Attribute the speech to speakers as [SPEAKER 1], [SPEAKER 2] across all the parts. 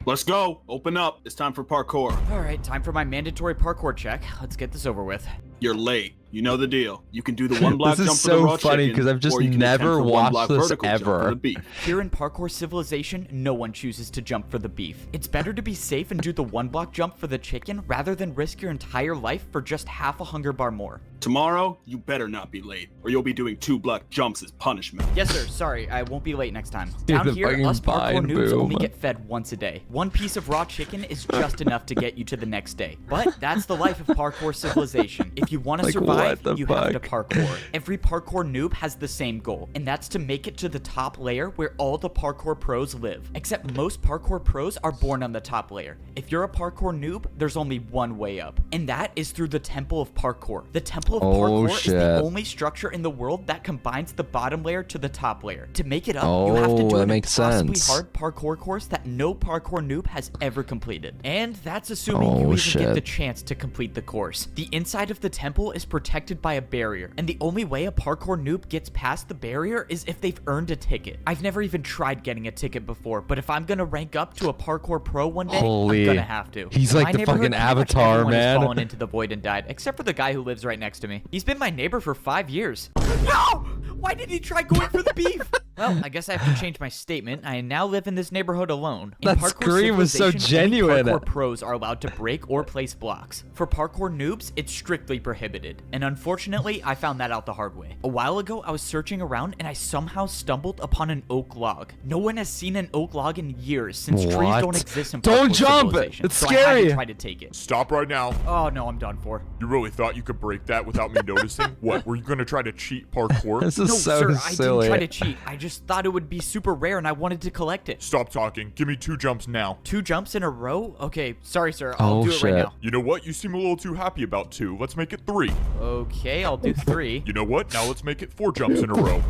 [SPEAKER 1] Let's go. Open up. It's time for parkour.
[SPEAKER 2] All right, time for my mandatory parkour check. Let's get this over with.
[SPEAKER 1] You're late. You know the deal. You can do the one block
[SPEAKER 3] This
[SPEAKER 1] jump
[SPEAKER 3] is
[SPEAKER 1] for the
[SPEAKER 3] so
[SPEAKER 1] raw
[SPEAKER 3] funny
[SPEAKER 1] chicken,
[SPEAKER 3] 'cause I've just
[SPEAKER 1] or you can
[SPEAKER 3] never
[SPEAKER 1] attempt the
[SPEAKER 3] watched
[SPEAKER 1] one block
[SPEAKER 3] this
[SPEAKER 1] vertical jump
[SPEAKER 3] ever.
[SPEAKER 1] for the beef.
[SPEAKER 2] Here in Parkour Civilization, no one chooses to jump for the beef. It's better to be safe and do the one block jump for the chicken rather than risk your entire life for just half a hunger bar more.
[SPEAKER 1] Tomorrow, you better not be late, or you'll be doing 2 block jumps as punishment.
[SPEAKER 2] Yes, sir. Sorry, I won't be late next time.
[SPEAKER 3] Dude,
[SPEAKER 2] Down
[SPEAKER 3] the
[SPEAKER 2] here,
[SPEAKER 3] fucking
[SPEAKER 2] us parkour
[SPEAKER 3] vine
[SPEAKER 2] noobs
[SPEAKER 3] boom.
[SPEAKER 2] only get fed once a day. One piece of raw chicken is just enough to get you to the next day. But that's the life of Parkour Civilization. If you want to
[SPEAKER 3] Like,
[SPEAKER 2] survive,
[SPEAKER 3] what the
[SPEAKER 2] you have to
[SPEAKER 3] fuck?
[SPEAKER 2] parkour. Every parkour noob has the same goal, and that's to make it to the top layer where all the parkour pros live. Except most parkour pros are born on the top layer. If you're a parkour noob, there's only one way up, and that is through the Temple of Parkour. The Temple of Parkour is the only structure in the world that combines the bottom layer to the top layer. To make it up, you have to do
[SPEAKER 3] that
[SPEAKER 2] an
[SPEAKER 3] makes
[SPEAKER 2] impossibly
[SPEAKER 3] sense.
[SPEAKER 2] hard parkour course that no parkour noob has ever completed. And that's assuming you
[SPEAKER 3] Oh,
[SPEAKER 2] even
[SPEAKER 3] shit.
[SPEAKER 2] get the chance to complete the course. The inside of the temple is protected by a barrier, and the only way a parkour noob gets past the barrier is if they've earned a ticket. I've never even tried getting a ticket before, but if I'm gonna rank up to a parkour pro one day,
[SPEAKER 3] Holy.
[SPEAKER 2] I'm gonna have to.
[SPEAKER 3] He's
[SPEAKER 2] In
[SPEAKER 3] like
[SPEAKER 2] my
[SPEAKER 3] the
[SPEAKER 2] neighborhood,
[SPEAKER 3] fucking
[SPEAKER 2] pretty much
[SPEAKER 3] Avatar,
[SPEAKER 2] everyone has
[SPEAKER 3] man.
[SPEAKER 2] fallen into the void and died, except for the guy who lives right next to me. He's been my neighbor for 5 years. No! Why did he try going for the beef? Well, I guess I have to change my statement. I now live in this neighborhood alone. In
[SPEAKER 3] That
[SPEAKER 2] Parkour
[SPEAKER 3] scream was so
[SPEAKER 2] Civilization, only
[SPEAKER 3] genuine.
[SPEAKER 2] Parkour pros are allowed to break or place blocks. For parkour noobs, it's strictly prohibited. And unfortunately, I found that out the hard way. A while ago, I was searching around and I somehow stumbled upon an oak log. No one has seen an oak log in years since trees
[SPEAKER 3] What?
[SPEAKER 2] don't exist in
[SPEAKER 3] Don't
[SPEAKER 2] Parkour
[SPEAKER 3] jump!
[SPEAKER 2] Civilization.
[SPEAKER 3] It's
[SPEAKER 2] so I had
[SPEAKER 3] scary.
[SPEAKER 2] to try to take it.
[SPEAKER 4] Stop right now.
[SPEAKER 2] Oh no, I'm done for.
[SPEAKER 4] You really thought you could break that without me noticing? What, were you gonna try to cheat parkour?
[SPEAKER 3] This
[SPEAKER 2] No,
[SPEAKER 3] is so
[SPEAKER 2] sir, I
[SPEAKER 3] silly.
[SPEAKER 2] didn't try to cheat. I just thought it would be super rare and I wanted to collect it.
[SPEAKER 4] Stop talking. Give me 2 jumps now.
[SPEAKER 2] 2 jumps in a row? Okay, sorry, sir. I'll
[SPEAKER 3] Oh,
[SPEAKER 2] do it right
[SPEAKER 3] shit.
[SPEAKER 2] now.
[SPEAKER 4] You know what? You seem a little too happy about 2. Let's make it 3.
[SPEAKER 2] Okay, I'll do 3.
[SPEAKER 4] You know what? Now let's make it 4 jumps in a row.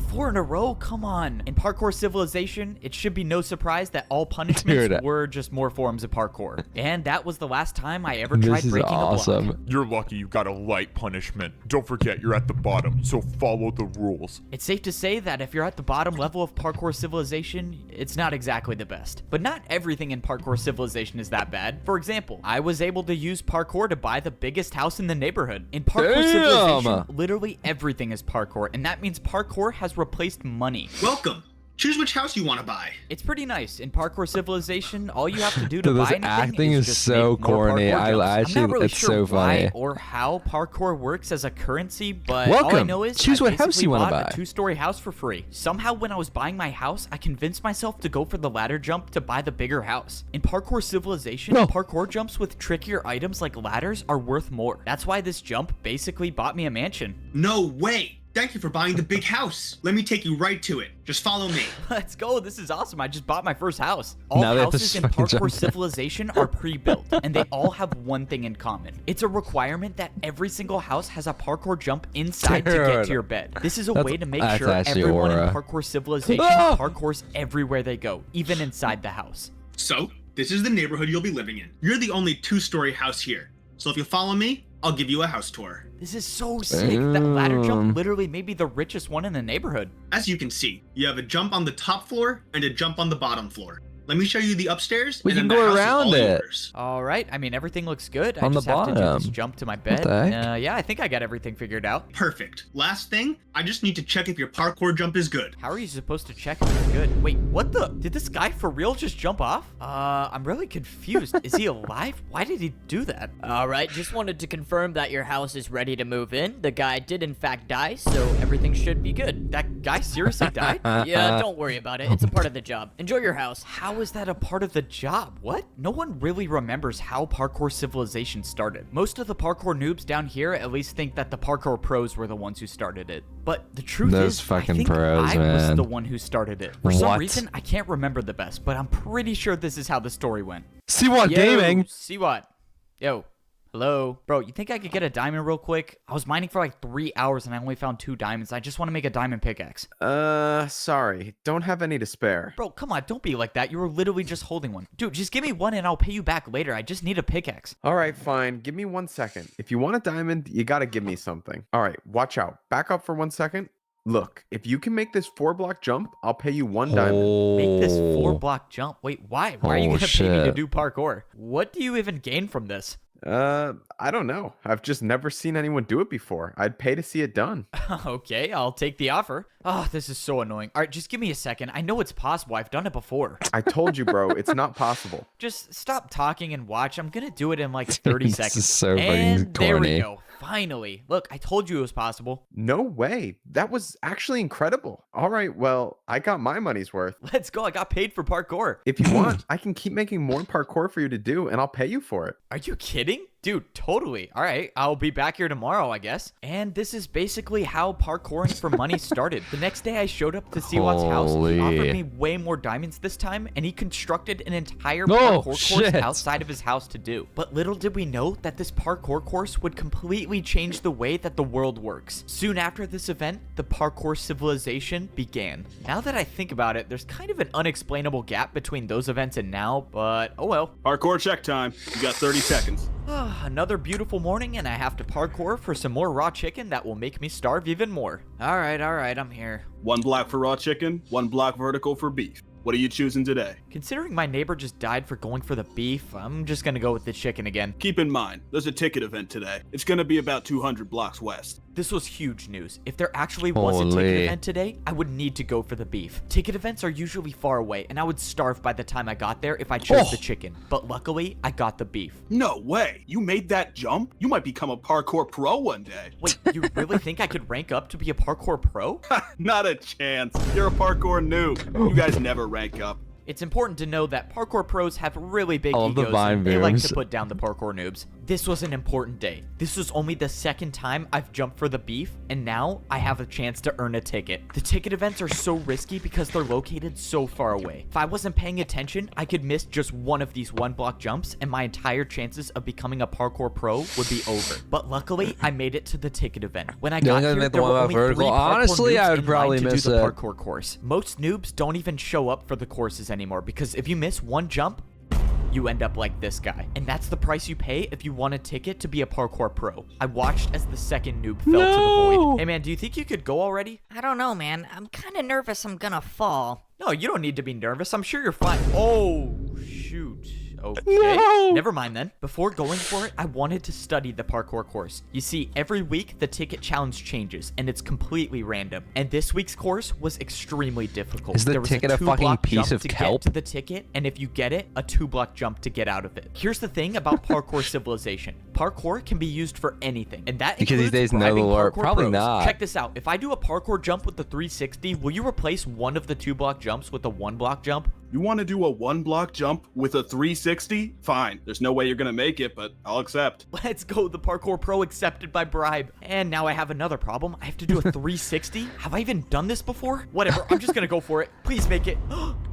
[SPEAKER 2] 4 in a row? Come on. In Parkour Civilization, it should be no surprise that all punishments
[SPEAKER 3] Dude.
[SPEAKER 2] were just more forms of parkour. And that was the last time I ever
[SPEAKER 3] This
[SPEAKER 2] tried
[SPEAKER 3] is
[SPEAKER 2] breaking a block.
[SPEAKER 3] awesome.
[SPEAKER 4] You're lucky you got a light punishment. Don't forget, you're at the bottom, so follow the rules.
[SPEAKER 2] It's safe to say that if you're at the bottom level of Parkour Civilization, it's not exactly the best. But not everything in Parkour Civilization is that bad. For example, I was able to use parkour to buy the biggest house in the neighborhood. In Parkour
[SPEAKER 3] Damn.
[SPEAKER 2] Civilization, literally everything is parkour, and that means parkour has replaced money.
[SPEAKER 5] Welcome. Choose which house you want to buy.
[SPEAKER 2] It's pretty nice. In Parkour Civilization, all you have to do to
[SPEAKER 3] Dude,
[SPEAKER 2] buy
[SPEAKER 3] this
[SPEAKER 2] anything
[SPEAKER 3] acting
[SPEAKER 2] is
[SPEAKER 3] is
[SPEAKER 2] just
[SPEAKER 3] so
[SPEAKER 2] make more
[SPEAKER 3] corny.
[SPEAKER 2] parkour
[SPEAKER 3] I
[SPEAKER 2] jumps.
[SPEAKER 3] actually-
[SPEAKER 2] I'm not really
[SPEAKER 3] it's
[SPEAKER 2] sure
[SPEAKER 3] so
[SPEAKER 2] why
[SPEAKER 3] funny.
[SPEAKER 2] or how parkour works as a currency, but all I
[SPEAKER 3] Welcome.
[SPEAKER 2] know is
[SPEAKER 3] Choose
[SPEAKER 2] I
[SPEAKER 3] what house
[SPEAKER 2] basically
[SPEAKER 3] you wanna
[SPEAKER 2] bought
[SPEAKER 3] buy.
[SPEAKER 2] a 2-story house for free. Somehow, when I was buying my house, I convinced myself to go for the ladder jump to buy the bigger house. In Parkour Civilization,
[SPEAKER 3] No.
[SPEAKER 2] parkour jumps with trickier items like ladders are worth more. That's why this jump basically bought me a mansion.
[SPEAKER 5] No way. Thank you for buying the big house. Let me take you right to it. Just follow me.
[SPEAKER 2] Let's go. This is awesome. I just bought my first house. All
[SPEAKER 3] Now they have to
[SPEAKER 2] houses in
[SPEAKER 3] fucking
[SPEAKER 2] Parkour
[SPEAKER 3] jump down.
[SPEAKER 2] Civilization are pre-built, and they all have one thing in common. It's a requirement that every single house has a parkour jump inside to get
[SPEAKER 3] Dude.
[SPEAKER 2] to your bed. This is a
[SPEAKER 3] That's-
[SPEAKER 2] way to make
[SPEAKER 3] that's
[SPEAKER 2] sure
[SPEAKER 3] actually
[SPEAKER 2] everyone
[SPEAKER 3] aura.
[SPEAKER 2] in Parkour Civilization
[SPEAKER 3] Ah!
[SPEAKER 2] parkours everywhere they go, even inside the house.
[SPEAKER 5] So, this is the neighborhood you'll be living in. You're the only 2-story house here. So if you follow me, I'll give you a house tour.
[SPEAKER 2] This is so sick. That ladder
[SPEAKER 3] Damn.
[SPEAKER 2] jump literally made me the richest one in the neighborhood.
[SPEAKER 5] As you can see, you have a jump on the top floor and a jump on the bottom floor. Let me show you the upstairs.
[SPEAKER 3] We
[SPEAKER 5] and
[SPEAKER 3] can
[SPEAKER 5] then
[SPEAKER 3] go
[SPEAKER 5] the house is
[SPEAKER 3] around
[SPEAKER 5] all
[SPEAKER 3] it.
[SPEAKER 5] yours.
[SPEAKER 2] All right. I mean, everything looks good. I
[SPEAKER 3] On the
[SPEAKER 2] just have to do this
[SPEAKER 3] bottom.
[SPEAKER 2] jump to my bed.
[SPEAKER 3] the heck?
[SPEAKER 2] Yeah, I think I got everything figured out.
[SPEAKER 5] Perfect. Last thing, I just need to check if your parkour jump is good.
[SPEAKER 2] How are you supposed to check if it's good? Wait, what the? Did this guy for real just jump off? I'm really confused. Is he alive? Why did he do that?
[SPEAKER 6] All right, just wanted to confirm that your house is ready to move in. The guy did in fact die, so everything should be good.
[SPEAKER 2] That guy seriously died?
[SPEAKER 6] Yeah, don't worry about it. It's a part of the job. Enjoy your house.
[SPEAKER 2] How is that a part of the job? What? No one really remembers how Parkour Civilization started. Most of the parkour noobs down here at least think that the parkour pros were the ones who started it. But the truth
[SPEAKER 3] Those
[SPEAKER 2] is,
[SPEAKER 3] fucking
[SPEAKER 2] I think
[SPEAKER 3] pros,
[SPEAKER 2] I was
[SPEAKER 3] man.
[SPEAKER 2] the one who started it. For some
[SPEAKER 3] What?
[SPEAKER 2] reason, I can't remember the best, but I'm pretty sure this is how the story went.
[SPEAKER 3] See what
[SPEAKER 2] Yo,
[SPEAKER 3] gaming?
[SPEAKER 2] See what? Yo. Hello? Bro, you think I could get a diamond real quick? I was mining for like 3 hours and I only found 2 diamonds. I just want to make a diamond pickaxe.
[SPEAKER 7] Sorry. Don't have any to spare.
[SPEAKER 2] Bro, come on, don't be like that. You were literally just holding one. Dude, just give me one and I'll pay you back later. I just need a pickaxe.
[SPEAKER 7] All right, fine. Give me 1 second. If you want a diamond, you gotta give me something. All right, watch out. Back up for 1 second. Look, if you can make this 4-block jump, I'll pay you 1 diamond.
[SPEAKER 2] Make this
[SPEAKER 3] Oh.
[SPEAKER 2] 4-block jump. Wait, why? Why are you
[SPEAKER 3] Oh,
[SPEAKER 2] going to pay me to
[SPEAKER 3] shit.
[SPEAKER 2] do parkour? What do you even gain from this?
[SPEAKER 7] I don't know. I've just never seen anyone do it before. I'd pay to see it done.
[SPEAKER 2] Okay, I'll take the offer. Oh, this is so annoying. All right, just give me a second. I know it's possible. I've done it before.
[SPEAKER 7] I told you, bro, it's not possible.
[SPEAKER 2] Just stop talking and watch. I'm going to do it in like 30
[SPEAKER 3] This
[SPEAKER 2] seconds.
[SPEAKER 3] is so fucking
[SPEAKER 2] And there we
[SPEAKER 3] corny.
[SPEAKER 2] go. Finally. Look, I told you it was possible.
[SPEAKER 7] No way. That was actually incredible. All right, well, I got my money's worth.
[SPEAKER 2] Let's go. I got paid for parkour.
[SPEAKER 7] If you want, I can keep making more parkour for you to do, and I'll pay you for it.
[SPEAKER 2] Are you kidding? Dude, totally. All right, I'll be back here tomorrow, I guess. And this is basically how parkouring for money started. The next day, I showed up to Siwan's house. He offered
[SPEAKER 3] Holy.
[SPEAKER 2] me way more diamonds this time, and he constructed an entire
[SPEAKER 3] Oh,
[SPEAKER 2] parkour course
[SPEAKER 3] shit.
[SPEAKER 2] outside of his house to do. But little did we know that this parkour course would completely change the way that the world works. Soon after this event, the parkour civilization began. Now that I think about it, there's kind of an unexplainable gap between those events and now, but oh well.
[SPEAKER 1] Parkour check time. You got 30 seconds.
[SPEAKER 2] Another beautiful morning, and I have to parkour for some more raw chicken that will make me starve even more. All right, I'm here.
[SPEAKER 1] 1 block for raw chicken, 1 block vertical for beef. What are you choosing today?
[SPEAKER 2] Considering my neighbor just died for going for the beef, I'm just gonna go with the chicken again.
[SPEAKER 1] Keep in mind, there's a ticket event today. It's gonna be about 200 blocks west.
[SPEAKER 2] This was huge news. If there actually was a ticket
[SPEAKER 3] Holy.
[SPEAKER 2] event today, I would need to go for the beef. Ticket events are usually far away, and I would starve by the time I got there if I chose the chicken. But luckily, I got the beef.
[SPEAKER 1] No way. You made that jump? You might become a parkour pro one day.
[SPEAKER 2] Wait, you really think I could rank up to be a parkour pro?
[SPEAKER 1] Not a chance. You're a parkour noob. You guys never rank up.
[SPEAKER 2] It's important to know that parkour pros have really big
[SPEAKER 3] All the
[SPEAKER 2] egos
[SPEAKER 3] vine
[SPEAKER 2] and they like
[SPEAKER 3] booms.
[SPEAKER 2] to put down the parkour noobs. This was an important day. This was only the second time I've jumped for the beef, and now I have a chance to earn a ticket. The ticket events are so risky because they're located so far away. If I wasn't paying attention, I could miss just one of these 1-block jumps and my entire chances of becoming a parkour pro would be over. But luckily, I made it to the ticket event. When I
[SPEAKER 3] You're
[SPEAKER 2] got
[SPEAKER 3] gonna
[SPEAKER 2] here,
[SPEAKER 3] make the
[SPEAKER 2] there
[SPEAKER 3] one
[SPEAKER 2] were
[SPEAKER 3] about
[SPEAKER 2] only 3
[SPEAKER 3] vertical?
[SPEAKER 2] parkour
[SPEAKER 3] Honestly,
[SPEAKER 2] noobs
[SPEAKER 3] I would
[SPEAKER 2] in
[SPEAKER 3] probably
[SPEAKER 2] line to
[SPEAKER 3] miss
[SPEAKER 2] do the
[SPEAKER 3] it.
[SPEAKER 2] parkour course. Most noobs don't even show up for the courses anymore because if you miss one jump, you end up like this guy. And that's the price you pay if you want a ticket to be a parkour pro. I watched as the second noob fell to the void. Hey man, do you think you could go already?
[SPEAKER 8] I don't know, man. I'm kind of nervous I'm gonna fall.
[SPEAKER 2] No, you don't need to be nervous. I'm sure you're fine. Oh, shoot. Okay,
[SPEAKER 3] No.
[SPEAKER 2] never mind then. Before going for it, I wanted to study the parkour course. You see, every week the ticket challenge changes, and it's completely random. And this week's course was extremely difficult.
[SPEAKER 3] Is the
[SPEAKER 2] There was
[SPEAKER 3] ticket a fucking
[SPEAKER 2] 2-block
[SPEAKER 3] piece
[SPEAKER 2] jump
[SPEAKER 3] of
[SPEAKER 2] to
[SPEAKER 3] kelp?
[SPEAKER 2] get to the ticket, and if you get it, a 2-block jump to get out of it. Here's the thing about parkour civilization. Parkour can be used for anything, and that
[SPEAKER 3] Because these
[SPEAKER 2] includes
[SPEAKER 3] days, no,
[SPEAKER 2] bribing
[SPEAKER 3] Lord,
[SPEAKER 2] parkour
[SPEAKER 3] probably
[SPEAKER 2] pros.
[SPEAKER 3] not.
[SPEAKER 2] Check this out. If I do a parkour jump with the 360, will you replace one of the 2-block jumps with a 1-block jump?
[SPEAKER 1] You want to do a 1-block jump with a 360? Fine. There's no way you're gonna make it, but I'll accept.
[SPEAKER 2] Let's go, the parkour pro accepted by bribe. And now I have another problem. I have to do a 360? Have I even done this before? Whatever, I'm just gonna go for it. Please make it.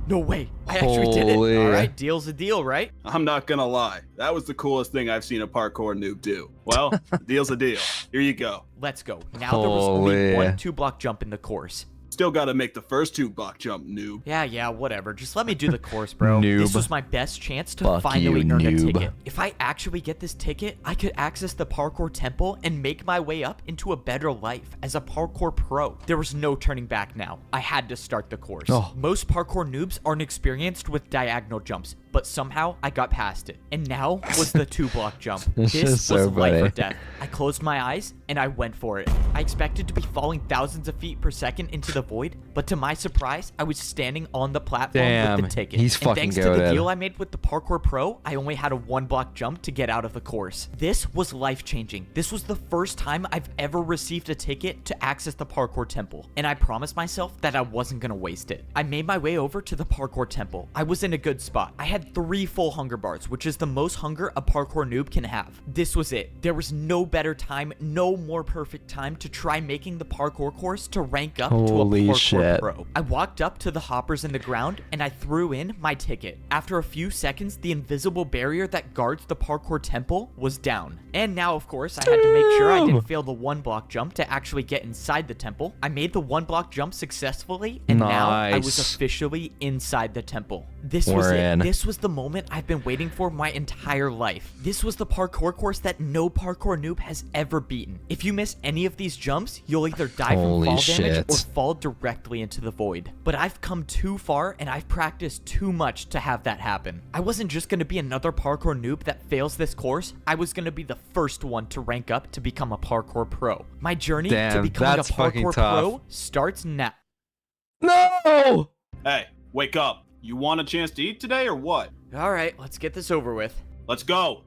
[SPEAKER 2] No way. I actually did it.
[SPEAKER 3] Holy.
[SPEAKER 2] All right, deal's a deal, right?
[SPEAKER 1] I'm not gonna lie. That was the coolest thing I've seen a parkour noob do. Well, the deal's a deal. Here you go.
[SPEAKER 2] Let's go. Now there was only
[SPEAKER 3] Holy.
[SPEAKER 2] one 2-block jump in the course.
[SPEAKER 1] Still gotta make the first 2-block jump, noob.
[SPEAKER 2] Yeah, whatever. Just let me do the course, bro.
[SPEAKER 3] Noob.
[SPEAKER 2] This was my best chance to
[SPEAKER 3] Fuck
[SPEAKER 2] finally
[SPEAKER 3] you,
[SPEAKER 2] earn a
[SPEAKER 3] noob.
[SPEAKER 2] ticket. If I actually get this ticket, I could access the parkour temple and make my way up into a better life as a parkour pro. There was no turning back now. I had to start the course.
[SPEAKER 3] Oh.
[SPEAKER 2] Most parkour noobs aren't experienced with diagonal jumps, but somehow I got past it. And now was the 2-block jump.
[SPEAKER 3] This
[SPEAKER 2] This
[SPEAKER 3] is
[SPEAKER 2] was
[SPEAKER 3] so
[SPEAKER 2] life or
[SPEAKER 3] funny.
[SPEAKER 2] death. I closed my eyes and I went for it. I expected to be falling thousands of feet per second into the void, but to my surprise, I was standing on the platform with
[SPEAKER 3] Damn,
[SPEAKER 2] the ticket.
[SPEAKER 3] he's
[SPEAKER 2] and
[SPEAKER 3] fucking
[SPEAKER 2] thanks to the
[SPEAKER 3] goated.
[SPEAKER 2] deal I made with the parkour pro, I only had a 1-block jump to get out of the course. This was life-changing. This was the first time I've ever received a ticket to access the parkour temple, and I promised myself that I wasn't gonna waste it. I made my way over to the parkour temple. I was in a good spot. I had 3 full hunger bars, which is the most hunger a parkour noob can have. This was it. There was no better time, no more perfect time to try making the parkour course to rank up to a
[SPEAKER 3] Holy
[SPEAKER 2] parkour
[SPEAKER 3] shit.
[SPEAKER 2] pro. I walked up to the hoppers in the ground and I threw in my ticket. After a few seconds, the invisible barrier that guards the parkour temple was down. And now, of course, I had to make sure I didn't fail the 1-block jump to actually get inside the temple. I made the 1-block jump successfully, and now I was
[SPEAKER 3] Nice.
[SPEAKER 2] officially inside the temple. This was
[SPEAKER 3] We're
[SPEAKER 2] it.
[SPEAKER 3] in.
[SPEAKER 2] This was the moment I've been waiting for my entire life. This was the parkour course that no parkour noob has ever beaten. If you miss any of these jumps, you'll either die
[SPEAKER 3] Holy
[SPEAKER 2] from fall damage
[SPEAKER 3] shit.
[SPEAKER 2] or fall directly into the void. But I've come too far and I've practiced too much to have that happen. I wasn't just going to be another parkour noob that fails this course. I was going to be the first one to rank up to become a parkour pro. My journey to
[SPEAKER 3] Damn,
[SPEAKER 2] becoming a
[SPEAKER 3] that's fucking
[SPEAKER 2] parkour
[SPEAKER 3] tough.
[SPEAKER 2] pro starts now.
[SPEAKER 3] No!
[SPEAKER 1] Hey, wake up. You want a chance to eat today or what?
[SPEAKER 2] All right, let's get this over with.
[SPEAKER 1] Let's go.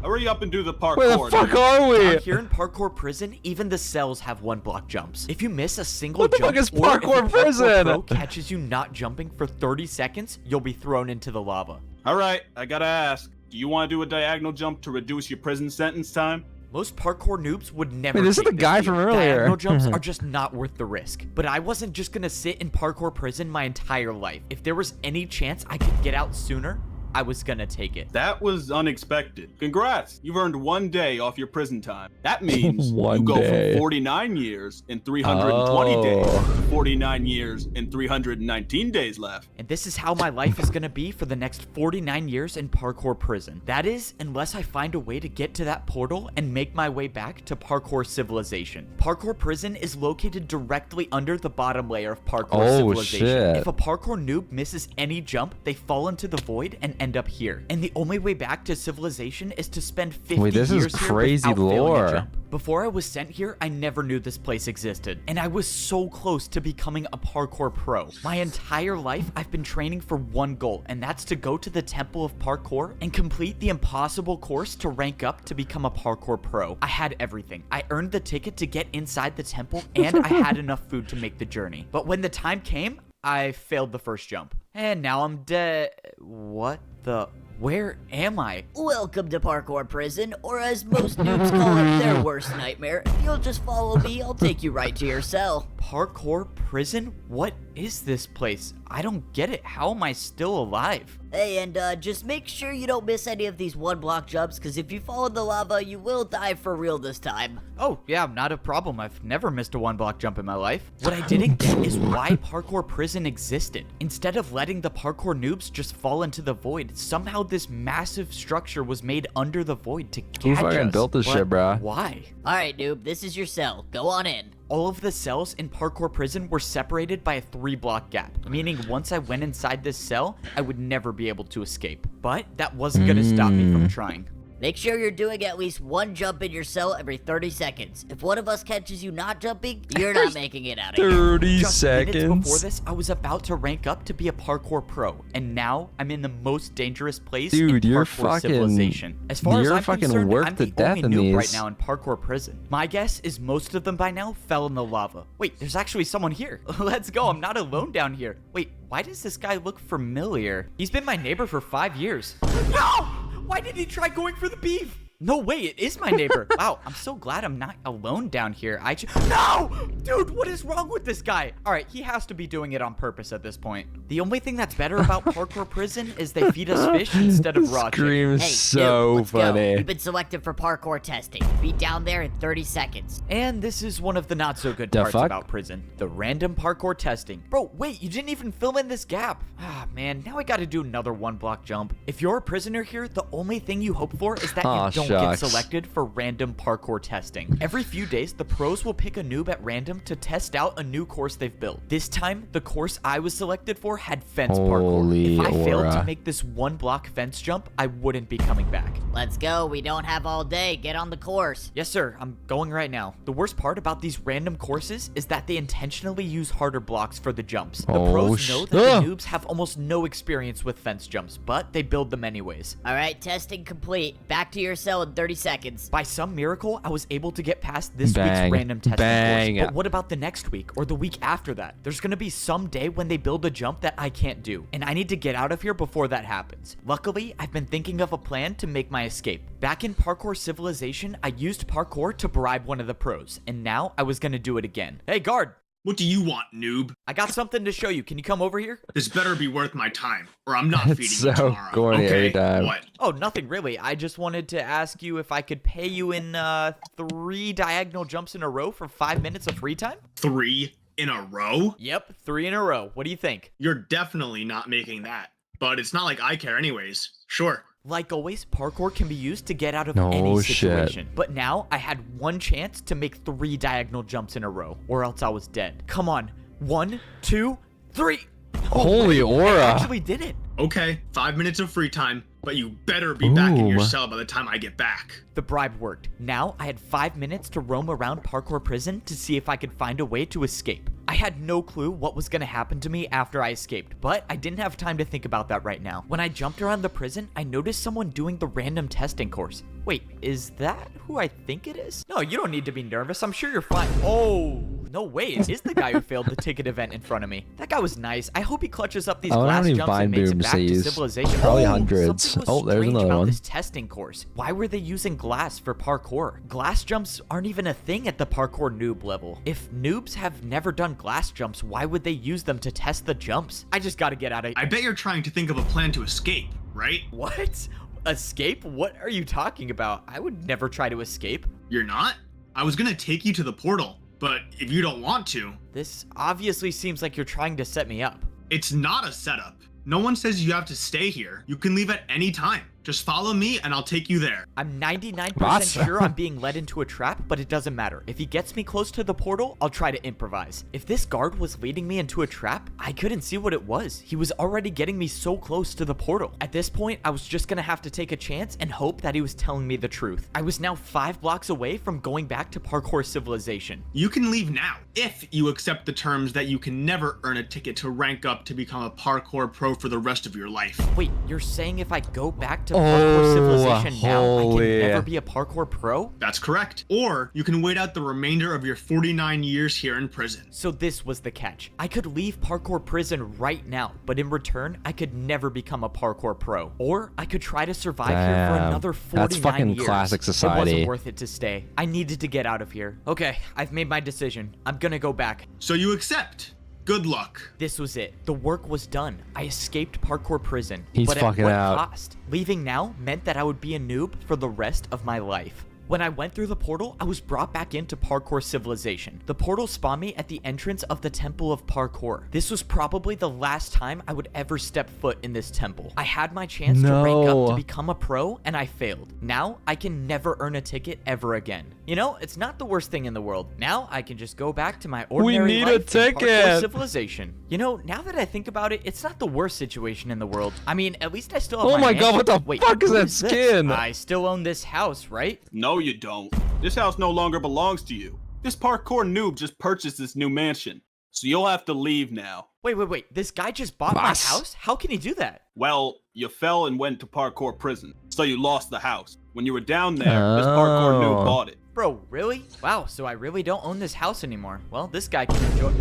[SPEAKER 1] Hurry up and do the parkour.
[SPEAKER 3] Where the fuck
[SPEAKER 1] dude.
[SPEAKER 3] are we?
[SPEAKER 2] Down here in parkour prison, even the cells have 1-block jumps. If you miss a single
[SPEAKER 3] What the
[SPEAKER 2] jump,
[SPEAKER 3] fuck is
[SPEAKER 2] or if a
[SPEAKER 3] parkour prison?
[SPEAKER 2] pro catches you not jumping for 30 seconds, you'll be thrown into the lava.
[SPEAKER 1] All right, I gotta ask. Do you want to do a diagonal jump to reduce your prison sentence time?
[SPEAKER 2] Most parkour noobs would never.
[SPEAKER 3] Wait, this is
[SPEAKER 2] take
[SPEAKER 3] the guy
[SPEAKER 2] deal.
[SPEAKER 3] from earlier.
[SPEAKER 2] Diagonal jumps are just not worth the risk. But I wasn't just gonna sit in parkour prison my entire life. If there was any chance I could get out sooner, I was gonna take it.
[SPEAKER 1] That was unexpected. Congrats. You've earned 1 day off your prison time. That means
[SPEAKER 3] One
[SPEAKER 1] you go
[SPEAKER 3] day.
[SPEAKER 1] from 49 years and 320
[SPEAKER 3] Oh.
[SPEAKER 1] days to 49 years and 319 days left.
[SPEAKER 2] And this is how my life is gonna be for the next 49 years in parkour prison. That is, unless I find a way to get to that portal and make my way back to parkour civilization. Parkour prison is located directly under the bottom layer of parkour
[SPEAKER 3] Oh,
[SPEAKER 2] civilization.
[SPEAKER 3] shit.
[SPEAKER 2] If a parkour noob misses any jump, they fall into the void and end up here. And the only way back to civilization is to spend 50
[SPEAKER 3] Wait, this is
[SPEAKER 2] years here
[SPEAKER 3] crazy
[SPEAKER 2] without failing a
[SPEAKER 3] lore.
[SPEAKER 2] jump. Before I was sent here, I never knew this place existed, and I was so close to becoming a parkour pro. My entire life, I've been training for one goal, and that's to go to the Temple of Parkour and complete the impossible course to rank up to become a parkour pro. I had everything. I earned the ticket to get inside the temple, and I had enough food to make the journey. But when the time came, I failed the first jump. And now I'm dead. What the? Where am I?
[SPEAKER 6] Welcome to parkour prison, or as most noobs call it, their worst nightmare. If you'll just follow me, I'll take you right to your cell.
[SPEAKER 2] Parkour prison? What is this place? I don't get it. How am I still alive?
[SPEAKER 6] Hey, and just make sure you don't miss any of these 1-block jumps, because if you fall in the lava, you will die for real this time.
[SPEAKER 2] Oh, yeah, not a problem. I've never missed a 1-block jump in my life. What I didn't get is why parkour prison existed. Instead of letting the parkour noobs just fall into the void, somehow this massive structure was made under the void to catch
[SPEAKER 3] Who fucking
[SPEAKER 2] us.
[SPEAKER 3] built this
[SPEAKER 2] But
[SPEAKER 3] shit, bruh?
[SPEAKER 2] Why?
[SPEAKER 6] Alright, noob, this is your cell. Go on in.
[SPEAKER 2] All of the cells in parkour prison were separated by a 3-block gap, meaning once I went inside this cell, I would never be able to escape. But that wasn't gonna stop me from trying.
[SPEAKER 6] Make sure you're doing at least one jump in your cell every 30 seconds. If one of us catches you not jumping, you're not making it out of here.
[SPEAKER 3] 30
[SPEAKER 2] Just minutes before
[SPEAKER 3] seconds.
[SPEAKER 2] this, I was about to rank up to be a parkour pro, and now I'm in the most dangerous place in
[SPEAKER 3] Dude, you're
[SPEAKER 2] parkour
[SPEAKER 3] fucking-
[SPEAKER 2] civilization. As far as
[SPEAKER 3] you're
[SPEAKER 2] I'm
[SPEAKER 3] fucking
[SPEAKER 2] concerned,
[SPEAKER 3] worked
[SPEAKER 2] I'm
[SPEAKER 3] to
[SPEAKER 2] the
[SPEAKER 3] death
[SPEAKER 2] only
[SPEAKER 3] in
[SPEAKER 2] noob right
[SPEAKER 3] these.
[SPEAKER 2] now in parkour prison. My guess is most of them by now fell in the lava. Wait, there's actually someone here. Let's go. I'm not alone down here. Wait, why does this guy look familiar? He's been my neighbor for 5 years. No! Why did he try going for the beef? No way, it is my neighbor. Wow, I'm so glad I'm not alone down here. No! Dude, what is wrong with this guy? All right, he has to be doing it on purpose at this point. The only thing that's better about parkour prison is they feed us fish instead of raw chicken.
[SPEAKER 3] Scream is
[SPEAKER 6] Hey,
[SPEAKER 3] so
[SPEAKER 6] noob, let's go.
[SPEAKER 3] funny.
[SPEAKER 6] You've been selected for parkour testing. Be down there in 30 seconds.
[SPEAKER 2] And this is one of the not so good
[SPEAKER 3] The
[SPEAKER 2] parts
[SPEAKER 3] fuck?
[SPEAKER 2] about prison. The random parkour testing. Bro, wait, you didn't even fill in this gap. Ah, man, now I gotta do another 1-block jump. If you're a prisoner here, the only thing you hope for is that
[SPEAKER 3] Aw,
[SPEAKER 2] you don't
[SPEAKER 3] shucks.
[SPEAKER 2] get selected for random parkour testing. Every few days, the pros will pick a noob at random to test out a new course they've built. This time, the course I was selected for had fence parkour.
[SPEAKER 3] Holy
[SPEAKER 2] If I failed to
[SPEAKER 3] aura.
[SPEAKER 2] make this 1-block fence jump, I wouldn't be coming back.
[SPEAKER 6] Let's go. We don't have all day. Get on the course.
[SPEAKER 2] Yes, sir. I'm going right now. The worst part about these random courses is that they intentionally use harder blocks for the jumps. The
[SPEAKER 3] Oh,
[SPEAKER 2] pros know that
[SPEAKER 3] Ugh.
[SPEAKER 2] the noobs have almost no experience with fence jumps, but they build them anyways.
[SPEAKER 6] Alright, testing complete. Back to your cell in 30 seconds.
[SPEAKER 2] By some miracle, I was able to get past this
[SPEAKER 3] Bang.
[SPEAKER 2] week's random testing
[SPEAKER 3] Bang.
[SPEAKER 2] course. But what about the next week or the week after that? There's gonna be some day when they build a jump that I can't do, and I need to get out of here before that happens. Luckily, I've been thinking of a plan to make my escape. Back in parkour civilization, I used parkour to bribe one of the pros, and now I was gonna do it again. Hey, guard!
[SPEAKER 5] What do you want, noob?
[SPEAKER 2] I got something to show you. Can you come over here?
[SPEAKER 5] This better be worth my time, or I'm not
[SPEAKER 3] It's
[SPEAKER 5] feeding
[SPEAKER 3] so
[SPEAKER 5] you tomorrow.
[SPEAKER 3] corny
[SPEAKER 5] okay,
[SPEAKER 3] every time.
[SPEAKER 5] what?
[SPEAKER 2] Oh, nothing really. I just wanted to ask you if I could pay you in 3 diagonal jumps in a row for 5 minutes of free time?
[SPEAKER 5] 3 in a row?
[SPEAKER 2] Yep, 3 in a row. What do you think?
[SPEAKER 5] You're definitely not making that. but it's not like I care anyways. Sure.
[SPEAKER 2] Like always, parkour can be used to get out of
[SPEAKER 3] No
[SPEAKER 2] any
[SPEAKER 3] shit.
[SPEAKER 2] situation. But now I had one chance to make 3 diagonal jumps in a row, or else I was dead. Come on. 1, 2, 3.
[SPEAKER 3] Holy
[SPEAKER 2] I
[SPEAKER 3] aura.
[SPEAKER 2] actually did it.
[SPEAKER 5] Okay, 5 minutes of free time, but you better be back in your
[SPEAKER 3] Boom.
[SPEAKER 5] cell by the time I get back.
[SPEAKER 2] The bribe worked. Now I had 5 minutes to roam around parkour prison to see if I could find a way to escape. I had no clue what was going to happen to me after I escaped, but I didn't have time to think about that right now. When I jumped around the prison, I noticed someone doing the random testing course. Wait, is that who I think it is? No, you don't need to be nervous. I'm sure you're fine. Oh, no way. It is the guy who failed the ticket event in front of me. That guy was nice. I hope he clutches up these
[SPEAKER 3] Oh,
[SPEAKER 2] glass
[SPEAKER 3] how many
[SPEAKER 2] jumps and
[SPEAKER 3] vine
[SPEAKER 2] makes it
[SPEAKER 3] booms
[SPEAKER 2] back
[SPEAKER 3] they
[SPEAKER 2] to
[SPEAKER 3] use?
[SPEAKER 2] civilization.
[SPEAKER 3] Probably
[SPEAKER 2] Oh,
[SPEAKER 3] hundreds.
[SPEAKER 2] something was
[SPEAKER 3] Oh, there's
[SPEAKER 2] strange
[SPEAKER 3] another
[SPEAKER 2] about
[SPEAKER 3] one.
[SPEAKER 2] this testing course. Why were they using glass for parkour? Glass jumps aren't even a thing at the parkour noob level. If noobs have never done glass jumps, why would they use them to test the jumps? I just gotta get out of
[SPEAKER 5] I bet you're trying to think of a plan to escape, right?
[SPEAKER 2] What? Escape? What are you talking about? I would never try to escape.
[SPEAKER 5] You're not? I was gonna take you to the portal, but if you don't want to,
[SPEAKER 2] This obviously seems like you're trying to set me up.
[SPEAKER 5] it's not a setup. No one says you have to stay here. You can leave at any time. Just follow me and I'll take you there.
[SPEAKER 2] I'm 99%
[SPEAKER 3] What?
[SPEAKER 2] sure I'm being led into a trap, but it doesn't matter. If he gets me close to the portal, I'll try to improvise. If this guard was leading me into a trap, I couldn't see what it was. He was already getting me so close to the portal. At this point, I was just gonna have to take a chance and hope that he was telling me the truth. I was now 5 blocks away from going back to parkour civilization.
[SPEAKER 5] You can leave now if you accept the terms that you can never earn a ticket to rank up to become a parkour pro for the rest of your life.
[SPEAKER 2] Wait, you're saying if I go back to parkour civilization now, I
[SPEAKER 3] holy.
[SPEAKER 2] can never be a parkour pro?
[SPEAKER 5] That's correct. Or you can wait out the remainder of your 49 years here in prison.
[SPEAKER 2] So this was the catch. I could leave parkour prison right now, but in return, I could never become a parkour pro. Or I could try to survive here for
[SPEAKER 3] Damn.
[SPEAKER 2] another 49
[SPEAKER 3] That's fucking
[SPEAKER 2] years.
[SPEAKER 3] classic
[SPEAKER 2] It
[SPEAKER 3] society.
[SPEAKER 2] wasn't worth it to stay. I needed to get out of here. Okay, I've made my decision. I'm gonna go back.
[SPEAKER 5] So you accept. Good luck.
[SPEAKER 2] This was it. The work was done. I escaped parkour prison.
[SPEAKER 3] He's
[SPEAKER 2] but
[SPEAKER 3] fucking
[SPEAKER 2] at what
[SPEAKER 3] out.
[SPEAKER 2] cost? Leaving now meant that I would be a noob for the rest of my life. When I went through the portal, I was brought back into parkour civilization. The portal spawned me at the entrance of the Temple of Parkour. This was probably the last time I would ever step foot in this temple. I had my chance to rank up to
[SPEAKER 3] No.
[SPEAKER 2] become a pro, and I failed. Now, I can never earn a ticket ever again. You know, it's not the worst thing in the world. Now, I can just go back to my ordinary
[SPEAKER 3] need a
[SPEAKER 2] life in parkour
[SPEAKER 3] ticket.
[SPEAKER 2] civilization. You know, now that I think about it, it's not the worst situation in the world. I mean, at least I still have
[SPEAKER 3] Oh my God,
[SPEAKER 2] mansion.
[SPEAKER 3] what the
[SPEAKER 2] Wait,
[SPEAKER 3] fuck is
[SPEAKER 2] who
[SPEAKER 3] that
[SPEAKER 2] this?
[SPEAKER 3] skin?
[SPEAKER 2] I still own this house, right?
[SPEAKER 1] No, you don't. This house no longer belongs to you. This parkour noob just purchased this new mansion, so you'll have to leave now.
[SPEAKER 2] Wait. This guy just bought my
[SPEAKER 3] Boss.
[SPEAKER 2] house? How can he do that?
[SPEAKER 1] Well, you fell and went to parkour prison, so you lost the house. When you were down there, this parkour noob
[SPEAKER 3] Oh.
[SPEAKER 1] bought it.
[SPEAKER 2] Bro, really? Wow, so I really don't own this house anymore. Well, this guy can enjoy...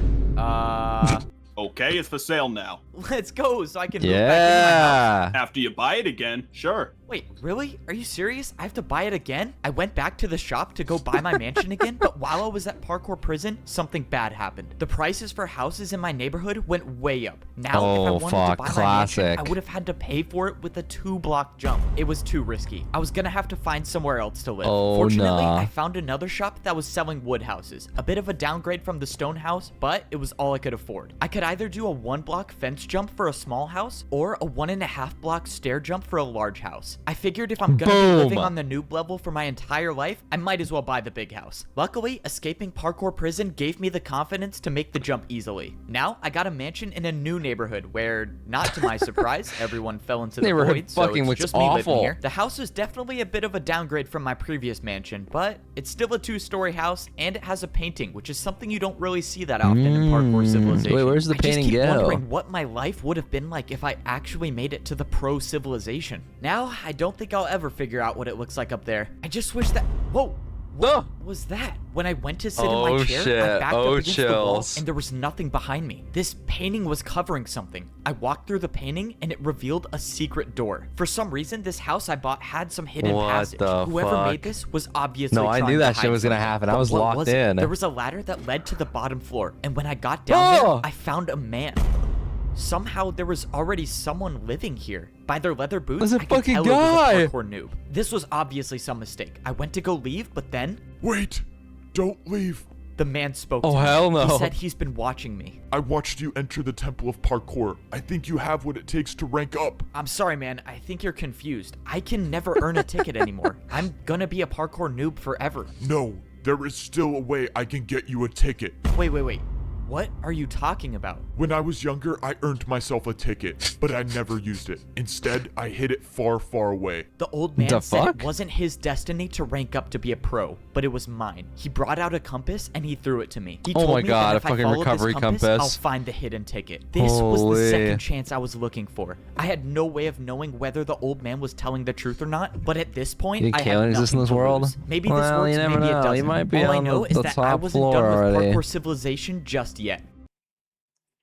[SPEAKER 1] Okay, it's for sale now.
[SPEAKER 2] Let's go so I can move back into my house.
[SPEAKER 3] Yeah.
[SPEAKER 1] After you buy it again, sure.
[SPEAKER 2] Wait, really? Are you serious? I have to buy it again? I went back to the shop to go buy my mansion again, but while I was at parkour prison, something bad happened. The prices for houses in my neighborhood went way up. Now, if I
[SPEAKER 3] Oh,
[SPEAKER 2] wanted to
[SPEAKER 3] fuck,
[SPEAKER 2] buy my
[SPEAKER 3] classic.
[SPEAKER 2] mansion, I would have had to pay for it with a 2-block jump. It was too risky. I was gonna have to find somewhere else to live.
[SPEAKER 3] Oh,
[SPEAKER 2] Fortunately,
[SPEAKER 3] nah.
[SPEAKER 2] I found another shop that was selling wood houses. A bit of a downgrade from the stone house, but it was all I could afford. I could either do a 1-block fence jump for a small house or a 1.5-block stair jump for a large house. I figured if I'm gonna be
[SPEAKER 3] Boom.
[SPEAKER 2] living on the noob level for my entire life, I might as well buy the big house. Luckily, escaping parkour prison gave me the confidence to make the jump easily. Now, I got a mansion in a new neighborhood where, not to my surprise, everyone fell into the
[SPEAKER 3] Neighborhood
[SPEAKER 2] void, so
[SPEAKER 3] fucking
[SPEAKER 2] it's
[SPEAKER 3] looks
[SPEAKER 2] just me living
[SPEAKER 3] awful.
[SPEAKER 2] here. The house is definitely a bit of a downgrade from my previous mansion, but it's still a 2-story house, and it has a painting, which is something you don't really see that often in parkour civilization.
[SPEAKER 3] Wait, where's the
[SPEAKER 2] I
[SPEAKER 3] painting
[SPEAKER 2] just keep
[SPEAKER 3] go?
[SPEAKER 2] wondering what my life would have been like if I actually made it to the pro civilization. Now, I don't think I'll ever figure out what it looks like up there. I just wish that... Whoa! What was that? When I went to sit in my
[SPEAKER 3] Oh,
[SPEAKER 2] chair, I
[SPEAKER 3] shit.
[SPEAKER 2] backed
[SPEAKER 3] Oh,
[SPEAKER 2] up against the wall,
[SPEAKER 3] chills.
[SPEAKER 2] and there was nothing behind me. This painting was covering something. I walked through the painting, and it revealed a secret door. For some reason, this house I bought had some hidden
[SPEAKER 3] What
[SPEAKER 2] passage.
[SPEAKER 3] the
[SPEAKER 2] Whoever
[SPEAKER 3] fuck?
[SPEAKER 2] made this was obviously
[SPEAKER 3] No, I
[SPEAKER 2] trying
[SPEAKER 3] knew
[SPEAKER 2] to
[SPEAKER 3] that shit
[SPEAKER 2] hide
[SPEAKER 3] was gonna
[SPEAKER 2] something.
[SPEAKER 3] happen. I
[SPEAKER 2] But
[SPEAKER 3] was
[SPEAKER 2] what
[SPEAKER 3] locked
[SPEAKER 2] it?
[SPEAKER 3] in.
[SPEAKER 2] There was a ladder that led to the bottom floor, and when I got down
[SPEAKER 3] Oh!
[SPEAKER 2] there, I found a man. Somehow there was already someone living here. By their leather boots,
[SPEAKER 3] There's a
[SPEAKER 2] I could
[SPEAKER 3] fucking
[SPEAKER 2] tell
[SPEAKER 3] guy!
[SPEAKER 2] it was a parkour noob. This was obviously some mistake. I went to go leave, but then
[SPEAKER 4] Wait! Don't leave.
[SPEAKER 2] The man spoke
[SPEAKER 3] Oh,
[SPEAKER 2] to me.
[SPEAKER 3] hell no.
[SPEAKER 2] He said he's been watching me.
[SPEAKER 4] I watched you enter the Temple of Parkour. I think you have what it takes to rank up.
[SPEAKER 2] I'm sorry, man. I think you're confused. I can never earn a ticket anymore. I'm gonna be a parkour noob forever.
[SPEAKER 4] No, there is still a way I can get you a ticket.
[SPEAKER 2] Wait. What are you talking about?
[SPEAKER 4] When I was younger, I earned myself a ticket, but I never used it. Instead, I hid it far, far away.
[SPEAKER 2] The old man
[SPEAKER 3] The
[SPEAKER 2] said
[SPEAKER 3] fuck?
[SPEAKER 2] it wasn't his destiny to rank up to be a pro, but it was mine. He brought out a compass and he threw it to me. He
[SPEAKER 3] Oh
[SPEAKER 2] told
[SPEAKER 3] my
[SPEAKER 2] me
[SPEAKER 3] God,
[SPEAKER 2] that
[SPEAKER 3] a
[SPEAKER 2] if I
[SPEAKER 3] fucking
[SPEAKER 2] followed
[SPEAKER 3] recovery
[SPEAKER 2] this compass,
[SPEAKER 3] compass.
[SPEAKER 2] I'll find the hidden ticket. This was the
[SPEAKER 3] Holy.
[SPEAKER 2] second chance I was looking for. I had no way of knowing whether the old man was telling the truth or not, but at this point,
[SPEAKER 3] You think
[SPEAKER 2] I had
[SPEAKER 3] Kalen exists in
[SPEAKER 2] nothing
[SPEAKER 3] this
[SPEAKER 2] to
[SPEAKER 3] world?
[SPEAKER 2] lose. Maybe this
[SPEAKER 3] Well,
[SPEAKER 2] works,
[SPEAKER 3] you never
[SPEAKER 2] maybe it
[SPEAKER 3] know.
[SPEAKER 2] doesn't.
[SPEAKER 3] You might be
[SPEAKER 2] All I
[SPEAKER 3] on
[SPEAKER 2] know
[SPEAKER 3] the
[SPEAKER 2] is that I
[SPEAKER 3] top
[SPEAKER 2] wasn't done
[SPEAKER 3] floor
[SPEAKER 2] with
[SPEAKER 3] already.
[SPEAKER 2] parkour civilization just yet.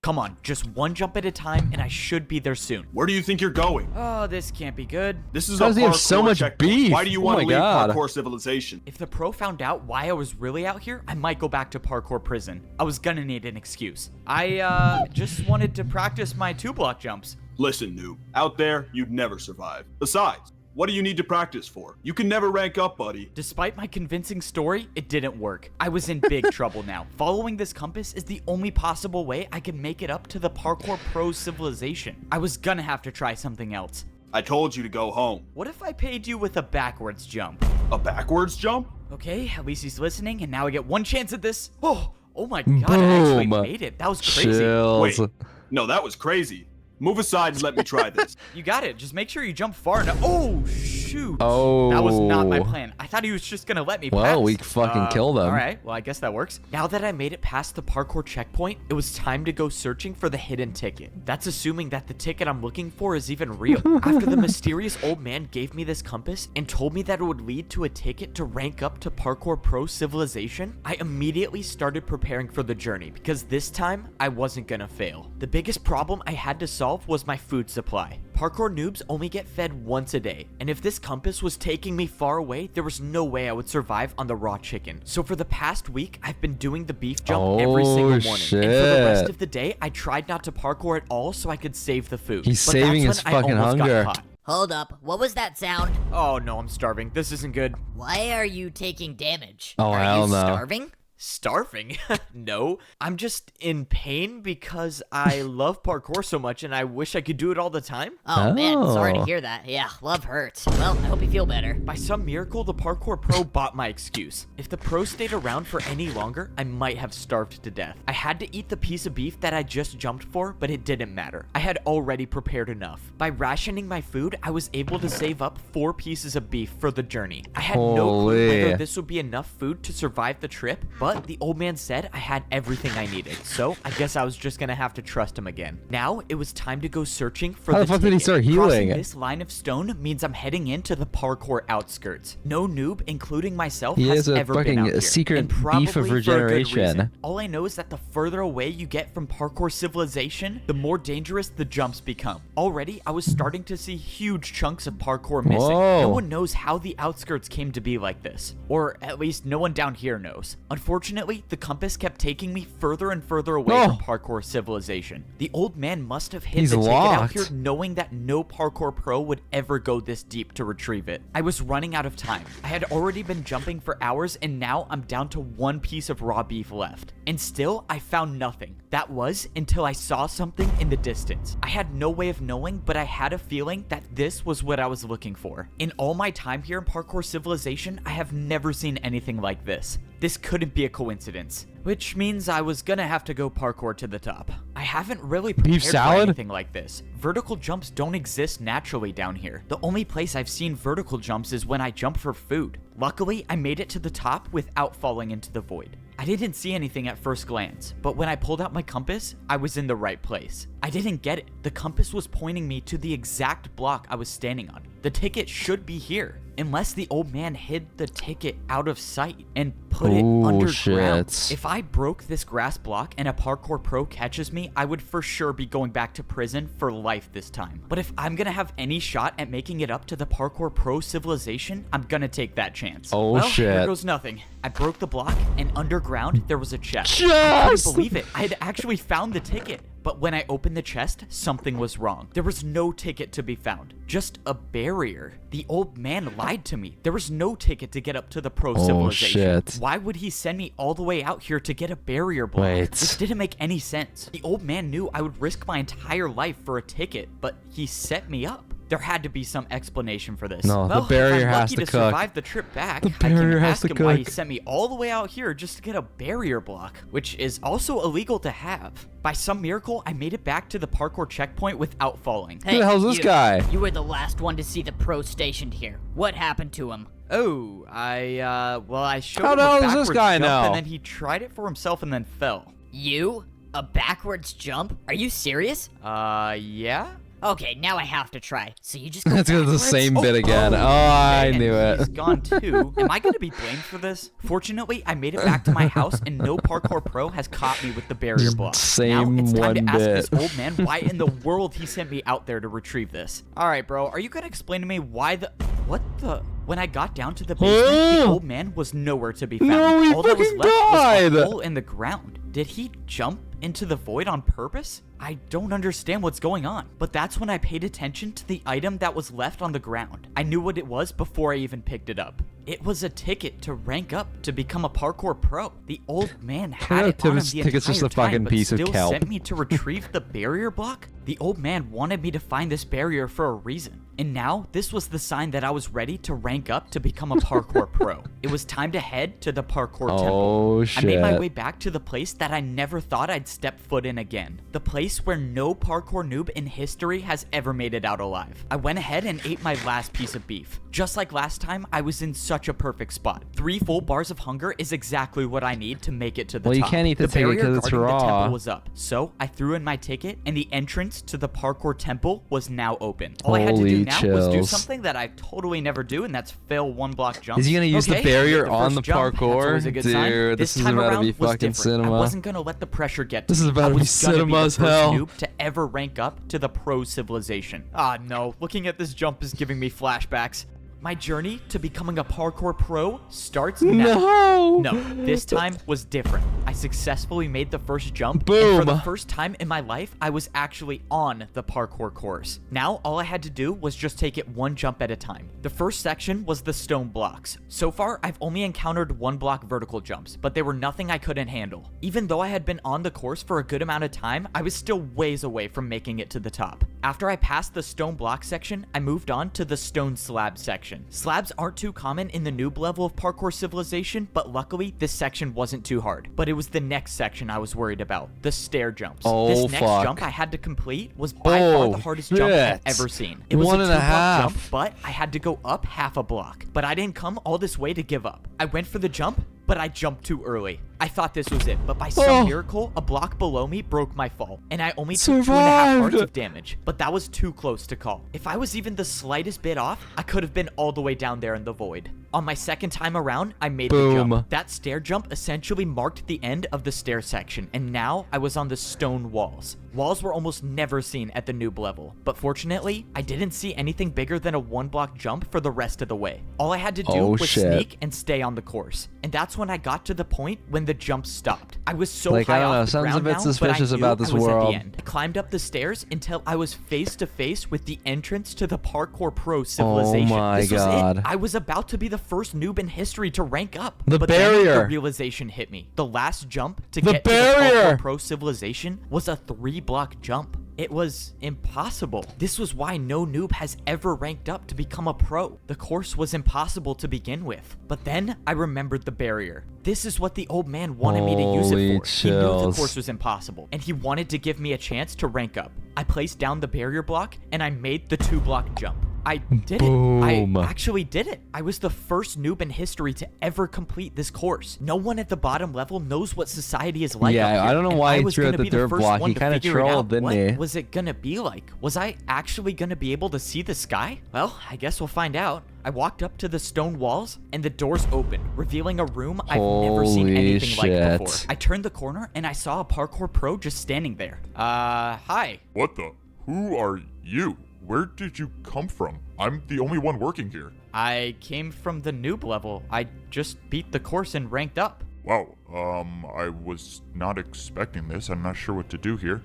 [SPEAKER 2] Come on, just one jump at a time, and I should be there soon.
[SPEAKER 1] Where do you think you're going?
[SPEAKER 2] Oh, this can't be good.
[SPEAKER 1] This is
[SPEAKER 3] How
[SPEAKER 1] a
[SPEAKER 3] does he have so
[SPEAKER 1] parkour
[SPEAKER 3] much
[SPEAKER 1] checkpoint.
[SPEAKER 3] beef?
[SPEAKER 1] Why do you
[SPEAKER 3] Oh
[SPEAKER 1] want
[SPEAKER 3] my
[SPEAKER 1] to leave
[SPEAKER 3] God.
[SPEAKER 1] parkour civilization?
[SPEAKER 2] If the pro found out why I was really out here, I might go back to parkour prison. I was gonna need an excuse. I just wanted to practice my 2-block jumps.
[SPEAKER 1] Listen, noob. Out there, you'd never survive. Besides, what do you need to practice for? You can never rank up, buddy.
[SPEAKER 2] Despite my convincing story, it didn't work. I was in big trouble now. Following this compass is the only possible way I can make it up to the parkour pro civilization. I was gonna have to try something else.
[SPEAKER 1] I told you to go home.
[SPEAKER 2] What if I paid you with a backwards jump?
[SPEAKER 1] A backwards jump?
[SPEAKER 2] Okay, at least he's listening, and now I get one chance at this. Oh my God, I actually
[SPEAKER 3] Boom.
[SPEAKER 2] made it. That was crazy.
[SPEAKER 3] Chills.
[SPEAKER 1] Wait. No, that was crazy. Move aside and let me try this.
[SPEAKER 2] You got it. Just make sure you jump far enough. Oh, shoot.
[SPEAKER 3] Oh.
[SPEAKER 2] That was not my plan. I thought he was just going to let me pass.
[SPEAKER 3] Well, we fucking killed him.
[SPEAKER 2] All right. Well, I guess that works. Now that I made it past the parkour checkpoint, it was time to go searching for the hidden ticket. That's assuming that the ticket I'm looking for is even real. After the mysterious old man gave me this compass and told me that it would lead to a ticket to rank up to parkour pro civilization, I immediately started preparing for the journey because this time I wasn't going to fail. The biggest problem I had to solve was my food supply. Parkour noobs only get fed once a day, and if this compass was taking me far away, there was no way I would survive on the raw chicken. So for the past week, I've been doing the beef jump every single morning.
[SPEAKER 3] shit.
[SPEAKER 2] And for the rest of the day, I tried not to parkour at all so I could save the food.
[SPEAKER 3] He's
[SPEAKER 2] But
[SPEAKER 3] saving
[SPEAKER 2] that's
[SPEAKER 3] his
[SPEAKER 2] when I
[SPEAKER 3] fucking
[SPEAKER 2] almost got
[SPEAKER 3] hunger.
[SPEAKER 2] caught.
[SPEAKER 6] Hold up, what was that sound?
[SPEAKER 2] Oh no, I'm starving. This isn't good.
[SPEAKER 6] Why are you taking damage?
[SPEAKER 3] Oh,
[SPEAKER 6] are
[SPEAKER 3] hell
[SPEAKER 6] you
[SPEAKER 3] no.
[SPEAKER 6] starving?
[SPEAKER 2] Starving? No, I'm just in pain because I love parkour so much and I wish I could do it all the time.
[SPEAKER 6] Oh, man, sorry to
[SPEAKER 3] Oh.
[SPEAKER 6] hear that. Yeah, love hurts. Well, I hope you feel better.
[SPEAKER 2] By some miracle, the parkour pro bought my excuse. If the pro stayed around for any longer, I might have starved to death. I had to eat the piece of beef that I just jumped for, but it didn't matter. I had already prepared enough. By rationing my food, I was able to save up 4 pieces of beef for the journey. I had no clue
[SPEAKER 3] Holy.
[SPEAKER 2] whether this would be enough food to survive the trip, but the old man said I had everything I needed, so I guess I was just gonna have to trust him again. Now, it was time to go searching for
[SPEAKER 3] How
[SPEAKER 2] the
[SPEAKER 3] the fuck did he
[SPEAKER 2] ticket.
[SPEAKER 3] start
[SPEAKER 2] Crossing
[SPEAKER 3] healing?
[SPEAKER 2] this line of stone means I'm heading into the parkour outskirts. No noob, including myself,
[SPEAKER 3] He
[SPEAKER 2] has
[SPEAKER 3] is a
[SPEAKER 2] ever been
[SPEAKER 3] fucking
[SPEAKER 2] out here.
[SPEAKER 3] secret
[SPEAKER 2] and
[SPEAKER 3] beef of
[SPEAKER 2] probably for a good
[SPEAKER 3] regeneration.
[SPEAKER 2] reason. All I know is that the further away you get from parkour civilization, the more dangerous the jumps become. Already, I was starting to see huge chunks of parkour missing.
[SPEAKER 3] Whoa.
[SPEAKER 2] No one knows how the outskirts came to be like this. Or at least no one down here knows. Unfortunately, the compass kept taking me further and further away
[SPEAKER 3] No.
[SPEAKER 2] from parkour civilization. The old man must have hid
[SPEAKER 3] He's
[SPEAKER 2] the ticket out
[SPEAKER 3] locked.
[SPEAKER 2] here knowing that no parkour pro would ever go this deep to retrieve it. I was running out of time. I had already been jumping for hours and now I'm down to 1 piece of raw beef left. And still, I found nothing. That was until I saw something in the distance. I had no way of knowing, but I had a feeling that this was what I was looking for. In all my time here in parkour civilization, I have never seen anything like this. This couldn't be a coincidence. Which means I was gonna have to go parkour to the top. I haven't really prepared for
[SPEAKER 3] salad?
[SPEAKER 2] anything like this. Vertical jumps don't exist naturally down here. The only place I've seen vertical jumps is when I jump for food. Luckily, I made it to the top without falling into the void. I didn't see anything at first glance, but when I pulled out my compass, I was in the right place. I didn't get it. The compass was pointing me to the exact block I was standing on. The ticket should be here, unless the old man hid the ticket out of sight and put it
[SPEAKER 3] Ooh,
[SPEAKER 2] underground.
[SPEAKER 3] shit.
[SPEAKER 2] If I broke this grass block and a parkour pro catches me, I would for sure be going back to prison for life this time. But if I'm gonna have any shot at making it up to the parkour pro civilization, I'm gonna take that chance.
[SPEAKER 3] Oh,
[SPEAKER 2] well,
[SPEAKER 3] shit.
[SPEAKER 2] Here goes nothing. I broke the block and underground there was a chest. I
[SPEAKER 3] Chest!
[SPEAKER 2] couldn't believe it. I had actually found the ticket. But when I opened the chest, something was wrong. There was no ticket to be found, just a barrier. The old man lied to me. There was no ticket to get up to the pro civilization.
[SPEAKER 3] Shit.
[SPEAKER 2] Why would he send me all the way out here to get a barrier block?
[SPEAKER 3] Wait.
[SPEAKER 2] This didn't make any sense. The old man knew I would risk my entire life for a ticket, but he set me up. There had to be some explanation for this.
[SPEAKER 3] No, the
[SPEAKER 2] well,
[SPEAKER 3] barrier
[SPEAKER 2] if I'm
[SPEAKER 3] has
[SPEAKER 2] lucky
[SPEAKER 3] to
[SPEAKER 2] to
[SPEAKER 3] cook.
[SPEAKER 2] survive the trip back,
[SPEAKER 3] The
[SPEAKER 2] I can
[SPEAKER 3] barrier has
[SPEAKER 2] ask
[SPEAKER 3] to
[SPEAKER 2] him why he
[SPEAKER 3] cook.
[SPEAKER 2] sent me all the way out here just to get a barrier block, which is also illegal to have. By some miracle, I made it back to the parkour checkpoint without falling.
[SPEAKER 3] Who the hell's this guy?
[SPEAKER 6] You were the last one to see the pro stationed here. What happened to him?
[SPEAKER 2] Oh, I showed
[SPEAKER 3] How
[SPEAKER 2] him
[SPEAKER 3] the
[SPEAKER 2] a
[SPEAKER 3] hell does
[SPEAKER 2] backwards
[SPEAKER 3] this guy
[SPEAKER 2] jump,
[SPEAKER 3] know?
[SPEAKER 2] and then he tried it for himself and then fell.
[SPEAKER 6] You? A backwards jump? Are you serious?
[SPEAKER 2] Yeah?
[SPEAKER 6] Okay, now I have to try. So you just go
[SPEAKER 3] It's the
[SPEAKER 6] backwards?
[SPEAKER 3] same bit again. Oh, I
[SPEAKER 2] and
[SPEAKER 3] knew
[SPEAKER 2] He's
[SPEAKER 3] it.
[SPEAKER 2] gone too. Am I gonna be blamed for this? Fortunately, I made it back to my house, and no parkour pro has caught me with the barrier block.
[SPEAKER 3] Same
[SPEAKER 2] now it's time
[SPEAKER 3] one
[SPEAKER 2] to ask
[SPEAKER 3] bit.
[SPEAKER 2] this old man why in the world he sent me out there to retrieve this. All right, bro, are you gonna explain to me why the what the? When I got down to the basement, the old man was nowhere to be found.
[SPEAKER 3] No, he
[SPEAKER 2] All that was
[SPEAKER 3] fucking
[SPEAKER 2] left was
[SPEAKER 3] died.
[SPEAKER 2] a hole in the ground. Did he jump into the void on purpose? I don't understand what's going on. But that's when I paid attention to the item that was left on the ground. I knew what it was before I even picked it up. It was a ticket to rank up to become a parkour pro. The old man had it on him the
[SPEAKER 3] ticket's just
[SPEAKER 2] entire
[SPEAKER 3] a fucking
[SPEAKER 2] time, but
[SPEAKER 3] piece of
[SPEAKER 2] still
[SPEAKER 3] kelp.
[SPEAKER 2] sent me to retrieve the barrier block. The old man wanted me to find this barrier for a reason. And now, this was the sign that I was ready to rank up to become a parkour pro. It was time to head to the parkour temple.
[SPEAKER 3] Oh,
[SPEAKER 2] I made my
[SPEAKER 3] shit.
[SPEAKER 2] way back to the place that I never thought I'd step foot in again. The place where no parkour noob in history has ever made it out alive. I went ahead and ate my last piece of beef. Just like last time, I was in such a perfect spot. 3 full bars of hunger is exactly what I need to make it to the
[SPEAKER 3] Well, you
[SPEAKER 2] top.
[SPEAKER 3] can't eat the ticket
[SPEAKER 2] barrier
[SPEAKER 3] 'cause it's
[SPEAKER 2] guarding the
[SPEAKER 3] raw.
[SPEAKER 2] temple was up. So I threw in my ticket, and the entrance to the parkour temple was now open. All I had to do
[SPEAKER 3] Holy
[SPEAKER 2] now was do
[SPEAKER 3] chills.
[SPEAKER 2] something that I totally never do, and that's fail 1 block jumps.
[SPEAKER 3] Is he gonna use the
[SPEAKER 2] Okay,
[SPEAKER 3] barrier
[SPEAKER 2] I made
[SPEAKER 3] on
[SPEAKER 2] first
[SPEAKER 3] the
[SPEAKER 2] jump. That's
[SPEAKER 3] parkour?
[SPEAKER 2] always a good sign.
[SPEAKER 3] Dude, this is
[SPEAKER 2] time
[SPEAKER 3] about to
[SPEAKER 2] around
[SPEAKER 3] be
[SPEAKER 2] was
[SPEAKER 3] fucking
[SPEAKER 2] different. I
[SPEAKER 3] cinema.
[SPEAKER 2] wasn't gonna let the pressure get to
[SPEAKER 3] This is
[SPEAKER 2] me.
[SPEAKER 3] about
[SPEAKER 2] I
[SPEAKER 3] to be
[SPEAKER 2] was gonna
[SPEAKER 3] cinema
[SPEAKER 2] the
[SPEAKER 3] as
[SPEAKER 2] first
[SPEAKER 3] hell.
[SPEAKER 2] noob to ever rank up to the pro civilization. Ah, no. Looking at this jump is giving me flashbacks. My journey to becoming a parkour pro starts now.
[SPEAKER 3] No.
[SPEAKER 2] No, this time was different. I successfully made the first jump, and
[SPEAKER 3] Boom.
[SPEAKER 2] for the first time in my life, I was actually on the parkour course. Now, all I had to do was just take it 1 jump at a time. The first section was the stone blocks. So far, I've only encountered 1 block vertical jumps, but they were nothing I couldn't handle. Even though I had been on the course for a good amount of time, I was still ways away from making it to the top. After I passed the stone block section, I moved on to the stone slab section. Slabs aren't too common in the noob level of parkour civilization, but luckily, this section wasn't too hard. But it was the next section I was worried about, the stair jumps.
[SPEAKER 3] Oh,
[SPEAKER 2] this next
[SPEAKER 3] fuck.
[SPEAKER 2] jump I had to complete was by far the
[SPEAKER 3] Oh,
[SPEAKER 2] hardest jump I've
[SPEAKER 3] shit.
[SPEAKER 2] ever seen. It was
[SPEAKER 3] 1
[SPEAKER 2] a
[SPEAKER 3] and a
[SPEAKER 2] 2-block
[SPEAKER 3] half.
[SPEAKER 2] jump, but I had to go up half a block. But I didn't come all this way to give up. I went for the jump, but I jumped too early. I thought this was it, but by some
[SPEAKER 3] Oh.
[SPEAKER 2] miracle, a block below me broke my fall, and I only took 2.5
[SPEAKER 3] Survived.
[SPEAKER 2] hearts of damage. But that was too close to call. If I was even the slightest bit off, I could have been all the way down there in the void. On my second time around, I made the
[SPEAKER 3] Boom.
[SPEAKER 2] jump. That stair jump essentially marked the end of the stair section, and now I was on the stone walls. Walls were almost never seen at the noob level, but fortunately, I didn't see anything bigger than a 1-block jump for the rest of the way. All I had to do
[SPEAKER 3] Oh,
[SPEAKER 2] was
[SPEAKER 3] shit.
[SPEAKER 2] sneak and stay on the course, and that's when I got to the point when the jump stopped. I was so
[SPEAKER 3] Like,
[SPEAKER 2] high
[SPEAKER 3] I don't know,
[SPEAKER 2] off the
[SPEAKER 3] sounds a
[SPEAKER 2] ground
[SPEAKER 3] bit
[SPEAKER 2] now, but I
[SPEAKER 3] suspicious
[SPEAKER 2] knew
[SPEAKER 3] about this
[SPEAKER 2] I was at
[SPEAKER 3] world.
[SPEAKER 2] the end. I climbed up the stairs until I was face to face with the entrance to the parkour pro civilization.
[SPEAKER 3] my
[SPEAKER 2] This was
[SPEAKER 3] God.
[SPEAKER 2] it. I was about to be the first noob in history to rank up.
[SPEAKER 3] The
[SPEAKER 2] but then
[SPEAKER 3] barrier.
[SPEAKER 2] the realization hit me. The last jump to
[SPEAKER 3] The
[SPEAKER 2] get to
[SPEAKER 3] barrier.
[SPEAKER 2] the parkour pro civilization was a 3-block jump. It was impossible. This was why no noob has ever ranked up to become a pro. The course was impossible to begin with. But then I remembered the barrier. This is what the old man wanted me to use
[SPEAKER 3] Holy
[SPEAKER 2] it for. He knew the
[SPEAKER 3] chills.
[SPEAKER 2] course was impossible, and he wanted to give me a chance to rank up. I placed down the barrier block, and I made the 2-block jump. I did
[SPEAKER 3] Boom.
[SPEAKER 2] it. I actually did it. I was the first noob in history to ever complete this course. No one at the bottom level knows what society is like.
[SPEAKER 3] Yeah,
[SPEAKER 2] up here,
[SPEAKER 3] I don't know
[SPEAKER 2] and
[SPEAKER 3] why
[SPEAKER 2] I
[SPEAKER 3] he
[SPEAKER 2] was
[SPEAKER 3] threw
[SPEAKER 2] gonna
[SPEAKER 3] out the
[SPEAKER 2] be the
[SPEAKER 3] dirt
[SPEAKER 2] first
[SPEAKER 3] block.
[SPEAKER 2] one
[SPEAKER 3] He
[SPEAKER 2] to
[SPEAKER 3] kinda
[SPEAKER 2] figure it
[SPEAKER 3] trolled,
[SPEAKER 2] out.
[SPEAKER 3] didn't
[SPEAKER 2] What
[SPEAKER 3] he?
[SPEAKER 2] was it gonna be like? Was I actually gonna be able to see the sky? Well, I guess we'll find out. I walked up to the stone walls, and the doors opened, revealing a room I've never seen
[SPEAKER 3] Holy
[SPEAKER 2] anything like
[SPEAKER 3] shit.
[SPEAKER 2] before. I turned the corner, and I saw a parkour pro just standing there. Hi.
[SPEAKER 4] What the? Who are you? Where did you come from? I'm the only one working here.
[SPEAKER 2] I came from the noob level. I just beat the course and ranked up.
[SPEAKER 4] Wow, I was not expecting this. I'm not sure what to do here.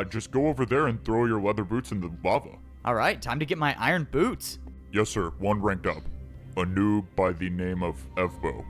[SPEAKER 4] Just go over there and throw your leather boots in the lava.
[SPEAKER 2] All right, time to get my iron boots.
[SPEAKER 4] Yes, sir. One ranked up. A noob by the name of Evbo.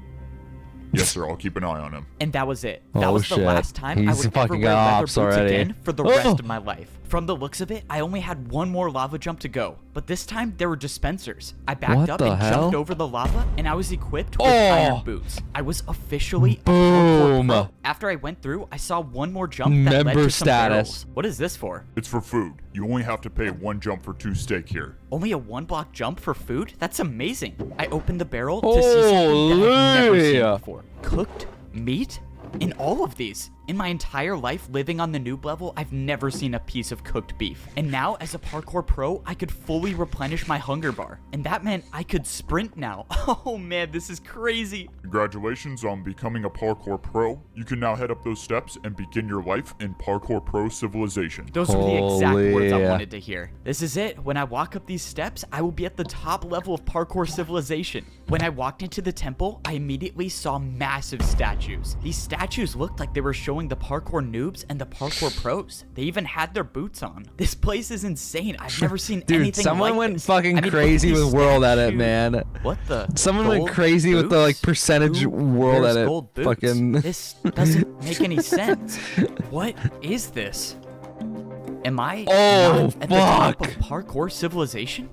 [SPEAKER 4] Yes, sir. I'll keep an eye on him.
[SPEAKER 2] And that was it. That
[SPEAKER 3] Oh,
[SPEAKER 2] was the
[SPEAKER 3] shit.
[SPEAKER 2] last time I
[SPEAKER 3] He's
[SPEAKER 2] would ever
[SPEAKER 3] fucking
[SPEAKER 2] wear
[SPEAKER 3] got
[SPEAKER 2] leather
[SPEAKER 3] ops
[SPEAKER 2] boots
[SPEAKER 3] already.
[SPEAKER 2] again for the
[SPEAKER 3] Oh.
[SPEAKER 2] rest of my life. From the looks of it, I only had one more lava jump to go, but this time there were dispensers. I backed
[SPEAKER 3] What
[SPEAKER 2] up
[SPEAKER 3] the
[SPEAKER 2] and
[SPEAKER 3] hell?
[SPEAKER 2] jumped over the lava, and I was equipped with
[SPEAKER 3] Oh.
[SPEAKER 2] iron boots. I was officially a
[SPEAKER 3] Boom.
[SPEAKER 2] parkour pro. After I went through, I saw one more jump that led
[SPEAKER 3] Member
[SPEAKER 2] to some
[SPEAKER 3] status.
[SPEAKER 2] barrels. What is this for?
[SPEAKER 4] It's for food. You only have to pay 1 jump for 2 steak here.
[SPEAKER 2] Only a 1-block jump for food? That's amazing. I opened the barrel to see something that I've never seen
[SPEAKER 3] Holy.
[SPEAKER 2] before. Cooked meat? In all of these. In my entire life living on the noob level, I've never seen a piece of cooked beef. And now, as a parkour pro, I could fully replenish my hunger bar. And that meant I could sprint now. Oh man, this is crazy.
[SPEAKER 4] Congratulations on becoming a parkour pro. You can now head up those steps and begin your life in parkour pro civilization.
[SPEAKER 2] Those were the exact words I
[SPEAKER 3] Holy.
[SPEAKER 2] wanted to hear. This is it. When I walk up these steps, I will be at the top level of parkour civilization. When I walked into the temple, I immediately saw massive statues. These statues looked like they were showing the parkour noobs and the parkour pros. They even had their boots on. This place is insane. I've never seen
[SPEAKER 3] Dude,
[SPEAKER 2] anything
[SPEAKER 3] someone
[SPEAKER 2] like
[SPEAKER 3] went
[SPEAKER 2] this.
[SPEAKER 3] fucking
[SPEAKER 2] I mean, look at
[SPEAKER 3] crazy
[SPEAKER 2] these
[SPEAKER 3] with World Edit,
[SPEAKER 2] statues.
[SPEAKER 3] man.
[SPEAKER 2] What the?
[SPEAKER 3] Someone went
[SPEAKER 2] Gold
[SPEAKER 3] crazy with the, like,
[SPEAKER 2] boots?
[SPEAKER 3] percentage
[SPEAKER 2] Who
[SPEAKER 3] World
[SPEAKER 2] wears
[SPEAKER 3] Edit
[SPEAKER 2] gold boots?
[SPEAKER 3] fucking-
[SPEAKER 2] This doesn't make any sense. What is this? Am I
[SPEAKER 3] Oh,
[SPEAKER 2] not at the top
[SPEAKER 3] fuck.
[SPEAKER 2] of parkour civilization?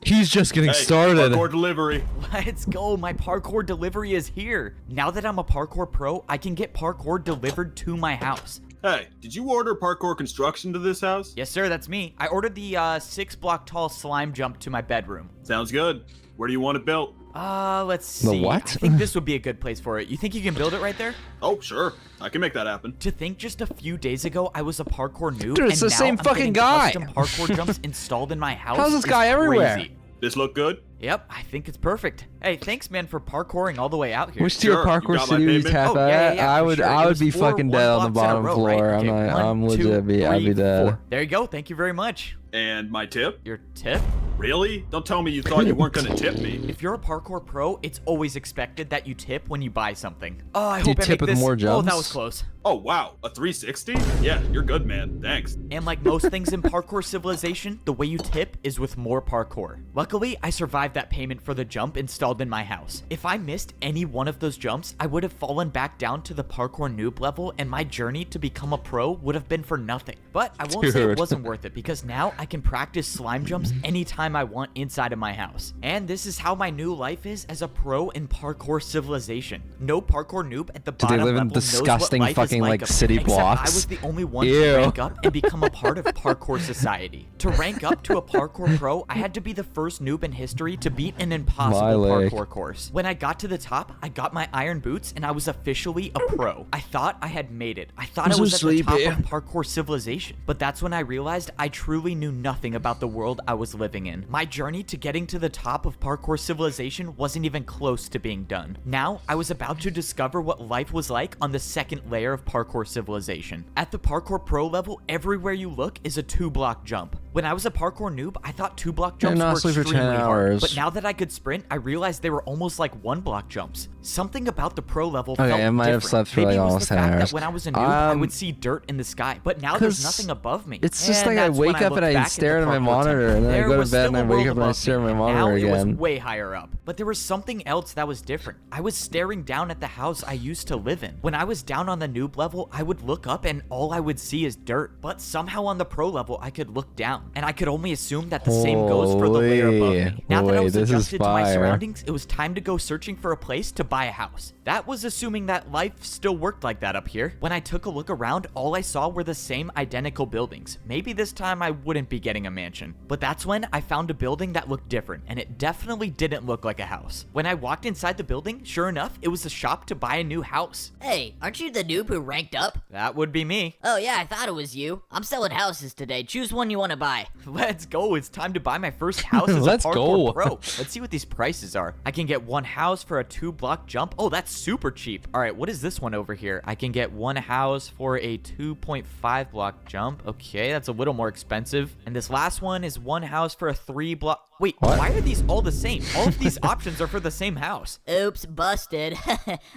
[SPEAKER 3] He's just getting
[SPEAKER 1] Hey,
[SPEAKER 3] started.
[SPEAKER 1] parkour delivery.
[SPEAKER 2] Let's go, my parkour delivery is here. Now that I'm a parkour pro, I can get parkour delivered to my house.
[SPEAKER 1] Hey, did you order parkour construction to this house?
[SPEAKER 2] Yes, sir, that's me. I ordered the 6-block tall slime jump to my bedroom.
[SPEAKER 1] Sounds good. Where do you want it built?
[SPEAKER 2] Let's
[SPEAKER 3] The
[SPEAKER 2] see.
[SPEAKER 3] what?
[SPEAKER 2] I think this would be a good place for it. You think you can build it right there?
[SPEAKER 1] Oh, sure. I can make that happen.
[SPEAKER 2] To think just a few days ago I was a parkour noob,
[SPEAKER 3] Dude, it's
[SPEAKER 2] and
[SPEAKER 3] the
[SPEAKER 2] now
[SPEAKER 3] same
[SPEAKER 2] I'm
[SPEAKER 3] fucking
[SPEAKER 2] getting
[SPEAKER 3] guy.
[SPEAKER 2] custom parkour jumps installed in my house.
[SPEAKER 3] How's this
[SPEAKER 2] is
[SPEAKER 3] guy everywhere?
[SPEAKER 2] crazy.
[SPEAKER 1] This look good?
[SPEAKER 2] Yep, I think it's perfect. Hey, thanks, man, for parkouring all the way out here.
[SPEAKER 3] Which tier
[SPEAKER 1] Sure, you
[SPEAKER 3] parkour
[SPEAKER 1] got my
[SPEAKER 3] city we
[SPEAKER 1] payment?
[SPEAKER 3] tap
[SPEAKER 2] Oh,
[SPEAKER 3] at?
[SPEAKER 2] yeah, yeah,
[SPEAKER 3] I
[SPEAKER 2] for
[SPEAKER 3] would
[SPEAKER 2] sure. It
[SPEAKER 3] I would
[SPEAKER 2] was
[SPEAKER 3] be
[SPEAKER 2] 4
[SPEAKER 3] fucking dead on the
[SPEAKER 2] blocks in a
[SPEAKER 3] bottom
[SPEAKER 2] row,
[SPEAKER 3] floor.
[SPEAKER 2] right?
[SPEAKER 3] I'm
[SPEAKER 2] Okay,
[SPEAKER 3] not,
[SPEAKER 2] 1,
[SPEAKER 3] I'm
[SPEAKER 2] 2,
[SPEAKER 3] legit I'd be
[SPEAKER 2] 3,
[SPEAKER 3] dead.
[SPEAKER 2] 4. There you go. Thank you very much.
[SPEAKER 1] And my tip?
[SPEAKER 2] Your tip?
[SPEAKER 1] Really? Don't tell me you thought you weren't gonna tip me.
[SPEAKER 2] If you're a parkour pro, it's always expected that you tip when you buy something. Oh, I
[SPEAKER 3] Do you
[SPEAKER 2] hope I
[SPEAKER 3] tip
[SPEAKER 2] make
[SPEAKER 3] with
[SPEAKER 2] this.
[SPEAKER 3] more
[SPEAKER 2] Oh, that
[SPEAKER 3] jumps?
[SPEAKER 2] was close.
[SPEAKER 1] Oh, wow. A 360? Yeah, you're good, man. Thanks.
[SPEAKER 2] And like most things in parkour civilization, the way you tip is with more parkour. Luckily, I survived that payment for the jump installed in my house. If I missed any one of those jumps, I would have fallen back down to the parkour noob level, and my journey to become a pro would have been for nothing. But I won't say it
[SPEAKER 3] Dude.
[SPEAKER 2] wasn't worth it, because now I can practice slime jumps anytime I want inside of my house. And this is how my new life is as a pro in parkour civilization. No parkour noob at the
[SPEAKER 3] Do they
[SPEAKER 2] bottom
[SPEAKER 3] live in
[SPEAKER 2] level knows what
[SPEAKER 3] disgusting
[SPEAKER 2] life is
[SPEAKER 3] fucking, like,
[SPEAKER 2] up
[SPEAKER 3] city
[SPEAKER 2] here, except
[SPEAKER 3] blocks?
[SPEAKER 2] I was the only one
[SPEAKER 3] Ew.
[SPEAKER 2] to rank up and become a part of parkour society. To rank up to a parkour pro, I had to be the first noob in history to beat an
[SPEAKER 3] My
[SPEAKER 2] impossible
[SPEAKER 3] leg.
[SPEAKER 2] parkour course. When I got to the top, I got my iron boots and I was officially a pro. I thought I had made it. I thought
[SPEAKER 3] I'm
[SPEAKER 2] I
[SPEAKER 3] so
[SPEAKER 2] was at the top
[SPEAKER 3] sleepy.
[SPEAKER 2] of parkour civilization. But that's when I realized I truly knew nothing about the world I was living in. My journey to getting to the top of parkour civilization wasn't even close to being done. Now, I was about to discover what life was like on the second layer of parkour civilization. At the parkour pro level, everywhere you look is a 2-block jump. When I was a parkour noob, I thought 2-block jumps
[SPEAKER 3] not
[SPEAKER 2] were
[SPEAKER 3] sleep for 10
[SPEAKER 2] extremely hard.
[SPEAKER 3] hours.
[SPEAKER 2] But now that I could sprint, I realized they were almost like 1-block jumps. Something about the pro level
[SPEAKER 3] Okay,
[SPEAKER 2] felt
[SPEAKER 3] I might have
[SPEAKER 2] different.
[SPEAKER 3] slept for,
[SPEAKER 2] Maybe
[SPEAKER 3] like,
[SPEAKER 2] it was
[SPEAKER 3] almost
[SPEAKER 2] the
[SPEAKER 3] 10
[SPEAKER 2] fact
[SPEAKER 3] hours.
[SPEAKER 2] that when I was a noob, I would
[SPEAKER 3] Um,
[SPEAKER 2] see dirt in the sky. But now there's
[SPEAKER 3] 'cause
[SPEAKER 2] nothing above me.
[SPEAKER 3] It's just
[SPEAKER 2] And
[SPEAKER 3] like I
[SPEAKER 2] that's when
[SPEAKER 3] wake up
[SPEAKER 2] look
[SPEAKER 3] and I
[SPEAKER 2] back at
[SPEAKER 3] stare
[SPEAKER 2] the
[SPEAKER 3] at my
[SPEAKER 2] parkour
[SPEAKER 3] monitor,
[SPEAKER 2] temple.
[SPEAKER 3] and then I
[SPEAKER 2] There
[SPEAKER 3] go to
[SPEAKER 2] was
[SPEAKER 3] bed
[SPEAKER 2] still
[SPEAKER 3] and I
[SPEAKER 2] a
[SPEAKER 3] wake
[SPEAKER 2] world
[SPEAKER 3] up and I
[SPEAKER 2] above
[SPEAKER 3] stare at
[SPEAKER 2] me.
[SPEAKER 3] my monitor
[SPEAKER 2] Now it
[SPEAKER 3] again.
[SPEAKER 2] was way higher up. But there was something else that was different. I was staring down at the house I used to live in. When I was down on the noob level, I would look up and all I would see is dirt. But somehow on the pro level, I could look down. And I could only assume that the same goes for the layer above me.
[SPEAKER 3] Holy.
[SPEAKER 2] Now that I
[SPEAKER 3] Wait,
[SPEAKER 2] was
[SPEAKER 3] this is
[SPEAKER 2] adjusted to my
[SPEAKER 3] fire.
[SPEAKER 2] surroundings, it was time to go searching for a place to buy a house. That was assuming that life still worked like that up here. When I took a look around, all I saw were the same identical buildings. Maybe this time I wouldn't be getting a mansion. But that's when I found a building that looked different, and it definitely didn't look like a house. When I walked inside the building, sure enough, it was a shop to buy a new house.
[SPEAKER 6] Hey, aren't you the noob who ranked up?
[SPEAKER 2] That would be me.
[SPEAKER 6] Oh yeah, I thought it was you. I'm selling houses today. Choose one you want to buy.
[SPEAKER 2] Let's go. It's time to buy my first house as
[SPEAKER 3] Let's
[SPEAKER 2] a parkour
[SPEAKER 3] go.
[SPEAKER 2] pro. Let's see what these prices are. I can get one house for a 2-block jump. Oh, that's super cheap. All right, what is this one over here? I can get one house for a 2.5 block jump. Okay, that's a little more expensive. And this last one is one house for a 3-block. Wait, why are these all the same? All of these options are for the same house.
[SPEAKER 6] Oops, busted.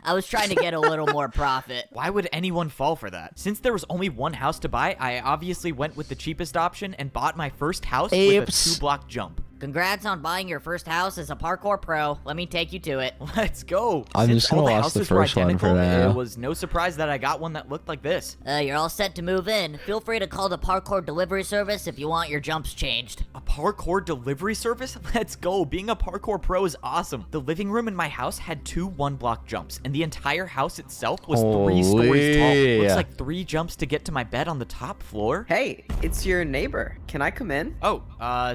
[SPEAKER 6] I was trying to get a little more profit.
[SPEAKER 2] Why would anyone fall for that? Since there was only one house to buy, I obviously went with the cheapest option and bought my first house with a 2-block jump.
[SPEAKER 6] Congrats on buying your first house as a parkour pro. Let me take you to it.
[SPEAKER 2] Let's go.
[SPEAKER 3] I'm
[SPEAKER 2] Since
[SPEAKER 3] just gonna
[SPEAKER 2] all the
[SPEAKER 3] watch the
[SPEAKER 2] houses were
[SPEAKER 3] first one for
[SPEAKER 2] identical,
[SPEAKER 3] now.
[SPEAKER 2] It was no surprise that I got one that looked like this.
[SPEAKER 6] You're all set to move in. Feel free to call the parkour delivery service if you want your jumps changed.
[SPEAKER 2] A parkour delivery service? Let's go. Being a parkour pro is awesome. The living room in my house had 2 1-block jumps, and the entire house itself was 3 stories tall. Looks like 3 jumps to get to my bed on the top floor.
[SPEAKER 9] Hey, it's your neighbor. Can I come in?
[SPEAKER 2] Oh,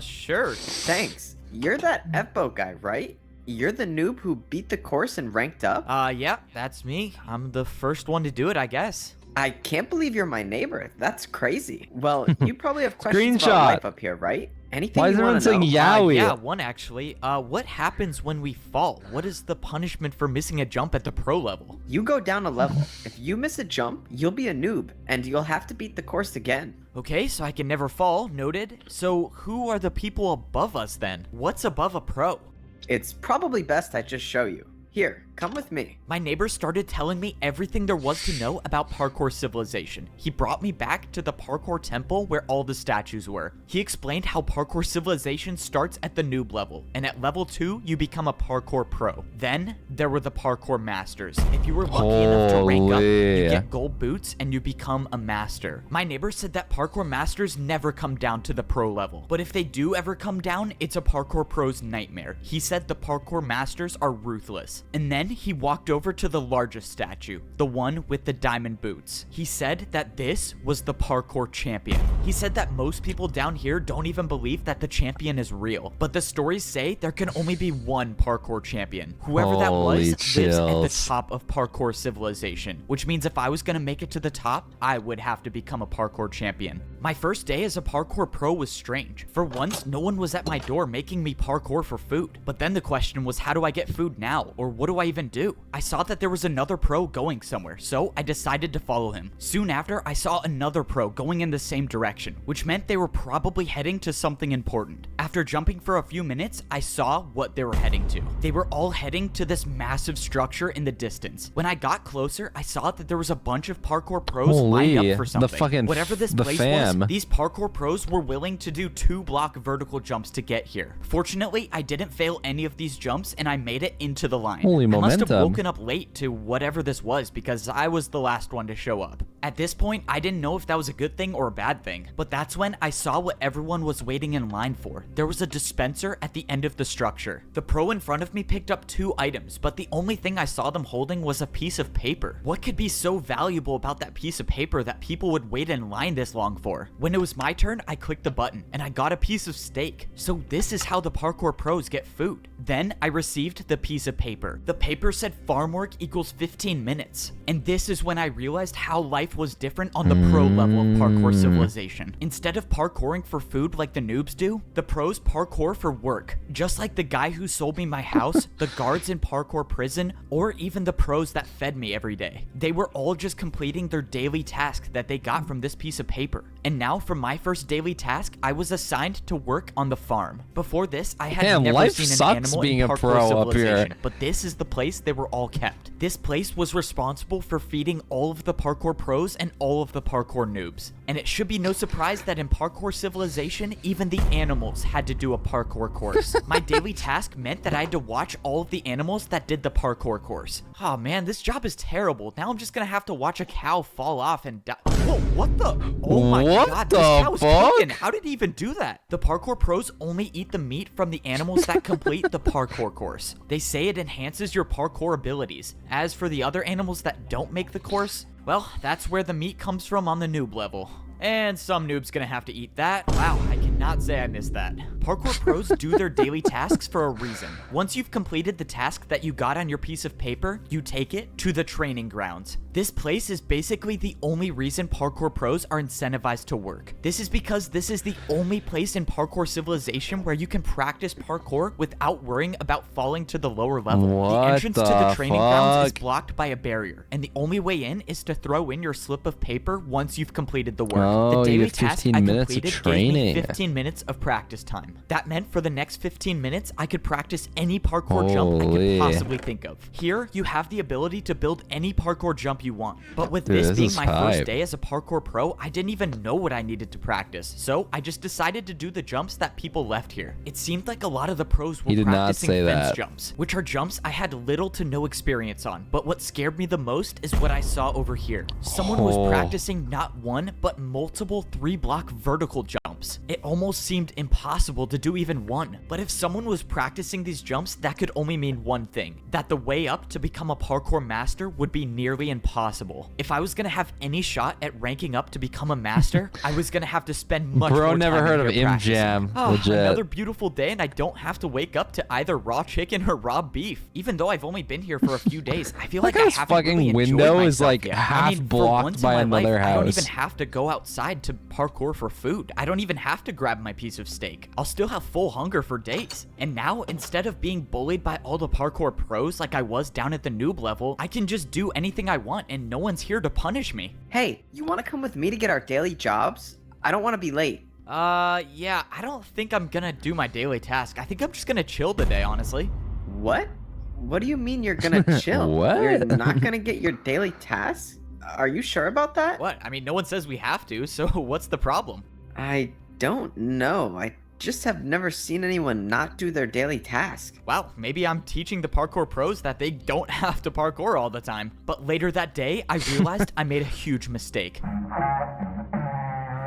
[SPEAKER 2] sure.
[SPEAKER 9] Thanks. You're that F-boat guy, right? You're the noob who beat the course and ranked up?
[SPEAKER 2] Yeah, that's me. I'm the first one to do it, I guess.
[SPEAKER 9] I can't believe you're my neighbor. That's crazy. Well, you probably have questions
[SPEAKER 3] Screenshot.
[SPEAKER 9] about life up here, right? Anything
[SPEAKER 3] Why is
[SPEAKER 9] you want
[SPEAKER 3] everyone
[SPEAKER 9] to
[SPEAKER 3] saying
[SPEAKER 9] know?
[SPEAKER 3] Yowie?
[SPEAKER 2] Yeah, one actually. What happens when we fall? What is the punishment for missing a jump at the pro level?
[SPEAKER 9] You go down a level. If you miss a jump, you'll be a noob, and you'll have to beat the course again.
[SPEAKER 2] Okay, so I can never fall, noted. So who are the people above us then? What's above a pro?
[SPEAKER 9] It's probably best I just show you. Here, come with me.
[SPEAKER 2] My neighbor started telling me everything there was to know about parkour civilization. He brought me back to the parkour temple where all the statues were. He explained how parkour civilization starts at the noob level, and at level 2, you become a parkour pro. Then, there were the parkour masters. If you were lucky enough to rank up, you get gold boots and you become a master. My neighbor said that parkour masters never come down to the pro level, but if they do ever come down, it's a parkour pro's nightmare. He said the parkour masters are ruthless. And then he walked over to the largest statue, the one with the diamond boots. He said that this was the parkour champion. He said that most people down here don't even believe that the champion is real, but the stories say there can only be one parkour champion. Whoever that was lives at the top of parkour civilization, which means if I was gonna make it to the top, I would have to become a parkour champion. My first day as a parkour pro was strange. For once, no one was at my door making me parkour for food. But then the question was, how do I get food now? Or what do I even do? I saw that there was another pro going somewhere, so I decided to follow him. Soon after, I saw another pro going in the same direction, which meant they were probably heading to something important. After jumping for a few minutes, I saw what they were heading to. They were all heading to this massive structure in the distance. When I got closer, I saw that there was a bunch of parkour pros lined up for something. Whatever this place was, these parkour pros were willing to do 2-block vertical jumps to get here. Fortunately, I didn't fail any of these jumps and I made it into the line.
[SPEAKER 3] Holy
[SPEAKER 2] I must have
[SPEAKER 3] momentum.
[SPEAKER 2] woken up late to whatever this was because I was the last one to show up. At this point, I didn't know if that was a good thing or a bad thing, but that's when I saw what everyone was waiting in line for. There was a dispenser at the end of the structure. The pro in front of me picked up 2 items, but the only thing I saw them holding was a piece of paper. What could be so valuable about that piece of paper that people would wait in line this long for? When it was my turn, I clicked the button and I got a piece of steak. So this is how the parkour pros get food. Then I received the piece of paper. The paper said farm work equals 15 minutes. And this is when I realized how life was different on the pro level of parkour civilization. Instead of parkouring for food like the noobs do, the pros parkour for work. Just like the guy who sold me my house, the guards in parkour prison, or even the pros that fed me every day. They were all just completing their daily task that they got from this piece of paper. And now for my first daily task, I was assigned to work on the farm. Before this, I had never
[SPEAKER 3] life
[SPEAKER 2] seen an
[SPEAKER 3] sucks
[SPEAKER 2] animal
[SPEAKER 3] being
[SPEAKER 2] in
[SPEAKER 3] a
[SPEAKER 2] parkour
[SPEAKER 3] pro up here.
[SPEAKER 2] civilization, but this is the place they were all kept. This place was responsible for feeding all of the parkour pros and all of the parkour noobs. And it should be no surprise that in parkour civilization, even the animals had to do a parkour course. My daily task meant that I had to watch all of the animals that did the parkour course. Oh man, this job is terrible. Now I'm just gonna have to watch a cow fall off and die. Whoa, what the? Oh my god, this cow is cooking. How did he even do that? The parkour pros only eat the meat from the animals that complete the parkour course. They say it enhances your parkour abilities. As for the other animals that don't make the course, well, that's where the meat comes from on the noob level. And some noob's gonna have to eat that. Wow, I cannot say I missed that. Parkour pros do their daily tasks for a reason. Once you've completed the task that you got on your piece of paper, you take it to the training grounds. This place is basically the only reason parkour pros are incentivized to work. This is because this is the only place in parkour civilization where you can practice parkour without worrying about falling to the lower level. The entrance to the training grounds is blocked by a barrier, and the only way in is to throw in your slip of paper once you've completed the work.
[SPEAKER 3] Oh,
[SPEAKER 2] the
[SPEAKER 3] you
[SPEAKER 2] daily
[SPEAKER 3] have
[SPEAKER 2] task
[SPEAKER 3] 15
[SPEAKER 2] I
[SPEAKER 3] minutes of
[SPEAKER 2] completed gave me
[SPEAKER 3] training.
[SPEAKER 2] 15 15 minutes of practice time. That meant for the next 15 minutes, I could practice any parkour jump I could possibly think of. Here, you have the ability to build any parkour jump you want. But with this being my first day as a parkour pro, I didn't even know what I needed to practice. So I just decided to do the jumps that people left here. It seemed like a lot of the pros were practicing fence jumps, which are jumps I had little to no experience on. But what scared me the most is what I saw over here. Someone was practicing not one, but multiple 3-block vertical jumps. It almost seemed impossible to do even one. But if someone was practicing these jumps, that could only mean one thing, that the way up to become a parkour master would be nearly impossible. If I was gonna have any shot at ranking up to become a master, I was gonna have to spend much more time
[SPEAKER 3] never heard of
[SPEAKER 2] practicing.
[SPEAKER 3] Jam. Legit.
[SPEAKER 2] Another beautiful day, and I don't have to wake up to either raw chicken or raw beef. Even though I've only been here for a few days, I feel like I haven't
[SPEAKER 3] fucking
[SPEAKER 2] really enjoyed
[SPEAKER 3] window
[SPEAKER 2] myself
[SPEAKER 3] is like
[SPEAKER 2] yet.
[SPEAKER 3] half
[SPEAKER 2] for
[SPEAKER 3] blocked
[SPEAKER 2] once
[SPEAKER 3] by
[SPEAKER 2] in my
[SPEAKER 3] another
[SPEAKER 2] life, I don't
[SPEAKER 3] house.
[SPEAKER 2] even have to go outside to parkour for food. I don't even have to grab my piece of steak. I'll still have full hunger for days. And now, instead of being bullied by all the parkour pros like I was down at the noob level, I can just do anything I want and no one's here to punish me.
[SPEAKER 9] Hey, you want to come with me to get our daily jobs? I don't want to be late.
[SPEAKER 2] Yeah, I don't think I'm gonna do my daily task. I think I'm just gonna chill today, honestly.
[SPEAKER 9] What? What do you mean you're gonna chill?
[SPEAKER 3] What?
[SPEAKER 9] You're not gonna get your daily tasks? Are you sure about that?
[SPEAKER 2] What? I mean, no one says we have to, so what's the problem?
[SPEAKER 9] I don't know. I just have never seen anyone not do their daily task.
[SPEAKER 2] Well, maybe I'm teaching the parkour pros that they don't have to parkour all the time. But later that day, I realized I made a huge mistake.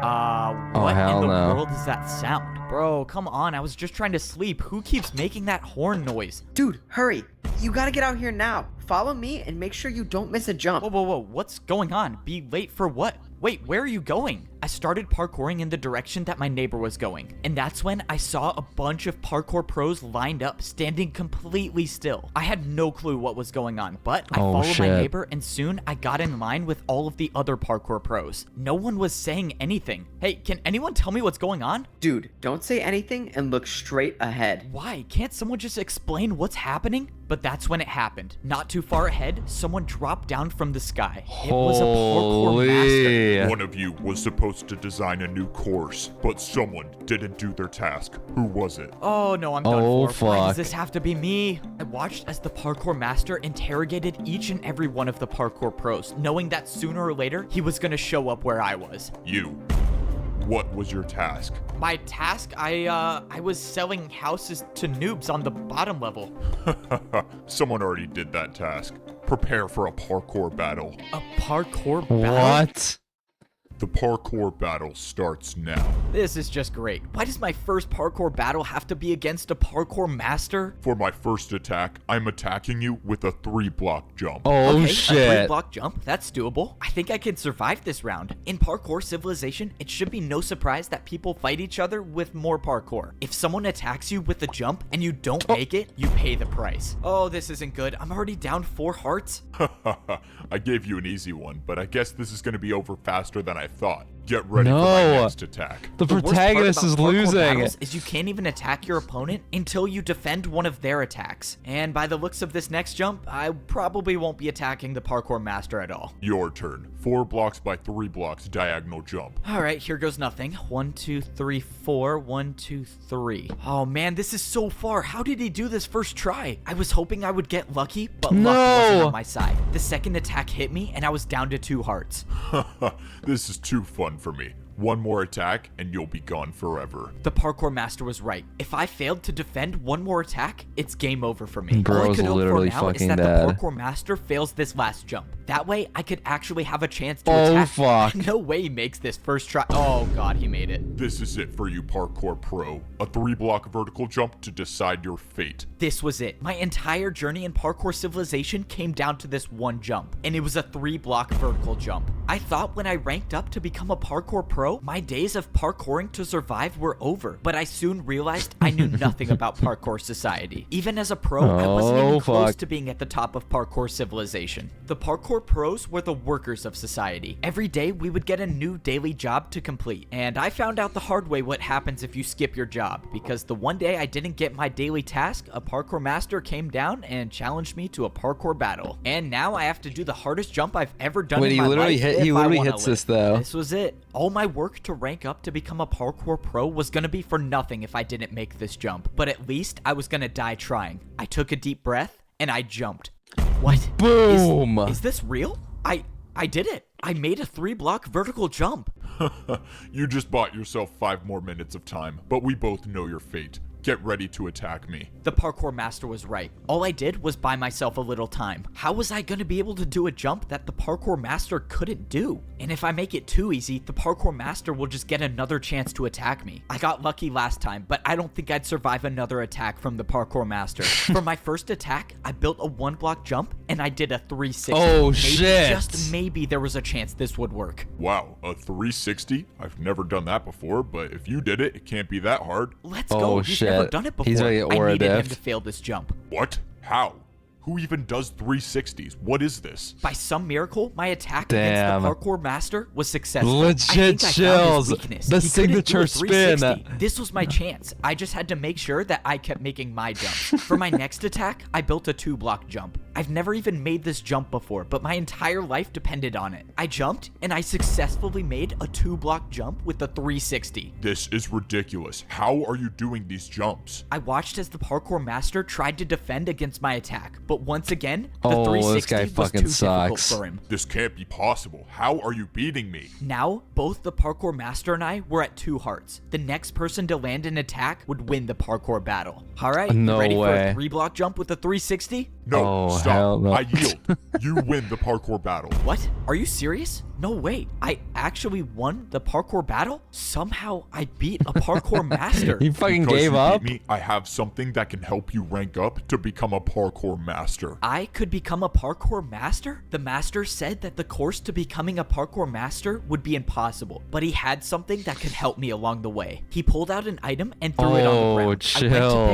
[SPEAKER 2] What in the world is that sound? Bro, come on, I was just trying to sleep. Who keeps making that horn noise?
[SPEAKER 9] Dude, hurry. You gotta get out here now. Follow me and make sure you don't miss a jump.
[SPEAKER 2] Whoa, what's going on? Be late for what? Wait, where are you going? I started parkouring in the direction that my neighbor was going, and that's when I saw a bunch of parkour pros lined up, standing completely still. I had no clue what was going on, but I followed my neighbor, and soon I got in line with all of the other parkour pros. No one was saying anything. Hey, can anyone tell me what's going on?
[SPEAKER 9] Dude, don't say anything and look straight ahead.
[SPEAKER 2] Why? Can't someone just explain what's happening? But that's when it happened. Not too far ahead, someone dropped down from the sky. It was a parkour master.
[SPEAKER 4] One of you was supposed to design a new course, but someone didn't do their task. Who was it?
[SPEAKER 2] Oh no, I'm done for. Why does
[SPEAKER 3] fuck.
[SPEAKER 2] this have to be me? I watched as the parkour master interrogated each and every one of the parkour pros, knowing that sooner or later he was gonna show up where I was.
[SPEAKER 4] You. What was your task?
[SPEAKER 2] My task? I was selling houses to noobs on the bottom level.
[SPEAKER 4] Someone already did that task. Prepare for a parkour battle.
[SPEAKER 2] A parkour battle?
[SPEAKER 3] What?
[SPEAKER 4] The parkour battle starts now.
[SPEAKER 2] This is just great. Why does my first parkour battle have to be against a parkour master?
[SPEAKER 4] For my first attack, I'm attacking you with a 3-block jump.
[SPEAKER 3] Oh
[SPEAKER 2] Okay, a
[SPEAKER 3] shit.
[SPEAKER 2] 3-block jump, that's doable. I think I can survive this round. In parkour civilization, it should be no surprise that people fight each other with more parkour. If someone attacks you with a jump and you don't make it, you pay the price. Oh, this isn't good. I'm already down 4 hearts.
[SPEAKER 4] I gave you an easy one, but I guess this is going to be over faster than I thought. Get ready for
[SPEAKER 3] No.
[SPEAKER 4] my next attack.
[SPEAKER 3] The
[SPEAKER 2] worst part
[SPEAKER 3] protagonist
[SPEAKER 2] about
[SPEAKER 3] is
[SPEAKER 2] parkour
[SPEAKER 3] losing.
[SPEAKER 2] battles is you can't even attack your opponent until you defend one of their attacks. And by the looks of this next jump, I probably won't be attacking the parkour master at all.
[SPEAKER 4] Your turn. 4 blocks by 3 blocks diagonal jump.
[SPEAKER 2] All right, here goes nothing. 1, 2, 3, 4. 1, 2, 3. Oh man, this is so far. How did he do this first try? I was hoping I would get lucky, but luck wasn't on my side. The second attack hit me, and I was down to 2 hearts.
[SPEAKER 4] This is too fun for me. One more attack and you'll be gone forever.
[SPEAKER 2] The parkour master was right. If I failed to defend one more attack, it's game over for me. All I
[SPEAKER 3] Bro's
[SPEAKER 2] could hope for
[SPEAKER 3] literally
[SPEAKER 2] now is
[SPEAKER 3] fucking
[SPEAKER 2] that
[SPEAKER 3] dead.
[SPEAKER 2] the parkour master fails this last jump. That way, I could actually have a chance to
[SPEAKER 3] Oh,
[SPEAKER 2] attack.
[SPEAKER 3] fuck.
[SPEAKER 2] No way he makes this first try. Oh god, he made it.
[SPEAKER 4] This is it for you, parkour pro. A 3-block vertical jump to decide your fate.
[SPEAKER 2] This was it. My entire journey in parkour civilization came down to this one jump, and it was a 3-block vertical jump. I thought when I ranked up to become a parkour pro, my days of parkouring to survive were over, but I soon realized I knew nothing about parkour society. Even as a pro, I wasn't even close to being at the top of parkour civilization. The parkour pros were the workers of society. Every day, we would get a new daily job to complete, and I found out the hard way what happens if you skip your job, because the one day I didn't get my daily task, a parkour master came down and challenged me to a parkour battle. And now I have to do the hardest jump I've ever done in my life. if
[SPEAKER 3] he
[SPEAKER 2] I
[SPEAKER 3] literally
[SPEAKER 2] wanna
[SPEAKER 3] hits
[SPEAKER 2] live.
[SPEAKER 3] this though.
[SPEAKER 2] This was it. All my work to rank up to become a parkour pro was gonna be for nothing if I didn't make this jump. But at least I was gonna die trying. I took a deep breath and I jumped. What?
[SPEAKER 3] Boom.
[SPEAKER 2] Is this real? I did it. I made a 3-block vertical jump.
[SPEAKER 4] You just bought yourself 5 more minutes of time, but we both know your fate. Get ready to attack me.
[SPEAKER 2] The parkour master was right. All I did was buy myself a little time. How was I gonna be able to do a jump that the parkour master couldn't do? And if I make it too easy, the parkour master will just get another chance to attack me. I got lucky last time, but I don't think I'd survive another attack from the parkour master. For my first attack, I built a 1-block jump and I did a 360.
[SPEAKER 3] Oh,
[SPEAKER 2] maybe,
[SPEAKER 3] shit.
[SPEAKER 2] Just maybe there was a chance this would work.
[SPEAKER 4] Wow, a 360? I've never done that before, but if you did it, it can't be that hard.
[SPEAKER 2] Let's
[SPEAKER 3] Oh,
[SPEAKER 2] go. He's never
[SPEAKER 3] shit.
[SPEAKER 2] done it before.
[SPEAKER 3] He's ready to
[SPEAKER 2] I
[SPEAKER 3] aura
[SPEAKER 2] needed him
[SPEAKER 3] diff.
[SPEAKER 2] to fail this jump.
[SPEAKER 4] What? How? Who even does 360s? What is this?
[SPEAKER 2] By some miracle, my attack
[SPEAKER 3] Damn.
[SPEAKER 2] against the parkour master was successful.
[SPEAKER 3] Legit
[SPEAKER 2] I think I found
[SPEAKER 3] chills.
[SPEAKER 2] his weakness.
[SPEAKER 3] The
[SPEAKER 2] He couldn't do a
[SPEAKER 3] signature spin.
[SPEAKER 2] 360. This was my chance. I just had to make sure that I kept making my jumps. For my next attack, I built a 2-block jump. I've never even made this jump before, but my entire life depended on it. I jumped, and I successfully made a 2-block jump with a 360.
[SPEAKER 4] This is ridiculous. How are you doing these jumps?
[SPEAKER 2] I watched as the parkour master tried to defend against my attack, but once again, the
[SPEAKER 3] Oh,
[SPEAKER 2] 360
[SPEAKER 3] this guy
[SPEAKER 2] was
[SPEAKER 3] fucking
[SPEAKER 2] too difficult
[SPEAKER 3] sucks.
[SPEAKER 2] for him.
[SPEAKER 4] This can't be possible. How are you beating me?
[SPEAKER 2] Now, both the parkour master and I were at 2 hearts. The next person to land an attack would win the parkour battle. All right,
[SPEAKER 3] No
[SPEAKER 2] you ready for
[SPEAKER 3] way.
[SPEAKER 2] a 3-block jump with a 360?
[SPEAKER 4] No,
[SPEAKER 3] Oh,
[SPEAKER 4] stop.
[SPEAKER 3] hell no.
[SPEAKER 4] I yield. You win the parkour battle.
[SPEAKER 2] What? Are you serious? No way. I actually won the parkour battle? Somehow I beat a parkour master.
[SPEAKER 3] He fucking
[SPEAKER 4] Because
[SPEAKER 3] gave
[SPEAKER 4] you
[SPEAKER 3] up.
[SPEAKER 4] beat me, I have something that can help you rank up to become a parkour master.
[SPEAKER 2] I could become a parkour master? The master said that the course to becoming a parkour master would be impossible, but he had something that could help me along the way. He pulled out an item and threw it on the
[SPEAKER 3] Oh,
[SPEAKER 2] ground. I went to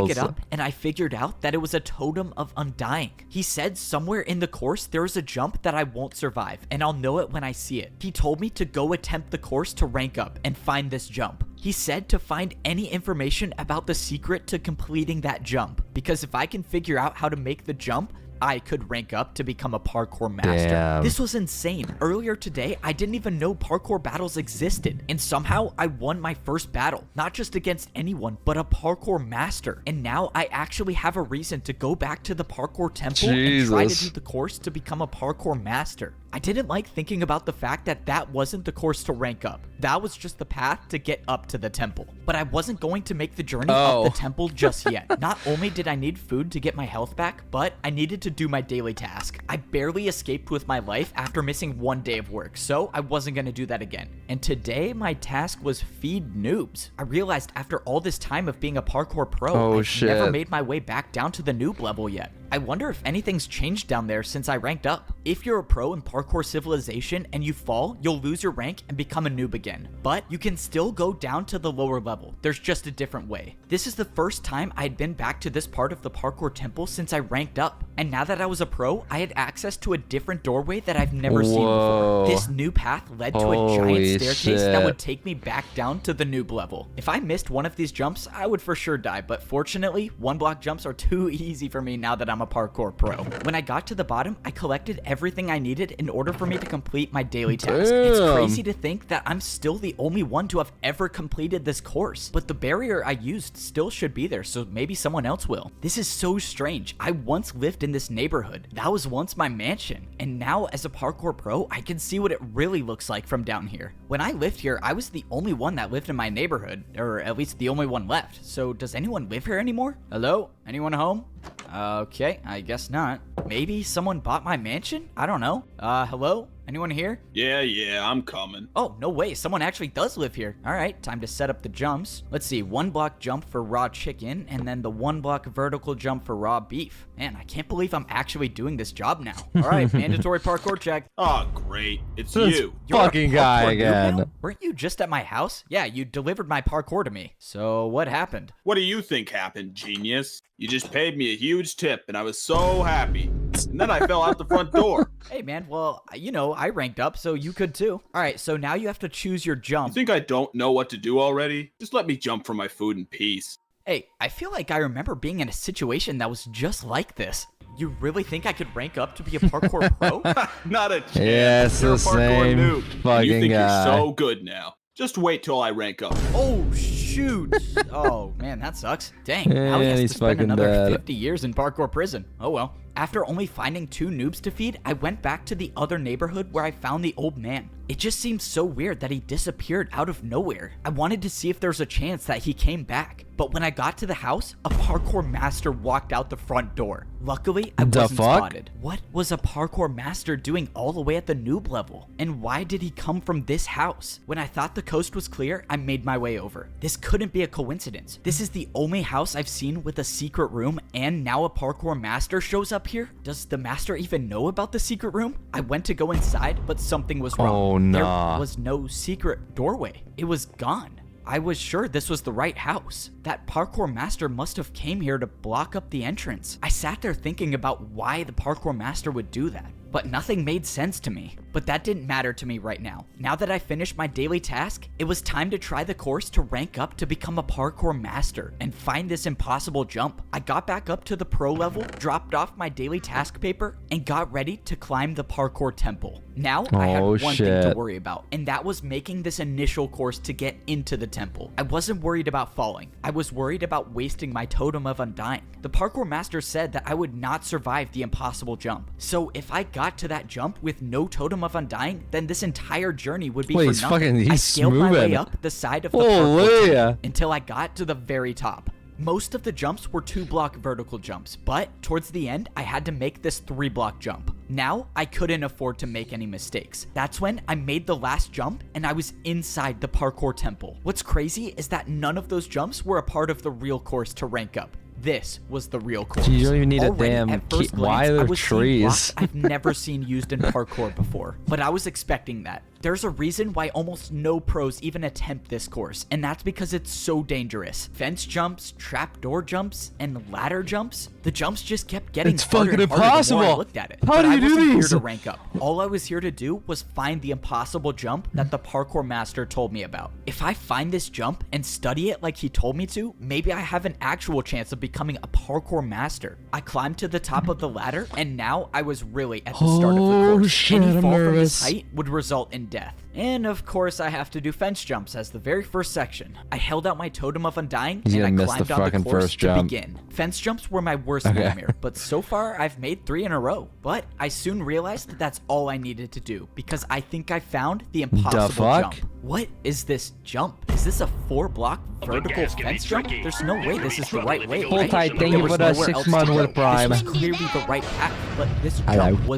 [SPEAKER 2] pick it
[SPEAKER 3] chills.
[SPEAKER 2] up and I figured out that it was a totem of undying. He said somewhere in the course there is a jump that I won't survive, and I'll know it when I see it. He told me to go attempt the course to rank up and find this jump. He said to find any information about the secret to completing that jump, because if I can figure out how to make the jump, I could rank up to become a parkour master.
[SPEAKER 3] Damn.
[SPEAKER 2] This was insane. Earlier today, I didn't even know parkour battles existed, and somehow I won my first battle, not just against anyone, but a parkour master. And now I actually have a reason to go back to the parkour temple and try to
[SPEAKER 3] Jesus.
[SPEAKER 2] do the course to become a parkour master. I didn't like thinking about the fact that that wasn't the course to rank up. That was just the path to get up to the temple. But I wasn't going to make the journey up the temple just yet. Not only did I need food to get my health back, but I needed to do my daily task. I barely escaped with my life after missing 1 day of work, so I wasn't going to do that again. And today, my task was feed noobs. I realized after all this time of being a parkour pro,
[SPEAKER 3] Oh,
[SPEAKER 2] I've
[SPEAKER 3] shit.
[SPEAKER 2] never made my way back down to the noob level yet. I wonder if anything's changed down there since I ranked up. If you're a pro in parkour civilization and you fall, you'll lose your rank and become a noob again. But you can still go down to the lower level. There's just a different way. This is the first time I had been back to this part of the parkour temple since I ranked up. And now that I was a pro, I had access to a different doorway that I've never seen
[SPEAKER 3] Whoa.
[SPEAKER 2] before. This new path led to a giant
[SPEAKER 3] Holy
[SPEAKER 2] staircase that
[SPEAKER 3] shit.
[SPEAKER 2] would take me back down to the noob level. If I missed one of these jumps, I would for sure die, but fortunately, 1-block jumps are too easy for me now that I'm a parkour pro. When I got to the bottom, I collected everything I needed in order for me to complete my daily task. It's
[SPEAKER 3] Damn.
[SPEAKER 2] crazy to think that I'm still the only one to have ever completed this course, but the barrier I used still should be there, so maybe someone else will. This is so strange. I once lived in this neighborhood. That was once my mansion, and now as a parkour pro, I can see what it really looks like from down here. When I lived here, I was the only one that lived in my neighborhood, or at least the only one left. So does anyone live here anymore? Hello? Anyone home? Okay, I guess not. Maybe someone bought my mansion? I don't know. Hello? Anyone here?
[SPEAKER 1] Yeah, I'm coming.
[SPEAKER 2] Oh, no way. Someone actually does live here. All right, time to set up the jumps. Let's see, 1-block jump for raw chicken, and then the 1-block vertical jump for raw beef. Man, I can't believe I'm actually doing this job now. All right, mandatory parkour check.
[SPEAKER 1] Oh, great. It's
[SPEAKER 3] This
[SPEAKER 1] you.
[SPEAKER 2] You're a
[SPEAKER 3] fucking guy
[SPEAKER 2] parkour noob
[SPEAKER 3] again.
[SPEAKER 2] now? Weren't you just at my house? Yeah, you delivered my parkour to me. So what happened?
[SPEAKER 1] What do you think happened, genius? You just paid me a huge tip, and I was so happy. And then I fell out the front door.
[SPEAKER 2] Hey, man, well, you know, I ranked up, so you could too. All right, so now you have to choose your
[SPEAKER 1] You
[SPEAKER 2] jump.
[SPEAKER 1] think I don't know what to do already? Just let me jump for my food in peace.
[SPEAKER 2] Hey, I feel like I remember being in a situation that was just like this. You really think I could rank up to be a parkour pro?
[SPEAKER 1] Not a chance.
[SPEAKER 3] Yeah, it's
[SPEAKER 1] You're
[SPEAKER 3] the
[SPEAKER 1] a parkour
[SPEAKER 3] same
[SPEAKER 1] noob.
[SPEAKER 3] fucking
[SPEAKER 1] You think
[SPEAKER 3] guy.
[SPEAKER 1] you're so good now. Just wait till I rank up.
[SPEAKER 2] Oh, shoot. Oh, man, that sucks. Dang, now he
[SPEAKER 3] And
[SPEAKER 2] has to
[SPEAKER 3] he's
[SPEAKER 2] spend
[SPEAKER 3] fucking
[SPEAKER 2] another
[SPEAKER 3] dead.
[SPEAKER 2] 50 years in parkour prison. Oh, well. After only finding 2 noobs to feed, I went back to the other neighborhood where I found the old man. It just seems so weird that he disappeared out of nowhere. I wanted to see if there's a chance that he came back, but when I got to the house, a parkour master walked out the front door. Luckily, I
[SPEAKER 3] The
[SPEAKER 2] wasn't
[SPEAKER 3] fuck?
[SPEAKER 2] spotted. What was a parkour master doing all the way at the noob level? And why did he come from this house? When I thought the coast was clear, I made my way over. This couldn't be a coincidence. This is the only house I've seen with a secret room, and now a parkour master shows up here? Does the master even know about the secret room? I went to go inside, but something was wrong.
[SPEAKER 3] Oh, nah.
[SPEAKER 2] There was no secret doorway. It was gone. I was sure this was the right house. That parkour master must have came here to block up the entrance. I sat there thinking about why the parkour master would do that, but nothing made sense to me. But that didn't matter to me right now. Now that I finished my daily task, it was time to try the course to rank up to become a parkour master and find this impossible jump. I got back up to the pro level, dropped off my daily task paper, and got ready to climb the parkour temple. Now I had
[SPEAKER 3] Oh,
[SPEAKER 2] one thing to
[SPEAKER 3] shit.
[SPEAKER 2] worry about, and that was making this initial course to get into the temple. I wasn't worried about falling. I was worried about wasting my totem of undying. The parkour master said that I would not survive the impossible jump. So if I got to that jump with no totem of undying, then this entire journey would be
[SPEAKER 3] Wait,
[SPEAKER 2] for
[SPEAKER 3] he's
[SPEAKER 2] nothing.
[SPEAKER 3] fucking-
[SPEAKER 2] I
[SPEAKER 3] he's
[SPEAKER 2] scaled my way
[SPEAKER 3] smoothing.
[SPEAKER 2] up the side of the
[SPEAKER 3] Holy
[SPEAKER 2] parkour
[SPEAKER 3] yeah.
[SPEAKER 2] temple until I got to the very top. Most of the jumps were 2-block vertical jumps, but towards the end, I had to make this 3-block jump. Now, I couldn't afford to make any mistakes. That's when I made the last jump and I was inside the parkour temple. What's crazy is that none of those jumps were a part of the real course to rank up. This was the real course.
[SPEAKER 3] You don't even need a
[SPEAKER 2] Already,
[SPEAKER 3] damn
[SPEAKER 2] at first
[SPEAKER 3] key- why
[SPEAKER 2] glance,
[SPEAKER 3] are
[SPEAKER 2] I
[SPEAKER 3] there
[SPEAKER 2] was seeing
[SPEAKER 3] trees?
[SPEAKER 2] blocks I've never seen used in parkour before, but I was expecting that. There's a reason why almost no pros even attempt this course, and that's because it's so dangerous. Fence jumps, trapdoor jumps, and ladder jumps. The jumps just kept getting
[SPEAKER 3] It's
[SPEAKER 2] harder
[SPEAKER 3] fucking
[SPEAKER 2] and harder the more I
[SPEAKER 3] impossible.
[SPEAKER 2] looked at it.
[SPEAKER 3] How
[SPEAKER 2] But
[SPEAKER 3] do
[SPEAKER 2] I
[SPEAKER 3] you do
[SPEAKER 2] wasn't here
[SPEAKER 3] these?
[SPEAKER 2] to rank up. All I was here to do was find the impossible jump that the parkour master told me about. If I find this jump and study it like he told me to, maybe I have an actual chance of becoming a parkour master. I climbed to the top of the ladder, and now I was really at the start of the
[SPEAKER 3] Oh,
[SPEAKER 2] course.
[SPEAKER 3] shit,
[SPEAKER 2] Any
[SPEAKER 3] I'm
[SPEAKER 2] fall from
[SPEAKER 3] nervous.
[SPEAKER 2] this height would result in death. And of course, I have to do fence jumps as the very first section. I held out my totem of undying
[SPEAKER 3] He's
[SPEAKER 2] and I
[SPEAKER 3] gonna miss the
[SPEAKER 2] climbed on the
[SPEAKER 3] fucking
[SPEAKER 2] course
[SPEAKER 3] first
[SPEAKER 2] to
[SPEAKER 3] jump.
[SPEAKER 2] begin. Fence jumps were my worst
[SPEAKER 3] Okay.
[SPEAKER 2] nightmare, but so far I've made 3 in a row. But I soon realized that that's all I needed to do because I think I found the impossible
[SPEAKER 3] fuck?
[SPEAKER 2] jump. What is this jump? Is this a 4-block vertical fence jump? There's no way this is the right way,
[SPEAKER 3] Hold
[SPEAKER 2] right?
[SPEAKER 3] tight, thank
[SPEAKER 2] There
[SPEAKER 3] you
[SPEAKER 2] was
[SPEAKER 3] for the
[SPEAKER 2] nowhere
[SPEAKER 3] 6
[SPEAKER 2] else
[SPEAKER 3] month
[SPEAKER 2] to go.
[SPEAKER 3] with Prime.
[SPEAKER 2] This was clearly the right path, but this
[SPEAKER 3] Hello.
[SPEAKER 2] jump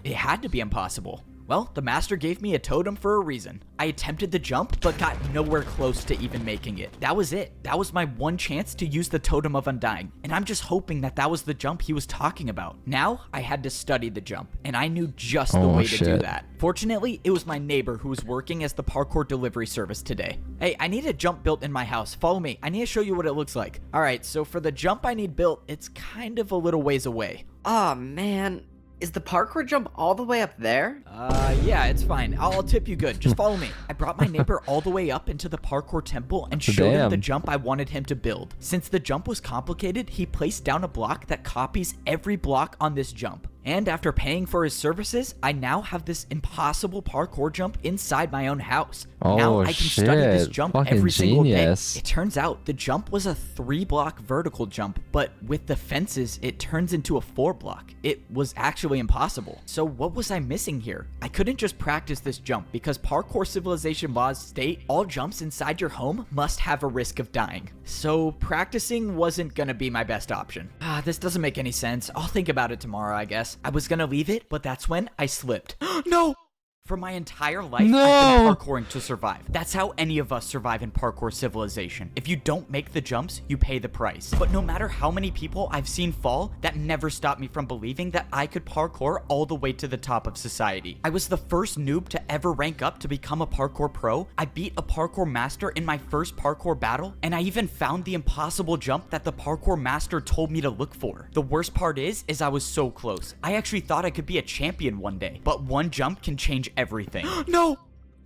[SPEAKER 2] it had to be impossible. Well, the master gave me a totem for a reason. I attempted the jump, but got nowhere close to even making it. That was it. That was my one chance to use the totem of undying, and I'm just hoping that that was the jump he was talking about. Now, I had to study the jump, and I knew just the
[SPEAKER 3] Oh,
[SPEAKER 2] way to do
[SPEAKER 3] shit.
[SPEAKER 2] that. Fortunately, it was my neighbor who was working as the parkour delivery service today. Hey, I need a jump built in my house. Follow me. I need to show you what it looks like. All right, so for the jump I need built, it's kind of a little ways away.
[SPEAKER 9] Oh man, is the parkour jump all the way up there?
[SPEAKER 2] Yeah, it's fine. I'll tip you good. Just follow me. I brought my neighbor all the way up into the parkour temple and showed him the
[SPEAKER 3] Damn.
[SPEAKER 2] jump I wanted him to build. Since the jump was complicated, he placed down a block that copies every block on this jump. And after paying for his services, I now have this impossible parkour jump inside my own house. Now
[SPEAKER 3] Oh,
[SPEAKER 2] I can study this
[SPEAKER 3] shit.
[SPEAKER 2] jump
[SPEAKER 3] Fucking
[SPEAKER 2] every single
[SPEAKER 3] genius.
[SPEAKER 2] day. It turns out the jump was a 3-block vertical jump, but with the fences, it turns into a 4-block. It was actually impossible. So what was I missing here? I couldn't just practice this jump because parkour civilization laws state all jumps inside your home must have a risk of dying. So practicing wasn't gonna be my best option. This doesn't make any sense. I'll think about it tomorrow, I guess. I was gonna leave it, but that's when I slipped. No! For my entire life, I've been parkouring to survive. That's how any of us survive in parkour civilization. If you don't make the jumps, you pay the price. But no matter how many people I've seen fall, that never stopped me from believing that I could parkour all the way to the top of society. I was the first noob to ever rank up to become a parkour pro. I beat a parkour master in my first parkour battle, and I even found the impossible jump that the parkour master told me to look for. The worst part is I was so close. I actually thought I could be a champion one day, but one jump can change everything. No!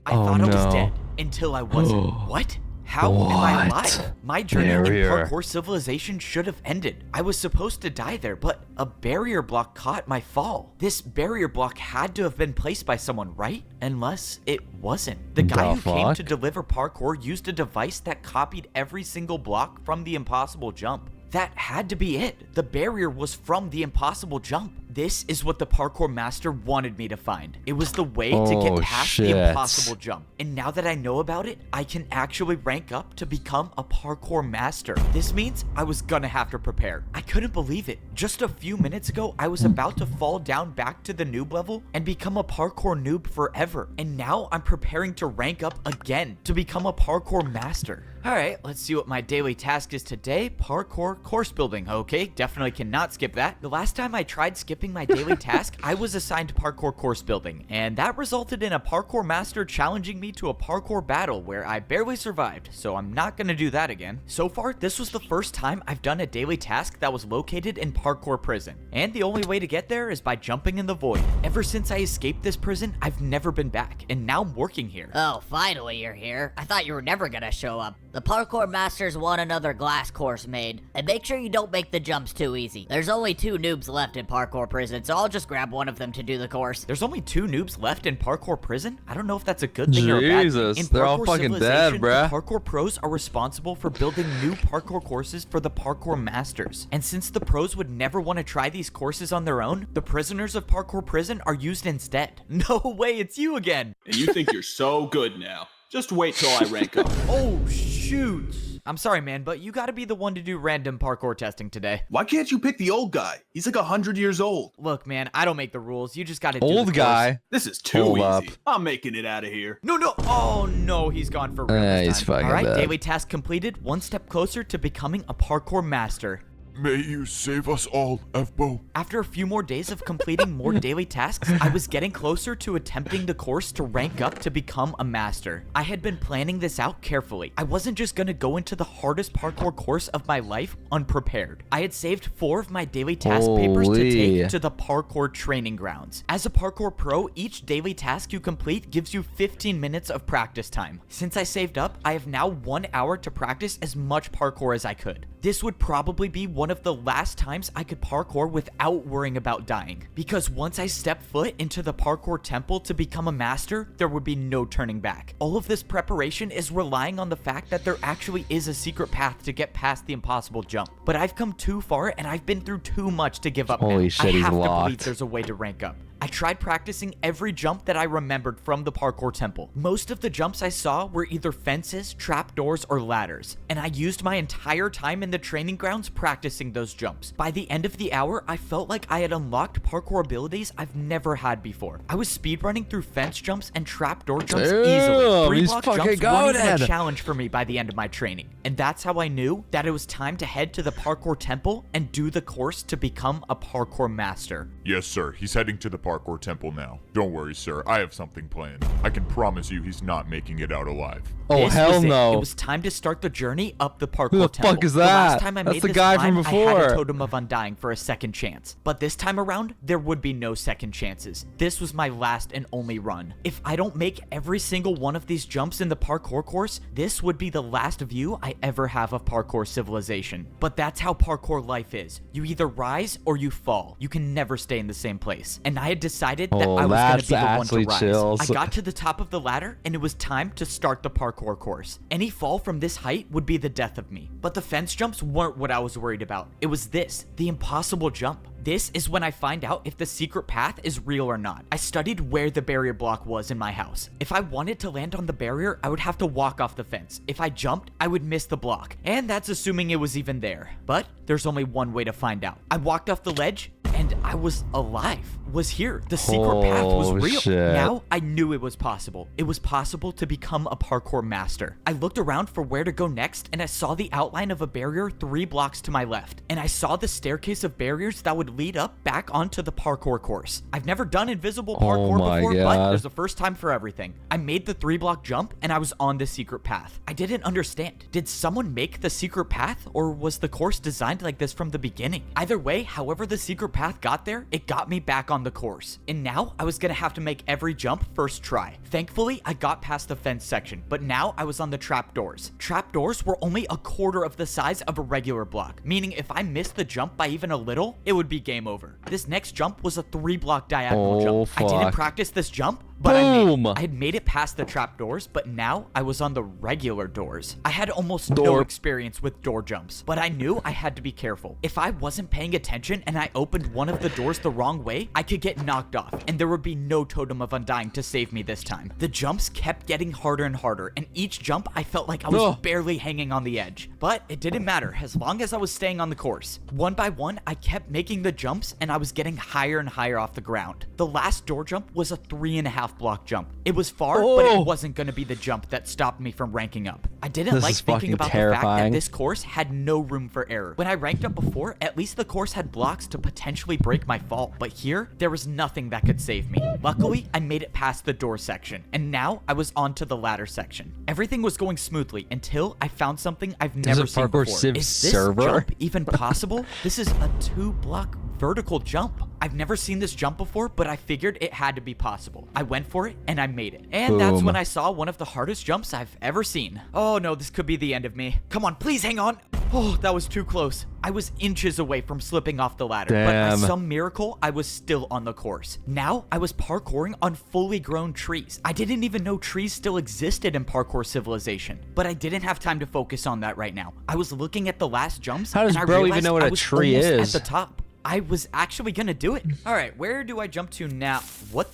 [SPEAKER 2] I thought I was dead until I wasn't. What? How am I
[SPEAKER 3] What?
[SPEAKER 2] alive? My journey in
[SPEAKER 3] Barrier.
[SPEAKER 2] parkour civilization should have ended. I was supposed to die there, but a barrier block caught my fall. This barrier block had to have been placed by someone, right? Unless it wasn't. The guy who came to deliver parkour used a device that copied every single block from the impossible jump. That had to be it. The barrier was from the impossible jump. This is what the parkour master wanted me to find. It was the way to get past the impossible jump. And now that I know about it, I can actually rank up to become a parkour master. This means I was gonna have to prepare. I couldn't believe it. Just a few minutes ago, I was about to fall down back to the noob level and become a parkour noob forever. And now I'm preparing to rank up again to become a parkour master. All right, let's see what my daily task is today. Parkour course building. Okay, definitely cannot skip that. The last time I tried skipping my daily task, I was assigned parkour course building, and that resulted in a parkour master challenging me to a parkour battle where I barely survived, so I'm not gonna do that again. So far, this was the first time I've done a daily task that was located in parkour prison, and the only way to get there is by jumping in the void. Ever since I escaped this prison, I've never been back, and now I'm working here.
[SPEAKER 6] Oh, finally you're here. I thought you were never gonna show up. The parkour masters want another glass course made, and make sure you don't make the jumps too easy. There's only 2 noobs left in parkour prison, so I'll just grab one of them to do the course.
[SPEAKER 2] There's only 2 noobs left in parkour prison? I don't know if that's a good thing or a bad thing. In
[SPEAKER 3] they're all
[SPEAKER 2] parkour
[SPEAKER 3] fucking dead,
[SPEAKER 2] civilization,
[SPEAKER 3] bruh.
[SPEAKER 2] the parkour pros are responsible for building new parkour courses for the parkour masters. And since the pros would never want to try these courses on their own, the prisoners of parkour prison are used instead. No way, it's you again!
[SPEAKER 1] And you think you're so good now. Just wait till I rank up.
[SPEAKER 2] Oh, shoot! I'm sorry, man, but you gotta be the one to do random parkour testing today.
[SPEAKER 1] Why can't you pick the old guy? He's like 100 years old.
[SPEAKER 2] Look, man, I don't make the rules. You just gotta do the
[SPEAKER 3] Old
[SPEAKER 2] course.
[SPEAKER 3] guy.
[SPEAKER 1] This is too
[SPEAKER 3] Hold
[SPEAKER 1] easy.
[SPEAKER 3] up.
[SPEAKER 1] I'm making it out of here.
[SPEAKER 2] No, no. Oh, no. He's gone for real this
[SPEAKER 3] He's
[SPEAKER 2] time.
[SPEAKER 3] fucking
[SPEAKER 2] All right,
[SPEAKER 3] dead.
[SPEAKER 2] daily task completed. One step closer to becoming a parkour master.
[SPEAKER 4] May you save us all, F-Bo.
[SPEAKER 2] After a few more days of completing more daily tasks, I was getting closer to attempting the course to rank up to become a master. I had been planning this out carefully. I wasn't just gonna go into the hardest parkour course of my life unprepared. I had saved 4 of my daily task papers to take to the parkour training grounds. As a parkour pro, each daily task you complete gives you 15 minutes of practice time. Since I saved up, I have now 1 hour to practice as much parkour as I could. This would probably be one of the last times I could parkour without worrying about dying, because once I step foot into the parkour temple to become a master, there would be no turning back. All of this preparation is relying on the fact that there actually is a secret path to get past the impossible jump, but I've come too far and I've been through too much to give up.
[SPEAKER 3] Holy
[SPEAKER 2] now.
[SPEAKER 3] shit,
[SPEAKER 2] I
[SPEAKER 3] he's
[SPEAKER 2] have to believe
[SPEAKER 3] locked.
[SPEAKER 2] there's a way to rank up. I tried practicing every jump that I remembered from the parkour temple. Most of the jumps I saw were either fences, trapdoors, or ladders, and I used my entire time in the training grounds practicing those jumps. By the end of the hour, I felt like I had unlocked parkour abilities I've never had before. I was speedrunning through fence jumps and trapdoor jumps easily. 3-block jumps weren't even a challenge for me by the end of my training, and that's how I knew that it was time to head to the parkour temple and do the course to become a parkour master.
[SPEAKER 4] Yes, sir. He's heading to the parkour temple now. Don't worry, sir. I have something planned. I can promise you he's not making it out alive.
[SPEAKER 3] Oh,
[SPEAKER 2] This
[SPEAKER 3] hell
[SPEAKER 2] was it.
[SPEAKER 3] no.
[SPEAKER 2] It was time to start the journey up the parkour
[SPEAKER 3] Who the
[SPEAKER 2] temple.
[SPEAKER 3] fuck is
[SPEAKER 2] The last
[SPEAKER 3] that?
[SPEAKER 2] time I
[SPEAKER 3] That's
[SPEAKER 2] made
[SPEAKER 3] the
[SPEAKER 2] this
[SPEAKER 3] guy
[SPEAKER 2] climb,
[SPEAKER 3] from
[SPEAKER 2] I had
[SPEAKER 3] before.
[SPEAKER 2] a totem of undying for a second chance. But this time around, there would be no second chances. This was my last and only run. If I don't make every single one of these jumps in the parkour course, this would be the last view I ever have of parkour civilization. But that's how parkour life is. You either rise or you fall. You can never stay in the same place. And I had decided that
[SPEAKER 3] Oh,
[SPEAKER 2] I was going to
[SPEAKER 3] that's
[SPEAKER 2] be the one to
[SPEAKER 3] actually
[SPEAKER 2] rise.
[SPEAKER 3] chills.
[SPEAKER 2] I got to the top of the ladder and it was time to start the parkour course. Any fall from this height would be the death of me. But the fence jumps weren't what I was worried about. It was this, the impossible jump. This is when I find out if the secret path is real or not. I studied where the barrier block was in my house. If I wanted to land on the barrier, I would have to walk off the fence. If I jumped, I would miss the block. And that's assuming it was even there. But there's only one way to find out. I walked off the ledge and I was alive. Was here. The secret path was
[SPEAKER 3] Oh,
[SPEAKER 2] real.
[SPEAKER 3] shit.
[SPEAKER 2] Now I knew it was possible. It was possible to become a parkour master. I looked around for where to go next and I saw the outline of a barrier 3 blocks to my left. And I saw the staircase of barriers that would lead up back onto the parkour course. I've never done invisible parkour
[SPEAKER 3] my
[SPEAKER 2] before, but
[SPEAKER 3] God.
[SPEAKER 2] there's a first time for everything. I made the 3-block jump and I was on the secret path. I didn't understand. Did someone make the secret path or was the course designed like this from the beginning? Either way, however the secret path got there, it got me back on on the course. And now I was gonna have to make every jump first try. Thankfully, I got past the fence section, but now I was on the trapdoors. Trapdoors were only a quarter of the size of a regular block, meaning if I missed the jump by even a little, it would be game over. This next jump was a 3-block diagonal jump. I didn't practice this jump, but I had made it past the trapdoors, but now I was on the regular doors. I had almost no experience with door jumps, but I knew I had to be careful. If I wasn't paying attention and I opened one of the doors the wrong way, I could get knocked off, and there would be no Totem of Undying to save me this time. The jumps kept getting harder and harder, and each jump I felt like I was barely hanging on the edge. But it didn't matter as long as I was staying on the course. One by one, I kept making the jumps, and I was getting higher and higher off the ground. The last door jump was a 3.5-block jump. It was far, but it wasn't going to be the jump that stopped me from ranking up. I didn't like thinking about the fact that this course had no room for error. When I ranked up before, at least the course had blocks to potentially break my fall, but here, there was nothing that could save me. Luckily, I made it past the door section, and now I was onto the ladder section. Everything was going smoothly until I found something I've never seen before. Is this jump even possible? This is a 2-block vertical jump. I've never seen this jump before, but I figured it had to be possible. I went for it, and I made it. And that's when I saw one of the hardest jumps I've ever seen. Oh no, this could be the end of me. Come on, please hang on. Oh, that was too close. I was inches away from slipping off the ladder, but by some miracle, I was still on the course. Now, I was parkouring on fully grown trees. I didn't even know trees still existed in parkour civilization, but I didn't have time to focus on that right now. I was looking at the last jumps,
[SPEAKER 3] How does
[SPEAKER 2] and I
[SPEAKER 3] bro
[SPEAKER 2] realized
[SPEAKER 3] even know what
[SPEAKER 2] I
[SPEAKER 3] a
[SPEAKER 2] was
[SPEAKER 3] tree
[SPEAKER 2] almost
[SPEAKER 3] is?
[SPEAKER 2] at the top. I was actually gonna do it. All right, where do I jump to now? What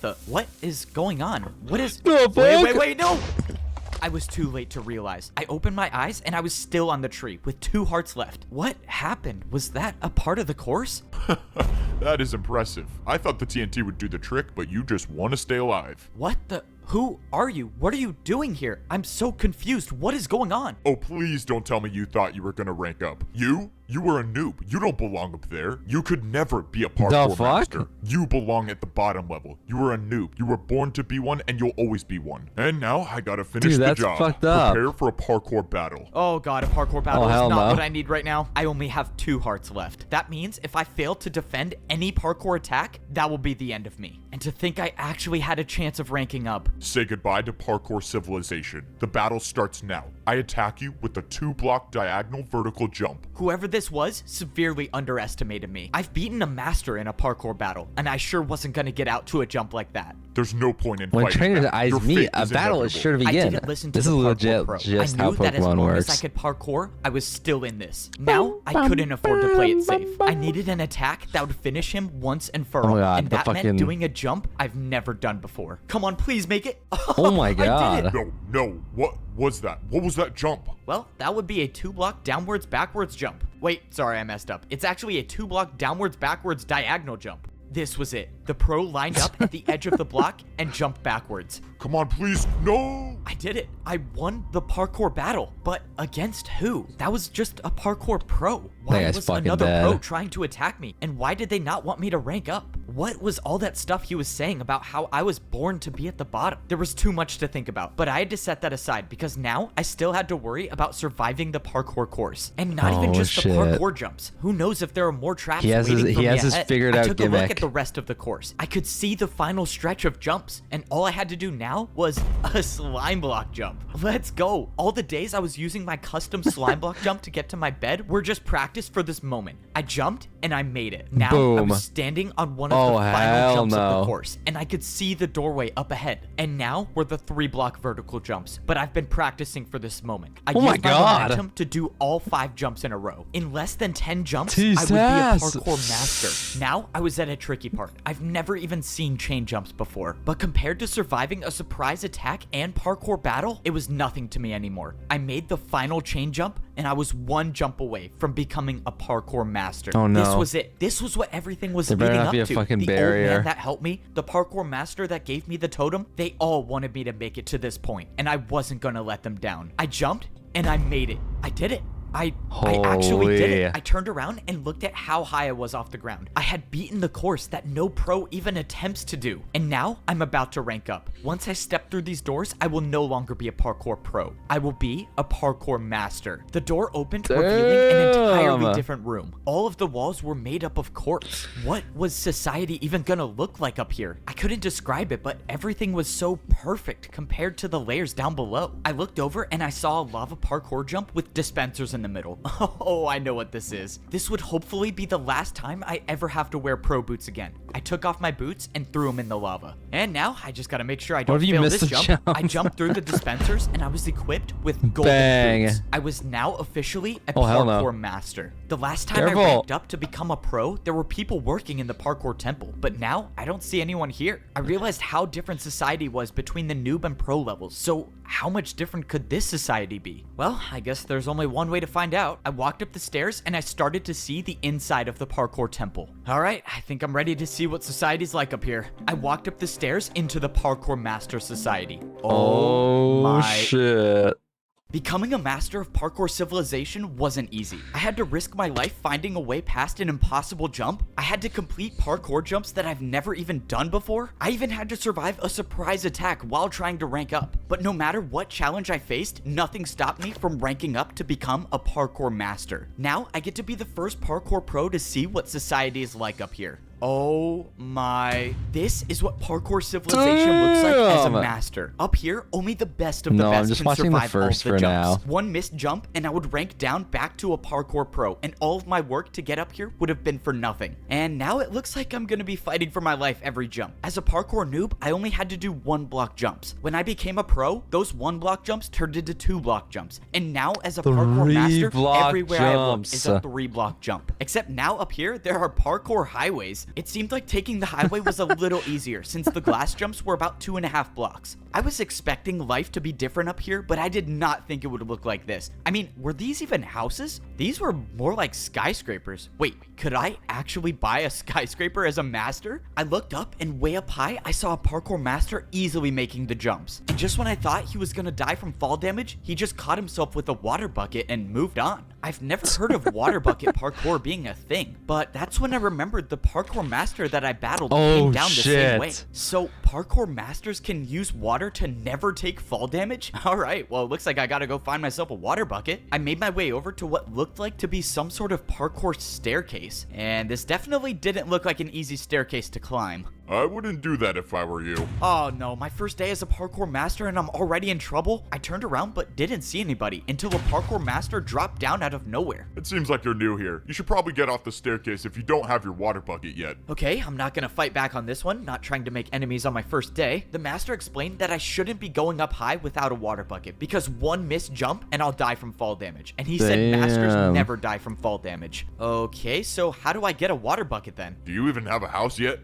[SPEAKER 2] is going on? What is... Wait, no! I was too late to realize. I opened my eyes and I was still on the tree with 2 hearts left. What happened? Was that a part of the course?
[SPEAKER 4] That is impressive. I thought the TNT would do the trick, but you just want to stay alive.
[SPEAKER 2] What the... Who are you? What are you doing here? I'm so confused. What is going on?
[SPEAKER 4] Oh, please don't tell me you thought you were gonna rank up. You were a noob. You don't belong up there. You could never be a parkour master. You belong at the bottom level. You were a noob. You were born to be one, and you'll always be one. And now I gotta finish the job.
[SPEAKER 3] Fucked up.
[SPEAKER 4] Prepare for a parkour battle.
[SPEAKER 2] Oh god, a parkour battle is not what I need right now. I only have 2 hearts left. That means if I fail to defend any parkour attack, that will be the end of me. And to think I actually had a chance of ranking up.
[SPEAKER 4] Say goodbye to parkour civilization. The battle starts now. I attack you with a 2-block diagonal vertical jump.
[SPEAKER 2] Whoever this was severely underestimated me. I've beaten a master in a parkour battle, and I sure wasn't gonna get out to a jump like that.
[SPEAKER 4] There's no point in
[SPEAKER 3] when
[SPEAKER 4] fighting
[SPEAKER 3] trainers
[SPEAKER 4] that.
[SPEAKER 3] eyes
[SPEAKER 4] Your
[SPEAKER 3] me,
[SPEAKER 4] fate
[SPEAKER 3] a
[SPEAKER 4] is
[SPEAKER 3] battle is
[SPEAKER 4] inevitable.
[SPEAKER 3] sure to
[SPEAKER 2] I
[SPEAKER 3] begin.
[SPEAKER 2] didn't listen to
[SPEAKER 3] This
[SPEAKER 2] the
[SPEAKER 3] is
[SPEAKER 2] parkour
[SPEAKER 3] legit
[SPEAKER 2] pro.
[SPEAKER 3] just
[SPEAKER 2] I
[SPEAKER 3] how
[SPEAKER 2] knew that as
[SPEAKER 3] Pokemon
[SPEAKER 2] long
[SPEAKER 3] works.
[SPEAKER 2] as I could parkour, I was still in this. Now, I couldn't afford to play it safe. I needed an attack that would finish him once and for all.
[SPEAKER 3] God,
[SPEAKER 2] and that meant doing a jump I've never done before. Come on, please make it.
[SPEAKER 3] Oh my god.
[SPEAKER 2] I did it.
[SPEAKER 4] No, what was that? What was that jump?
[SPEAKER 2] Well, that would be a 2-block downwards backwards jump. Wait, sorry, I messed up. It's actually a 2-block downwards backwards diagonal jump. This was it. The pro lined up at the edge of the block and jumped backwards.
[SPEAKER 4] Come on, please. No!
[SPEAKER 2] I did it. I won the parkour battle. But against who? That was just a parkour pro. Why was another pro trying to attack me? And why did they not want me to rank up? What was all that stuff he was saying about how I was born to be at the bottom? There was too much to think about, but I had to set that aside because now I still had to worry about surviving the parkour course. And not even just the parkour jumps. Who knows if there are more traps waiting for me ahead.
[SPEAKER 3] His figured out
[SPEAKER 2] took a look at the rest of the course. I could see the final stretch of jumps, and all I had to do now was a slime block jump. Let's go. All the days I was using my custom slime block jump to get to my bed were just practice for this moment. I jumped and I made it. Now I was standing on one of the final jumps of the course, and I could see the doorway up ahead. And now were the 3-block vertical jumps, but I've been practicing for this moment. I used my momentum to do all 5 jumps in a row. In less than 10 jumps, I would be a parkour master. Now I was at a tricky part. I've never even seen chain jumps before, but compared to surviving a surprise attack and parkour battle, it was nothing to me anymore. I made the final chain jump, and I was 1 jump away from becoming a parkour master.
[SPEAKER 3] Oh no.
[SPEAKER 2] This was it. This was what everything was leading up to. The old man that helped me, the parkour master that gave me the totem, they all wanted me to make it to this point, and I wasn't gonna let them down. I jumped, and I made it. I did it. I actually did
[SPEAKER 3] Holy.
[SPEAKER 2] it. I turned around and looked at how high I was off the ground. I had beaten the course that no pro even attempts to do. And now I'm about to rank up. Once I step through these doors, I will no longer be a parkour pro. I will be a parkour master. The door opened, revealing an entirely different room. All of the walls were made up of quartz. What was society even gonna look like up here? I couldn't describe it, but everything was so perfect compared to the layers down below. I looked over and I saw a lava parkour jump with dispensers in the middle. Oh, I know what this is. This would hopefully be the last time I ever have to wear pro boots again. I took off my boots and threw them in the lava. And now I just gotta make sure I don't fail this jump. I jumped through the dispensers and I was equipped with golden boots. I was now officially a parkour master. The last time I ranked up to become a pro, there were people working in the parkour temple, but now I don't see anyone here. I realized how different society was between the noob and pro levels, so how much different could this society be? Well, I guess there's only one way to find out. I walked up the stairs and I started to see the inside of the parkour temple. All right, I think I'm ready to see what society's like up here. I walked up the stairs into the parkour master society.
[SPEAKER 3] Oh my shit.
[SPEAKER 2] Becoming a master of parkour civilization wasn't easy. I had to risk my life finding a way past an impossible jump. I had to complete parkour jumps that I've never even done before. I even had to survive a surprise attack while trying to rank up. But no matter what challenge I faced, nothing stopped me from ranking up to become a parkour master. Now I get to be the first parkour pro to see what society is like up here. Oh my. This is what parkour civilization looks like as a master. Up here, only the best of the best can survive all of the jumps. One missed jump and I would rank down back to a parkour pro, and all of my work to get up here would have been for nothing. And now it looks like I'm gonna be fighting for my life every jump. As a parkour noob, I only had to do 1-block jumps. When I became a pro, those 1-block jumps turned into 2-block jumps. And now as a parkour master, everywhere I look is a 3-block jump. Except now up here, there are parkour highways. It seemed like taking the highway was a little easier since the glass jumps were about 2.5 blocks. I was expecting life to be different up here, but I did not think it would look like this. I mean, were these even houses? These were more like skyscrapers. Wait, could I actually buy a skyscraper as a master? I looked up and way up high, I saw a parkour master easily making the jumps. And just when I thought he was gonna die from fall damage, he just caught himself with a water bucket and moved on. I've never heard of water bucket parkour being a thing, but that's when I remembered the parkour master that I battled came down the same way. So parkour masters can use water to never take fall damage? Alright, well it looks like I gotta go find myself a water bucket. I made my way over to what looked like to be some sort of parkour staircase, and this definitely didn't look like an easy staircase to climb.
[SPEAKER 4] I wouldn't do that if I were you.
[SPEAKER 2] Oh no, my first day as a parkour master and I'm already in trouble? I turned around but didn't see anybody until a parkour master dropped down out of nowhere.
[SPEAKER 4] It seems like you're new here. You should probably get off the staircase if you don't have your water bucket yet.
[SPEAKER 2] Okay, I'm not gonna fight back on this one, not trying to make enemies on my first day. The master explained that I shouldn't be going up high without a water bucket because one missed jump and I'll die from fall damage. And he said masters never die from fall damage. Okay, so how do I get a water bucket then?
[SPEAKER 4] Do you even have a house yet?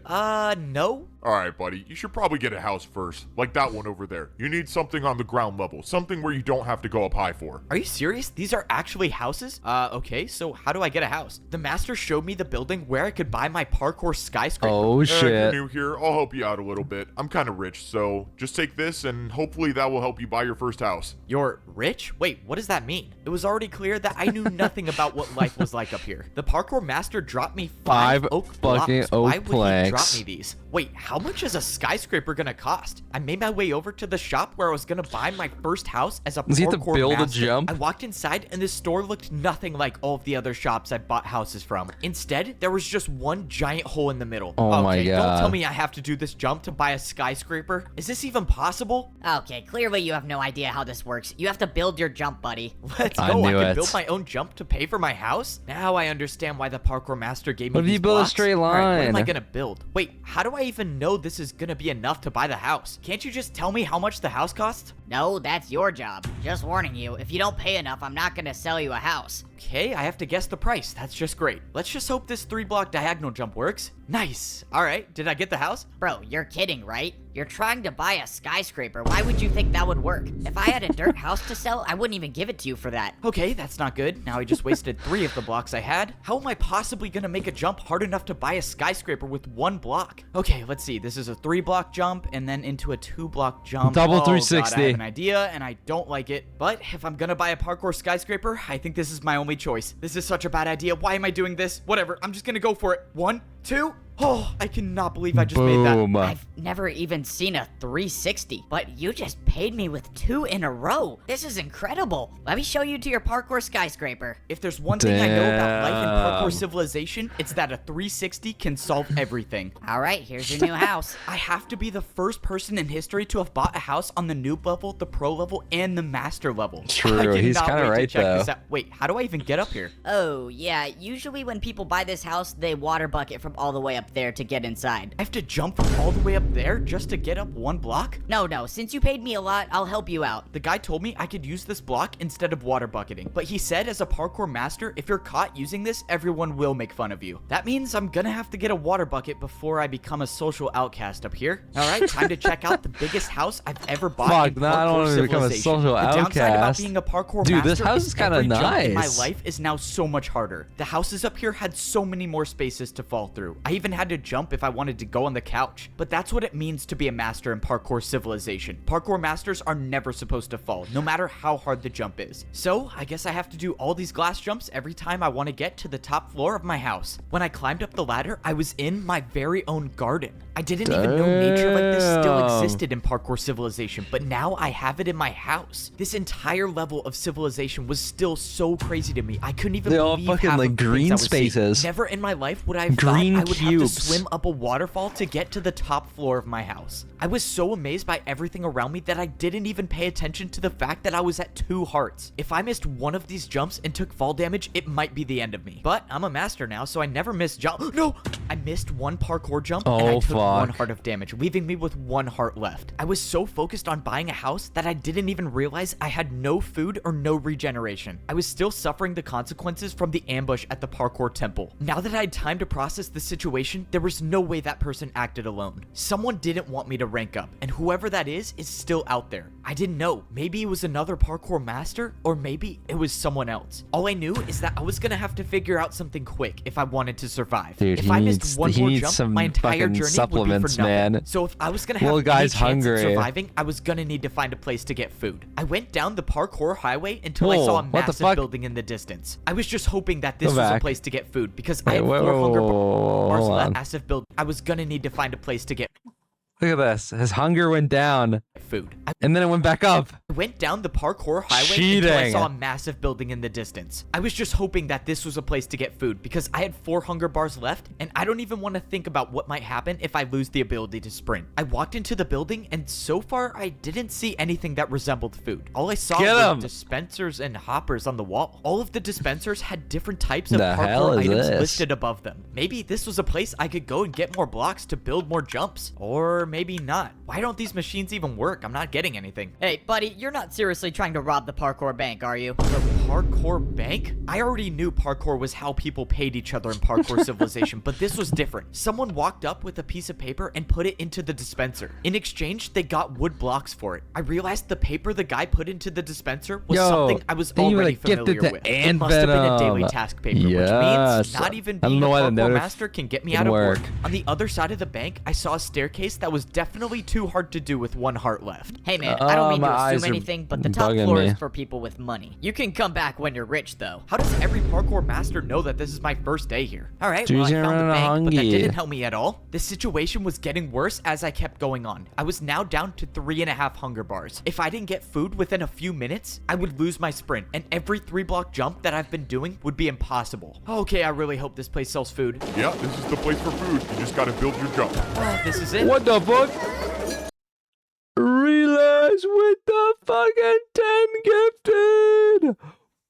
[SPEAKER 2] No.
[SPEAKER 4] Alright, buddy, you should probably get a house first, like that one over there. You need something on the ground level, something where you don't have to go up high for.
[SPEAKER 2] Are you serious? These are actually houses? Okay, so how do I get a house? The master showed me the building where I could buy my parkour skyscraper.
[SPEAKER 3] Oh shit.
[SPEAKER 4] If you're new here, I'll help you out a little bit. I'm kind of rich, so just take this and hopefully that will help you buy your first house.
[SPEAKER 2] You're rich? Wait, what does that mean? It was already clear that I knew nothing about what life was like up here. The parkour master dropped me 5 oak blocks. Why would he drop me these? Wait, how much is a skyscraper gonna cost? I made my way over to the shop where I was gonna buy my first house as a parkour master. You have to build a jump? I walked inside and this store looked nothing like all of the other shops I bought houses from. Instead, there was just one giant hole in the middle.
[SPEAKER 3] Oh my god.
[SPEAKER 2] Don't tell me I have to do this jump to buy a skyscraper. Is this even possible?
[SPEAKER 6] Okay, clearly you have no idea how this works. You have to build your jump, buddy.
[SPEAKER 2] Let's go. I can build my own jump to pay for my house? Now I understand why the parkour master gave me
[SPEAKER 3] these blocks. What if you build a straight line?
[SPEAKER 2] All right, what am I gonna build? Wait, how do I even know this is gonna be enough to buy the house? Can't you just tell me how much the house costs?
[SPEAKER 6] No, that's your job. Just warning you, if you don't pay enough, I'm not gonna sell you a house.
[SPEAKER 2] Okay, I have to guess the price. That's just great. Let's just hope this 3-block diagonal jump works. Nice. All right, did I get the house?
[SPEAKER 6] Bro, you're kidding, right? You're trying to buy a skyscraper. Why would you think that would work? If I had a dirt house to sell, I wouldn't even give it to you for that.
[SPEAKER 2] Okay, that's not good. Now I just wasted 3 of the blocks I had. How am I possibly gonna make a jump hard enough to buy a skyscraper with 1 block? Okay, let's see. This is a 3-block jump and then into a 2-block jump.
[SPEAKER 3] Double
[SPEAKER 2] Oh, God,
[SPEAKER 3] 360.
[SPEAKER 2] I have an idea and I don't like it. But if I'm gonna buy a parkour skyscraper, I think this is my only choice. This is such a bad idea. Why am I doing this? Whatever. I'm just gonna go for it. 1, 2. Oh, I cannot believe I just made that.
[SPEAKER 3] Boom.
[SPEAKER 6] I've never even seen a 360, but you just paid me with 2 in a row. This is incredible. Let me show you to your parkour skyscraper.
[SPEAKER 2] If there's one thing I know about life in parkour
[SPEAKER 3] Damn.
[SPEAKER 2] civilization, it's that a 360 can solve everything.
[SPEAKER 6] All right, here's your new house.
[SPEAKER 2] I have to be the first person in history to have bought a house on the noob level, the pro level, and the master level.
[SPEAKER 3] True,
[SPEAKER 2] I
[SPEAKER 3] he's
[SPEAKER 2] cannot
[SPEAKER 3] kinda
[SPEAKER 2] wait to
[SPEAKER 3] right,
[SPEAKER 2] check this
[SPEAKER 3] though.
[SPEAKER 2] out. Wait, how do I even get up here?
[SPEAKER 6] Oh, yeah, usually when people buy this house, they water bucket from all the way up there to get inside.
[SPEAKER 2] I have to jump from all the way up there just to get up 1 block?
[SPEAKER 6] No, since you paid me a lot, I'll help you out.
[SPEAKER 2] The guy told me I could use this block instead of water bucketing, but he said as a parkour master, if you're caught using this, everyone will make fun of you. That means I'm gonna have to get a water bucket before I become a social outcast up here. All right, time to check out the biggest house I've ever bought
[SPEAKER 3] Fuck,
[SPEAKER 2] in
[SPEAKER 3] nah, I don't
[SPEAKER 2] parkour
[SPEAKER 3] wanna become a
[SPEAKER 2] civilization.
[SPEAKER 3] social
[SPEAKER 2] The downside about
[SPEAKER 3] outcast.
[SPEAKER 2] being a parkour
[SPEAKER 3] Dude,
[SPEAKER 2] master
[SPEAKER 3] this house is kinda
[SPEAKER 2] every jump in my
[SPEAKER 3] nice.
[SPEAKER 2] life is now so much harder. The houses up here had so many more spaces to fall through. I even had to jump if I wanted to go on the couch. But that's what it means to be a master in parkour civilization. Parkour masters are never supposed to fall, no matter how hard the jump is. So I guess I have to do all these glass jumps every time I want to get to the top floor of my house. When I climbed up the ladder, I was in my very own garden. I didn't even know nature like this still
[SPEAKER 3] Damn.
[SPEAKER 2] existed in parkour civilization, but now I have it in my house. This entire level of civilization was still so crazy to me. I couldn't even
[SPEAKER 3] They're all
[SPEAKER 2] believe
[SPEAKER 3] fucking,
[SPEAKER 2] half
[SPEAKER 3] like,
[SPEAKER 2] of the things
[SPEAKER 3] green
[SPEAKER 2] I was seeing.
[SPEAKER 3] spaces.
[SPEAKER 2] Never in my life would I have
[SPEAKER 3] Green
[SPEAKER 2] thought I would have
[SPEAKER 3] cubes.
[SPEAKER 2] to swim up a waterfall to get to the top floor of my house. I was so amazed by everything around me that I didn't even pay attention to the fact that I was at 2 hearts. If I missed one of these jumps and took fall damage, it might be the end of me. But I'm a master now, so I never miss jump. No! I missed 1 parkour jump and I
[SPEAKER 3] Oh,
[SPEAKER 2] took 1
[SPEAKER 3] fuck.
[SPEAKER 2] heart of damage, leaving me with 1 heart left. I was so focused on buying a house that I didn't even realize I had no food or no regeneration. I was still suffering the consequences from the ambush at the parkour temple. Now that I had time to process the situation, there was no way that person acted alone. Someone didn't want me to rank up, and whoever that is still out there. I didn't know. Maybe it was another parkour master, or maybe it was someone else. All I knew is that I was gonna have to figure out something quick if I wanted to survive.
[SPEAKER 3] Dude,
[SPEAKER 2] if
[SPEAKER 3] he
[SPEAKER 2] I
[SPEAKER 3] needs-
[SPEAKER 2] missed one
[SPEAKER 3] he
[SPEAKER 2] more
[SPEAKER 3] needs
[SPEAKER 2] jump,
[SPEAKER 3] some
[SPEAKER 2] my entire
[SPEAKER 3] fucking
[SPEAKER 2] journey
[SPEAKER 3] supplements,
[SPEAKER 2] would be for nothing.
[SPEAKER 3] man.
[SPEAKER 2] So if I was gonna have
[SPEAKER 3] Little
[SPEAKER 2] any
[SPEAKER 3] guy's
[SPEAKER 2] chance
[SPEAKER 3] hungry.
[SPEAKER 2] at surviving, I was gonna need to find a place to get food. I went down the parkour highway until I
[SPEAKER 3] Whoa,
[SPEAKER 2] saw a
[SPEAKER 3] what the
[SPEAKER 2] massive
[SPEAKER 3] fuck?
[SPEAKER 2] building in the distance. I was just hoping that this
[SPEAKER 3] Go
[SPEAKER 2] was a
[SPEAKER 3] back.
[SPEAKER 2] place to get food because
[SPEAKER 3] Wait,
[SPEAKER 2] I had
[SPEAKER 3] whoa,
[SPEAKER 2] 4
[SPEAKER 3] whoa,
[SPEAKER 2] hunger
[SPEAKER 3] whoa, whoa,
[SPEAKER 2] bars
[SPEAKER 3] hold
[SPEAKER 2] left.
[SPEAKER 3] on.
[SPEAKER 2] Massive building. I was gonna need to find a place to get
[SPEAKER 3] Look at this. His hunger went down,
[SPEAKER 2] food.
[SPEAKER 3] and then it went back up.
[SPEAKER 2] I went down the parkour highway until I
[SPEAKER 3] Cheating.
[SPEAKER 2] saw a massive building in the distance. I was just hoping that this was a place to get food because I had 4 hunger bars left and I don't even want to think about what might happen if I lose the ability to sprint. I walked into the building and so far I didn't see anything that resembled food. All I saw
[SPEAKER 3] Get
[SPEAKER 2] were
[SPEAKER 3] 'em.
[SPEAKER 2] dispensers and hoppers on the wall. All of the dispensers had different types of
[SPEAKER 3] The hell
[SPEAKER 2] parkour
[SPEAKER 3] is
[SPEAKER 2] items
[SPEAKER 3] this?
[SPEAKER 2] listed above them. Maybe this was a place I could go and get more blocks to build more jumps. Or maybe not. Why don't these machines even work? I'm not getting anything.
[SPEAKER 6] Hey, buddy, you're not seriously trying to rob the parkour bank, are you?
[SPEAKER 2] The parkour bank? I already knew parkour was how people paid each other in parkour civilization, but this was different. Someone walked up with a piece of paper and put it into the dispenser. In exchange, they got wood blocks for it. I realized the paper the guy put into the dispenser was
[SPEAKER 3] Yo,
[SPEAKER 2] something I was
[SPEAKER 3] then you
[SPEAKER 2] already
[SPEAKER 3] would've gifted
[SPEAKER 2] familiar
[SPEAKER 3] to
[SPEAKER 2] with. It must have been a daily
[SPEAKER 3] Venom.
[SPEAKER 2] task paper, which
[SPEAKER 3] Yes.
[SPEAKER 2] means not even
[SPEAKER 3] I don't
[SPEAKER 2] being a
[SPEAKER 3] know why the
[SPEAKER 2] parkour
[SPEAKER 3] notif
[SPEAKER 2] master can get me
[SPEAKER 3] didn't
[SPEAKER 2] out of
[SPEAKER 3] work.
[SPEAKER 2] work. On the other side of the bank, I saw a staircase that was definitely too hard to do with 1 heart left.
[SPEAKER 6] Hey man, I don't mean
[SPEAKER 3] my
[SPEAKER 6] to
[SPEAKER 3] eyes
[SPEAKER 6] assume
[SPEAKER 3] are
[SPEAKER 6] anything, but the top
[SPEAKER 3] bugging
[SPEAKER 6] floor
[SPEAKER 3] me.
[SPEAKER 6] is for people with money. You can come back when you're rich, though.
[SPEAKER 2] How does every parkour master know that this is my first day here? All right, well, I
[SPEAKER 3] Choosing
[SPEAKER 2] found the
[SPEAKER 3] around
[SPEAKER 2] bank, but that
[SPEAKER 3] hungry.
[SPEAKER 2] didn't help me at all. The situation was getting worse as I kept going on. I was now down to 3.5 hunger bars. If I didn't get food within a few minutes, I would lose my sprint, and every 3-block jump that I've been doing would be impossible. Okay, I really hope this place sells food.
[SPEAKER 4] Yeah, this is the place for food. You just gotta build your jump.
[SPEAKER 2] Oh, this is it?
[SPEAKER 3] What the fuck? Relax with the fucking 10 gifted.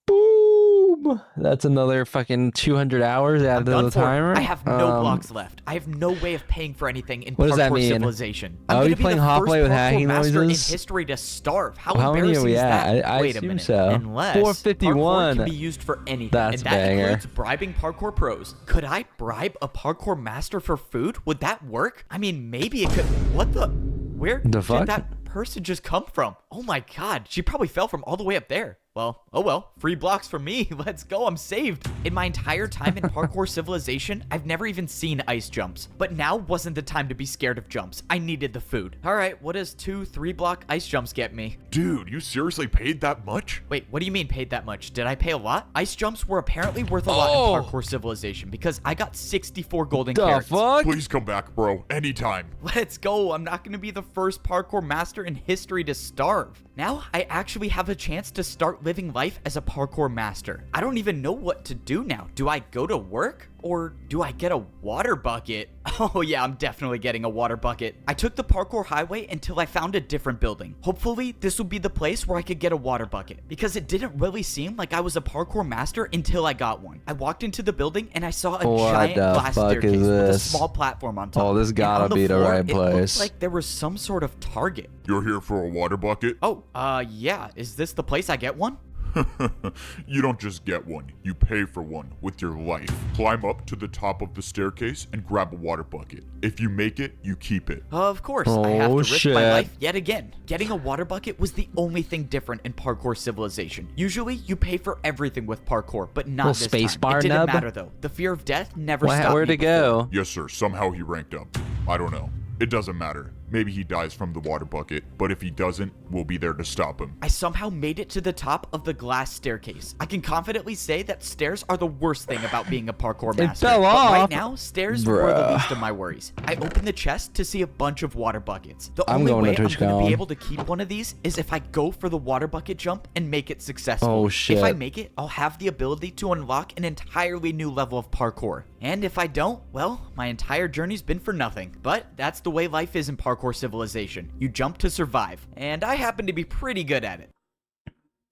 [SPEAKER 3] Boom. That's another fucking 200 hours
[SPEAKER 2] I'm
[SPEAKER 3] added to
[SPEAKER 2] done
[SPEAKER 3] the
[SPEAKER 2] for.
[SPEAKER 3] timer.
[SPEAKER 2] I have no blocks left. I have no way of paying for anything in
[SPEAKER 3] What does that
[SPEAKER 2] parkour
[SPEAKER 3] mean?
[SPEAKER 2] civilization.
[SPEAKER 3] Oh,
[SPEAKER 2] I'm
[SPEAKER 3] you
[SPEAKER 2] gonna be
[SPEAKER 3] playing
[SPEAKER 2] the
[SPEAKER 3] Hot Play
[SPEAKER 2] first
[SPEAKER 3] with
[SPEAKER 2] parkour
[SPEAKER 3] hacking
[SPEAKER 2] master in
[SPEAKER 3] noises?
[SPEAKER 2] history to starve. How
[SPEAKER 3] How many are
[SPEAKER 2] embarrassing
[SPEAKER 3] we
[SPEAKER 2] is
[SPEAKER 3] at?
[SPEAKER 2] that?
[SPEAKER 3] I
[SPEAKER 2] Wait a
[SPEAKER 3] assume
[SPEAKER 2] minute.
[SPEAKER 3] so.
[SPEAKER 2] Unless
[SPEAKER 3] 451.
[SPEAKER 2] parkour can be used for anything,
[SPEAKER 3] That's
[SPEAKER 2] and that
[SPEAKER 3] banger.
[SPEAKER 2] includes bribing parkour pros. Could I bribe a parkour master for food? Would that work? I mean, maybe it could. What the? Where
[SPEAKER 3] The
[SPEAKER 2] did
[SPEAKER 3] fuck?
[SPEAKER 2] that person just come from? Oh my god, she probably fell from all the way up there. Well, oh well, free blocks for me. Let's go, I'm saved. In my entire time in parkour civilization, I've never even seen ice jumps. But now wasn't the time to be scared of jumps. I needed the food. All right, what does 2-3 block ice jumps get me?
[SPEAKER 4] Dude, you seriously paid that much?
[SPEAKER 2] Wait, what do you mean paid that much? Did I pay a lot? Ice jumps were apparently worth a lot in parkour civilization because I got 64 golden
[SPEAKER 3] The
[SPEAKER 2] carrots.
[SPEAKER 3] fuck?
[SPEAKER 4] Please come back, bro. Anytime.
[SPEAKER 2] Let's go. I'm not going to be the first parkour master in history to starve. Now I actually have a chance to start living life as a parkour master. I don't even know what to do now. Do I go to work? Or do I get a water bucket? Oh yeah, I'm definitely getting a water bucket. I took the parkour highway until I found a different building. Hopefully, this will be the place where I could get a water bucket, because it didn't really seem like I was a parkour master until I got one. I walked into the building and I saw a
[SPEAKER 3] What
[SPEAKER 2] giant
[SPEAKER 3] the
[SPEAKER 2] glass
[SPEAKER 3] fuck is
[SPEAKER 2] staircase with a
[SPEAKER 3] this?
[SPEAKER 2] small platform on top.
[SPEAKER 3] Oh, this
[SPEAKER 2] And
[SPEAKER 3] gotta
[SPEAKER 2] on the
[SPEAKER 3] be the
[SPEAKER 2] floor,
[SPEAKER 3] right
[SPEAKER 2] it
[SPEAKER 3] place.
[SPEAKER 2] looked like there was some sort of target.
[SPEAKER 4] You're here for a water bucket?
[SPEAKER 2] Oh, yeah. Is this the place I get one?
[SPEAKER 4] You don't just get one, you pay for one with your life. Climb up to the top of the staircase and grab a water bucket. If you make it, you keep it.
[SPEAKER 2] Of course, I have to
[SPEAKER 3] Oh,
[SPEAKER 2] risk my
[SPEAKER 3] shit.
[SPEAKER 2] life yet again. Getting a water bucket was the only thing different in parkour civilization. Usually, you pay for everything with parkour, but not
[SPEAKER 3] Little
[SPEAKER 2] this
[SPEAKER 3] space
[SPEAKER 2] time.
[SPEAKER 3] bar
[SPEAKER 2] It didn't
[SPEAKER 3] nub?
[SPEAKER 2] matter though. The fear of death never stopped
[SPEAKER 3] Where'd
[SPEAKER 2] me
[SPEAKER 3] it go?
[SPEAKER 2] before.
[SPEAKER 4] Yes, sir, somehow he ranked up. I don't know. It doesn't matter. Maybe he dies from the water bucket, but if he doesn't, we'll be there to stop him.
[SPEAKER 2] I somehow made it to the top of the glass staircase. I can confidently say that stairs are the worst thing about being a parkour master.
[SPEAKER 3] fell
[SPEAKER 2] But
[SPEAKER 3] off.
[SPEAKER 2] right now, stairs were the
[SPEAKER 3] Bruh.
[SPEAKER 2] least of my worries. I opened the chest to see a bunch of water buckets. The
[SPEAKER 3] I'm
[SPEAKER 2] only
[SPEAKER 3] going to
[SPEAKER 2] way I'm
[SPEAKER 3] TwitchCon.
[SPEAKER 2] going to be able to keep one of these is if I go for the water bucket jump and make it successful.
[SPEAKER 3] Oh,
[SPEAKER 2] If I
[SPEAKER 3] shit.
[SPEAKER 2] make it, I'll have the ability to unlock an entirely new level of parkour. And if I don't, well, my entire journey's been for nothing. But that's the way life is in parkour civilization. You jump to survive, and I happen to be pretty good at it.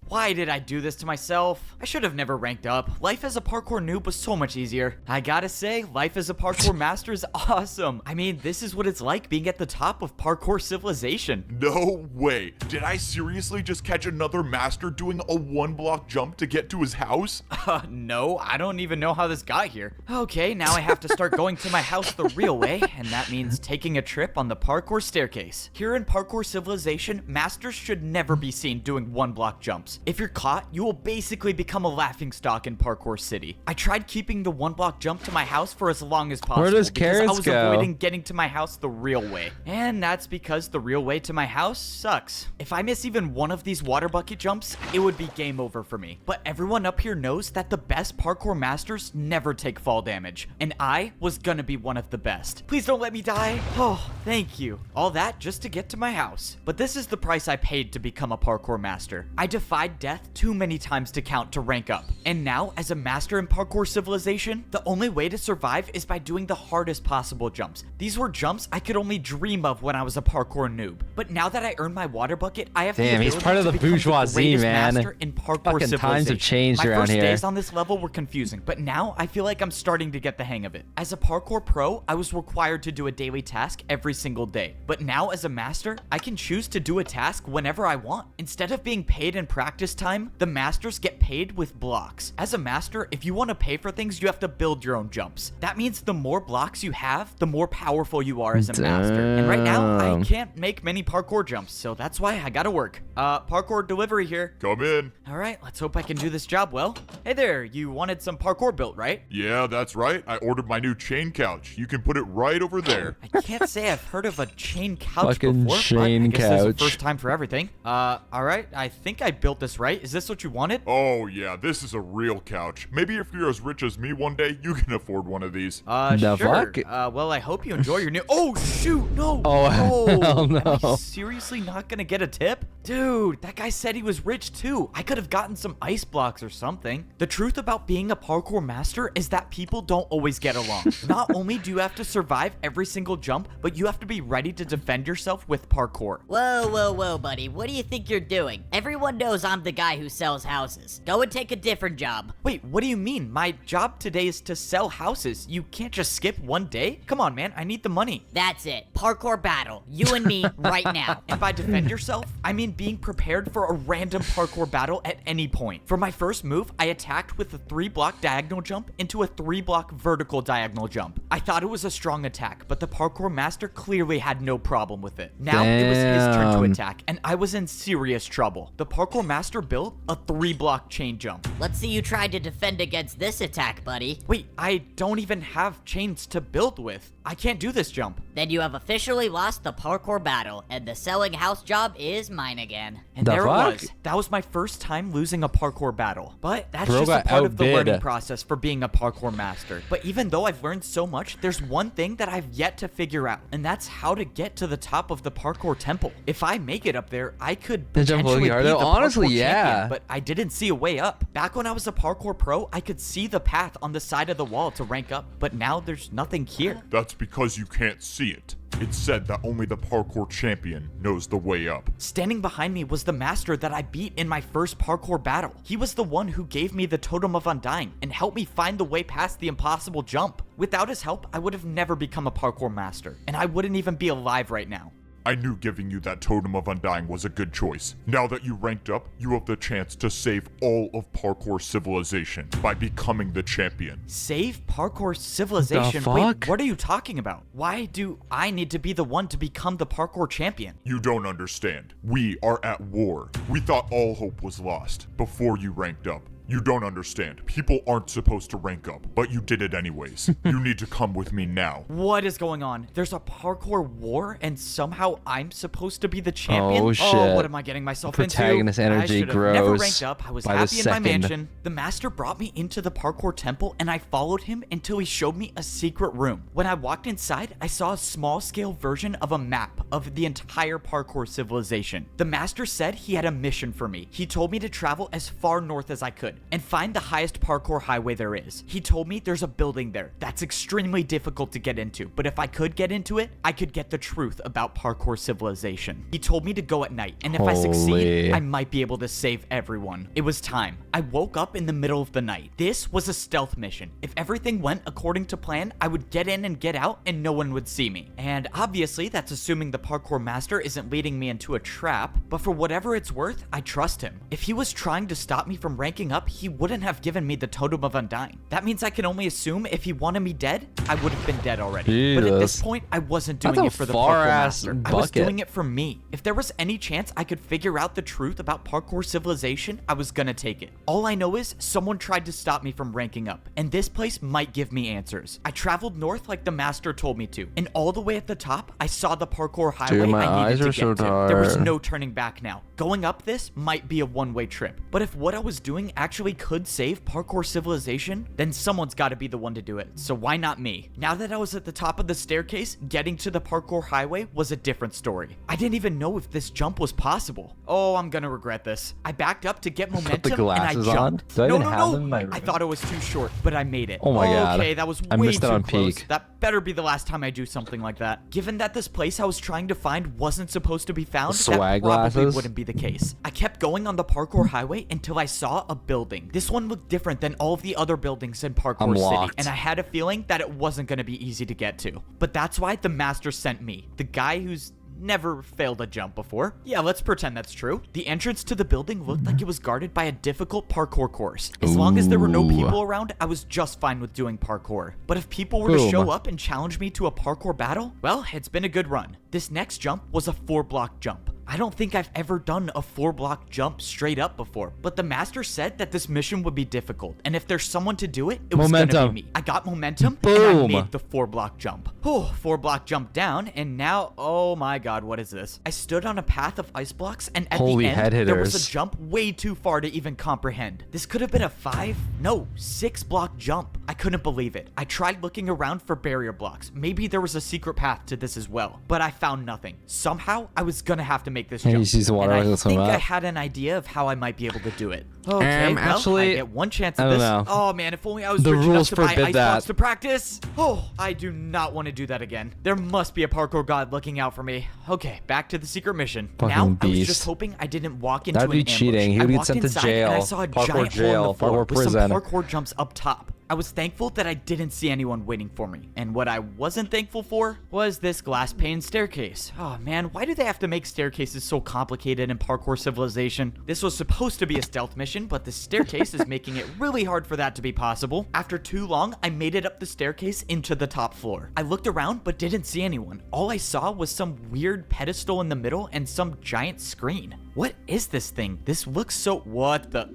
[SPEAKER 2] Why did I do this to myself? I should have never ranked up. Life as a parkour noob was so much easier. I gotta say, life as a parkour master is awesome. I mean, this is what it's like being at the top of parkour civilization.
[SPEAKER 4] No way. Did I seriously just catch another master doing a 1-block jump to get to his house?
[SPEAKER 2] No, I don't even know how this got here. Okay, now I have to start going to my house the real way, and that means taking a trip on the parkour staircase. Here in parkour civilization, masters should never be seen doing 1-block jumps. If you're caught, you will basically become a laughingstock in parkour city. I tried keeping the 1-block jump to my house for as long as possible.
[SPEAKER 3] does
[SPEAKER 2] because I
[SPEAKER 3] carrots
[SPEAKER 2] was
[SPEAKER 3] go?
[SPEAKER 2] avoiding getting to my house the real way. And that's because the real way to my house sucks. If I miss even one of these water bucket jumps, it would be game over for me. But everyone up here knows that the best parkour masters never take fall damage. And I was gonna be one of the best. Please don't let me die. Oh, thank you. All that just to get to my house. But this is the price I paid to become a parkour master. I defied death too many times to count to rank up. And now, as a master in parkour civilization, the only way to survive is by doing the hardest possible jumps. These were jumps I could only dream of when I was a parkour noob. But now that I earned my water bucket, I have
[SPEAKER 3] Damn,
[SPEAKER 2] the
[SPEAKER 3] he's
[SPEAKER 2] ability
[SPEAKER 3] part of
[SPEAKER 2] to
[SPEAKER 3] the
[SPEAKER 2] become
[SPEAKER 3] bourgeoisie,
[SPEAKER 2] greatest
[SPEAKER 3] man.
[SPEAKER 2] master in parkour
[SPEAKER 3] Fucking
[SPEAKER 2] civilization.
[SPEAKER 3] times have changed
[SPEAKER 2] my
[SPEAKER 3] around
[SPEAKER 2] first
[SPEAKER 3] here.
[SPEAKER 2] days on this level were confusing, but now I feel like I'm starting to get the hang of it. As a parkour pro, I was required to do a daily task every single day. But now as a master, I can choose to do a task whenever I want. Instead of being paid in practice time, the masters get paid with blocks. As a master, if you want to pay for things, you have to build your own jumps. That means the more blocks you have, the more powerful you are as a master. And right now, I
[SPEAKER 3] Damn.
[SPEAKER 2] can't make many parkour jumps, so that's why I gotta work. Parkour delivery here.
[SPEAKER 4] Come in.
[SPEAKER 2] All right, let's hope I can do this job well. Hey there, you wanted some parkour built, right?
[SPEAKER 4] Yeah, that's right. I ordered my new chain couch. You can put it right over there.
[SPEAKER 2] I can't say I've heard of a chain couch
[SPEAKER 3] Fucking
[SPEAKER 2] before,
[SPEAKER 3] chain
[SPEAKER 2] but I guess this is the
[SPEAKER 3] couch.
[SPEAKER 2] first time for everything. All right, I think I built this right. Is this what you wanted?
[SPEAKER 4] Oh yeah, this is a real couch. Maybe if you're as rich as me one day, you can afford one of these.
[SPEAKER 3] The
[SPEAKER 2] Sure.
[SPEAKER 3] fuck?
[SPEAKER 2] Well, I hope you enjoy your new. Oh shoot, no.
[SPEAKER 3] Oh,
[SPEAKER 2] no.
[SPEAKER 3] hell
[SPEAKER 2] Am I
[SPEAKER 3] no.
[SPEAKER 2] seriously not gonna get a tip? Dude, that guy said he was rich too. I could have gotten some ice blocks or something. The truth about being a parkour master is that people don't always get along. Not only do you have to survive every single jump, but you have to be ready to defend yourself with parkour.
[SPEAKER 6] Whoa, whoa, whoa, buddy. What do you think you're doing? Everyone knows I'm the guy who sells houses. Go and take a different job.
[SPEAKER 2] Wait, what do you mean? My job today is to sell houses. You can't just skip one day? Come on, man, I need the money.
[SPEAKER 6] That's it. Parkour battle. You and me right now.
[SPEAKER 2] And by defend yourself, I mean being prepared for a random parkour battle at any point. For my first move, I attacked with a 3-block diagonal jump into a 3-block vertical diagonal jump. I thought it was a strong attack, but the parkour master clearly had no problem with it. Now it was his turn to attack, and I was in serious trouble. The parkour master built a 3-block chain jump.
[SPEAKER 6] Let's see you try to defend against this attack, buddy.
[SPEAKER 2] Wait, I don't even have chains to build with. I can't do this jump.
[SPEAKER 6] Then you have officially lost the parkour battle, and the selling house job is mine again.
[SPEAKER 2] And
[SPEAKER 3] The
[SPEAKER 2] there
[SPEAKER 3] fuck?
[SPEAKER 2] it was. That was my first time losing a parkour battle. But that's
[SPEAKER 3] Bro
[SPEAKER 2] just a
[SPEAKER 3] got
[SPEAKER 2] part of the
[SPEAKER 3] outbid.
[SPEAKER 2] learning process for being a parkour master. But even though I've learned so much, there's one thing that I've yet to figure out, and that's how to get to the top of the parkour temple. If I make it up there, I could
[SPEAKER 3] The jump
[SPEAKER 2] potentially
[SPEAKER 3] will
[SPEAKER 2] be
[SPEAKER 3] be
[SPEAKER 2] the
[SPEAKER 3] harder. Honestly,
[SPEAKER 2] parkour
[SPEAKER 3] yeah.
[SPEAKER 2] champion, but I didn't see a way up. Back when I was a parkour pro, I could see the path on the side of the wall to rank up, but now there's nothing here.
[SPEAKER 4] That's because you can't see it. It's said that only the parkour champion knows the way up.
[SPEAKER 2] Standing behind me was the master that I beat in my first parkour battle. He was the one who gave me the Totem of Undying and helped me find the way past the impossible jump. Without his help, I would have never become a parkour master, and I wouldn't even be alive right now.
[SPEAKER 4] I knew giving you that Totem of Undying was a good choice. Now that you ranked up, you have the chance to save all of parkour civilization by becoming the champion.
[SPEAKER 2] Save parkour civilization?
[SPEAKER 3] The
[SPEAKER 2] Wait,
[SPEAKER 3] fuck?
[SPEAKER 2] what are you talking about? Why do I need to be the one to become the parkour champion?
[SPEAKER 4] You don't understand. We are at war. We thought all hope was lost before you ranked up. You don't understand. People aren't supposed to rank up, but you did it anyways. You need to come with me now.
[SPEAKER 2] What is going on? There's a parkour war, and somehow I'm supposed to be the champion?
[SPEAKER 3] Oh, shit.
[SPEAKER 2] what am I getting myself
[SPEAKER 3] Protagonist
[SPEAKER 2] into?
[SPEAKER 3] energy
[SPEAKER 2] I should have never
[SPEAKER 3] grows
[SPEAKER 2] ranked up. I was
[SPEAKER 3] by the
[SPEAKER 2] happy in my
[SPEAKER 3] second.
[SPEAKER 2] mansion. The master brought me into the parkour temple, and I followed him until he showed me a secret room. When I walked inside, I saw a small-scale version of a map of the entire parkour civilization. The master said he had a mission for me. He told me to travel as far north as I could and find the highest parkour highway there is. He told me there's a building there that's extremely difficult to get into, but if I could get into it, I could get the truth about parkour civilization. He told me to go at night, and if I succeed,
[SPEAKER 3] Holy.
[SPEAKER 2] I might be able to save everyone. It was time. I woke up in the middle of the night. This was a stealth mission. If everything went according to plan, I would get in and get out, and no one would see me. And obviously, that's assuming the parkour master isn't leading me into a trap, but for whatever it's worth, I trust him. If he was trying to stop me from ranking up, he wouldn't have given me the Totem of Undying. That means I can only assume if he wanted me dead, I would have been dead already. But at this
[SPEAKER 3] Jesus.
[SPEAKER 2] point, I wasn't
[SPEAKER 3] That's
[SPEAKER 2] doing
[SPEAKER 3] a
[SPEAKER 2] it for the
[SPEAKER 3] far-ass
[SPEAKER 2] parkour master. I was
[SPEAKER 3] bucket.
[SPEAKER 2] doing it for me. If there was any chance I could figure out the truth about parkour civilization, I was gonna take it. All I know is someone tried to stop me from ranking up, and this place might give me answers. I traveled north like the master told me to, and all the way at the top, I saw the parkour highway
[SPEAKER 3] my
[SPEAKER 2] I
[SPEAKER 3] eyes
[SPEAKER 2] needed
[SPEAKER 3] are
[SPEAKER 2] to
[SPEAKER 3] so
[SPEAKER 2] get to. There was
[SPEAKER 3] tired.
[SPEAKER 2] no turning back now. Going up this might be a one-way trip, but if what I was doing actually could save parkour civilization, then someone's got to be the one to do it, so why not me? Now that I was at the top of the staircase, getting to the parkour highway was a different story. I didn't even know if this jump was possible. Oh, I'm gonna regret this. I backed up to get momentum,
[SPEAKER 3] the glasses
[SPEAKER 2] and I
[SPEAKER 3] on?
[SPEAKER 2] jumped.
[SPEAKER 3] Do I
[SPEAKER 2] no,
[SPEAKER 3] even
[SPEAKER 2] no,
[SPEAKER 3] have
[SPEAKER 2] no.
[SPEAKER 3] them in my
[SPEAKER 2] I
[SPEAKER 3] room?
[SPEAKER 2] thought it was too short, but I made it.
[SPEAKER 3] Oh my God.
[SPEAKER 2] Okay, that was
[SPEAKER 3] I
[SPEAKER 2] way
[SPEAKER 3] missed
[SPEAKER 2] too
[SPEAKER 3] it on
[SPEAKER 2] close.
[SPEAKER 3] peak.
[SPEAKER 2] That better be the last time I do something like that. Given that this place I was trying to find wasn't supposed to be found, that
[SPEAKER 3] Swag
[SPEAKER 2] probably
[SPEAKER 3] glasses?
[SPEAKER 2] wouldn't be the case. I kept going on the parkour highway until I saw a building. This one looked different than all of the other buildings in Parkour
[SPEAKER 3] I'm
[SPEAKER 2] City,
[SPEAKER 3] locked.
[SPEAKER 2] and I had a feeling that it wasn't going to be easy to get to. But that's why the master sent me, the guy who's never failed a jump before. Yeah, let's pretend that's true. The entrance to the building looked like it was guarded by a difficult parkour course. As long as there were no
[SPEAKER 3] Ooh.
[SPEAKER 2] people around, I was just fine with doing parkour. But if people were to
[SPEAKER 3] Boom.
[SPEAKER 2] show up and challenge me to a parkour battle, well, it's been a good run. This next jump was a 4-block jump. I don't think I've ever done a 4-block jump straight up before, but the master said that this mission would be difficult, and if there's someone to do it, it was gonna
[SPEAKER 3] Momentum.
[SPEAKER 2] be me. I got momentum, and I
[SPEAKER 3] Boom.
[SPEAKER 2] made the 4-block jump. Whew, 4-block jump down, and now, oh my god, what is this? I stood on a path of ice blocks, and at
[SPEAKER 3] Holy
[SPEAKER 2] the end,
[SPEAKER 3] head
[SPEAKER 2] there was a
[SPEAKER 3] hitters.
[SPEAKER 2] jump way too far to even comprehend. This could have been a 6-block jump. I couldn't believe it. I tried looking around for barrier blocks. Maybe there was a secret path to this as well, but I found nothing. Somehow, I was gonna have to make make this
[SPEAKER 3] He
[SPEAKER 2] jump.
[SPEAKER 3] sees the water
[SPEAKER 2] And I
[SPEAKER 3] like
[SPEAKER 2] think
[SPEAKER 3] swim
[SPEAKER 2] I
[SPEAKER 3] up.
[SPEAKER 2] had an idea of how I might be able to do it. Okay, well,
[SPEAKER 3] actually,
[SPEAKER 2] I get one chance
[SPEAKER 3] I
[SPEAKER 2] at
[SPEAKER 3] don't
[SPEAKER 2] this.
[SPEAKER 3] know.
[SPEAKER 2] Oh man, if only I was
[SPEAKER 3] The
[SPEAKER 2] rich enough
[SPEAKER 3] rules
[SPEAKER 2] to buy
[SPEAKER 3] forbid
[SPEAKER 2] ice
[SPEAKER 3] that.
[SPEAKER 2] blocks to practice. Oh, I do not want to do that again. There must be a parkour god looking out for me. Okay, back to the secret mission.
[SPEAKER 3] Fucking
[SPEAKER 2] now I was
[SPEAKER 3] beast.
[SPEAKER 2] just hoping I didn't walk into
[SPEAKER 3] That'd
[SPEAKER 2] an
[SPEAKER 3] be
[SPEAKER 2] ambush.
[SPEAKER 3] cheating. He
[SPEAKER 2] I
[SPEAKER 3] would get
[SPEAKER 2] walked
[SPEAKER 3] sent to
[SPEAKER 2] inside
[SPEAKER 3] jail.
[SPEAKER 2] and I saw a
[SPEAKER 3] Parkour
[SPEAKER 2] giant hole in
[SPEAKER 3] jail,
[SPEAKER 2] the floor
[SPEAKER 3] parkour
[SPEAKER 2] with some
[SPEAKER 3] prison.
[SPEAKER 2] parkour jumps up top. I was thankful that I didn't see anyone waiting for me. And what I wasn't thankful for was this glass pane staircase. Oh man, why do they have to make staircases so complicated in Parkour Civilization? This was supposed to be a stealth mission, but the staircase is making it really hard for that to be possible. After too long, I made it up the staircase into the top floor. I looked around but didn't see anyone. All I saw was some weird pedestal in the middle and some giant screen. What is this thing? This looks so... What the...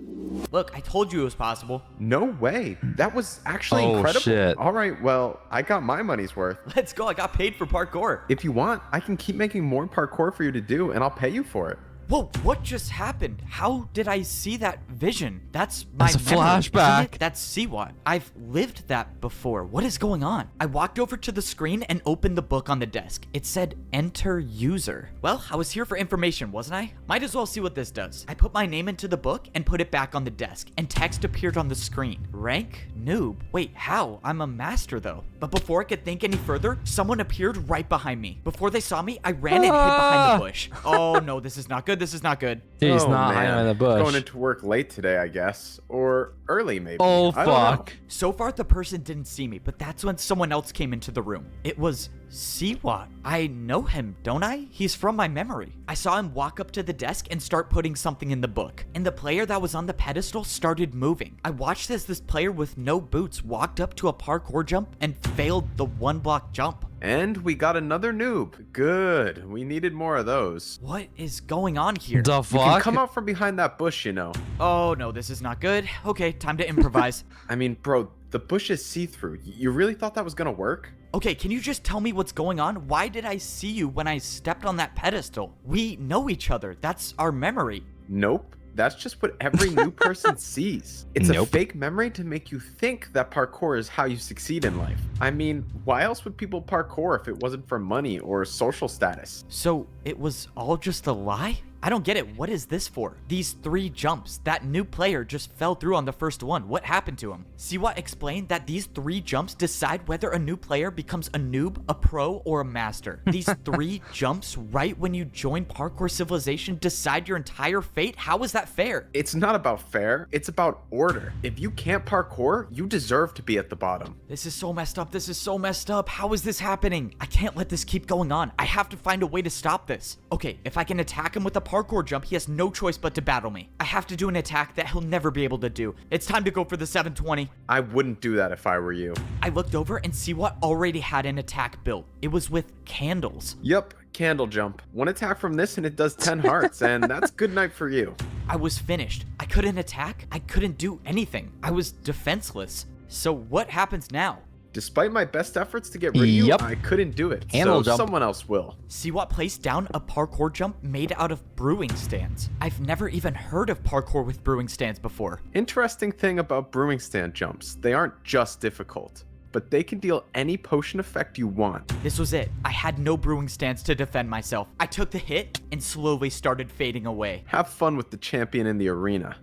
[SPEAKER 2] Look, I told you it was possible.
[SPEAKER 7] No way. That was actually
[SPEAKER 3] Oh,
[SPEAKER 7] incredible.
[SPEAKER 3] shit.
[SPEAKER 7] All right, well, I got my money's worth.
[SPEAKER 2] Let's go, I got paid for parkour.
[SPEAKER 7] If you want, I can keep making more parkour for you to do, and I'll pay you for it.
[SPEAKER 2] Whoa, what just happened? How did I see that vision? That's my
[SPEAKER 3] That's a
[SPEAKER 2] memory, isn't
[SPEAKER 3] flashback.
[SPEAKER 2] it? That's Siwat. I've lived that before. What is going on? I walked over to the screen and opened the book on the desk. It said, enter user. Well, I was here for information, wasn't I? Might as well see what this does. I put my name into the book and put it back on the desk, and text appeared on the screen. Rank? Noob. Wait, how? I'm a master though. But before I could think any further, someone appeared right behind me. Before they saw me, I ran and hid behind the bush. Oh no, this is not good. This is not good.
[SPEAKER 3] He's
[SPEAKER 7] Oh,
[SPEAKER 3] not hiding
[SPEAKER 7] man.
[SPEAKER 3] in the bush.
[SPEAKER 7] Going into work late today, I guess. Or early, maybe.
[SPEAKER 3] Oh,
[SPEAKER 7] I don't know.
[SPEAKER 3] fuck.
[SPEAKER 2] So far, the person didn't see me, but that's when someone else came into the room. It was Siwat. I know him, don't I? He's from my memory. I saw him walk up to the desk and start putting something in the book. And the player that was on the pedestal started moving. I watched as this player with no boots walked up to a parkour jump and failed the one block jump.
[SPEAKER 7] And we got another noob. Good. We needed more of those.
[SPEAKER 2] What is going on here?
[SPEAKER 3] The
[SPEAKER 7] You can
[SPEAKER 3] fuck?
[SPEAKER 7] come out from behind that bush, you know.
[SPEAKER 2] Oh no, this is not good. Okay, time to improvise.
[SPEAKER 7] I mean, bro, the bush is see-through. You really thought that was gonna work?
[SPEAKER 2] Okay, can you just tell me what's going on? Why did I see you when I stepped on that pedestal? We know each other. That's our memory.
[SPEAKER 7] Nope. That's just what every new person sees. It's a
[SPEAKER 3] Nope.
[SPEAKER 7] fake memory to make you think that parkour is how you succeed in life. I mean, why else would people parkour if it wasn't for money or social status?
[SPEAKER 2] So it was all just a lie? I don't get it. What is this for? These 3 jumps. That new player just fell through on the first one. What happened to him? Siwat explained that these 3 jumps decide whether a new player becomes a noob, a pro, or a master. These 3 jumps right when you join Parkour Civilization decide your entire fate? How is that fair?
[SPEAKER 7] It's not about fair, it's about order. If you can't parkour, you deserve to be at the bottom.
[SPEAKER 2] This is so messed up. This is so messed up. How is this happening? I can't let this keep going on. I have to find a way to stop this. Okay, if I can attack him with a parkour jump, he has no choice but to battle me. I have to do an attack that he'll never be able to do. It's time to go for the 720.
[SPEAKER 7] I wouldn't do that if I were you.
[SPEAKER 2] I looked over and Siwat already had an attack built. It was with candles.
[SPEAKER 7] Yup, candle jump. One attack from this and it does 10 hearts, and that's good night for you.
[SPEAKER 2] I was finished. I couldn't attack. I couldn't do anything. I was defenseless. So what happens now?
[SPEAKER 7] Despite my best efforts to get rid of you,
[SPEAKER 3] Yep.
[SPEAKER 7] I couldn't do it.
[SPEAKER 3] Candle
[SPEAKER 7] So
[SPEAKER 3] jump.
[SPEAKER 7] someone else will.
[SPEAKER 2] Siwat placed down a parkour jump made out of brewing stands. I've never even heard of parkour with brewing stands before.
[SPEAKER 7] Interesting thing about brewing stand jumps, they aren't just difficult, but they can deal any potion effect you want.
[SPEAKER 2] This was it. I had no brewing stands to defend myself. I took the hit and slowly started fading away.
[SPEAKER 7] Have fun with the champion in the arena.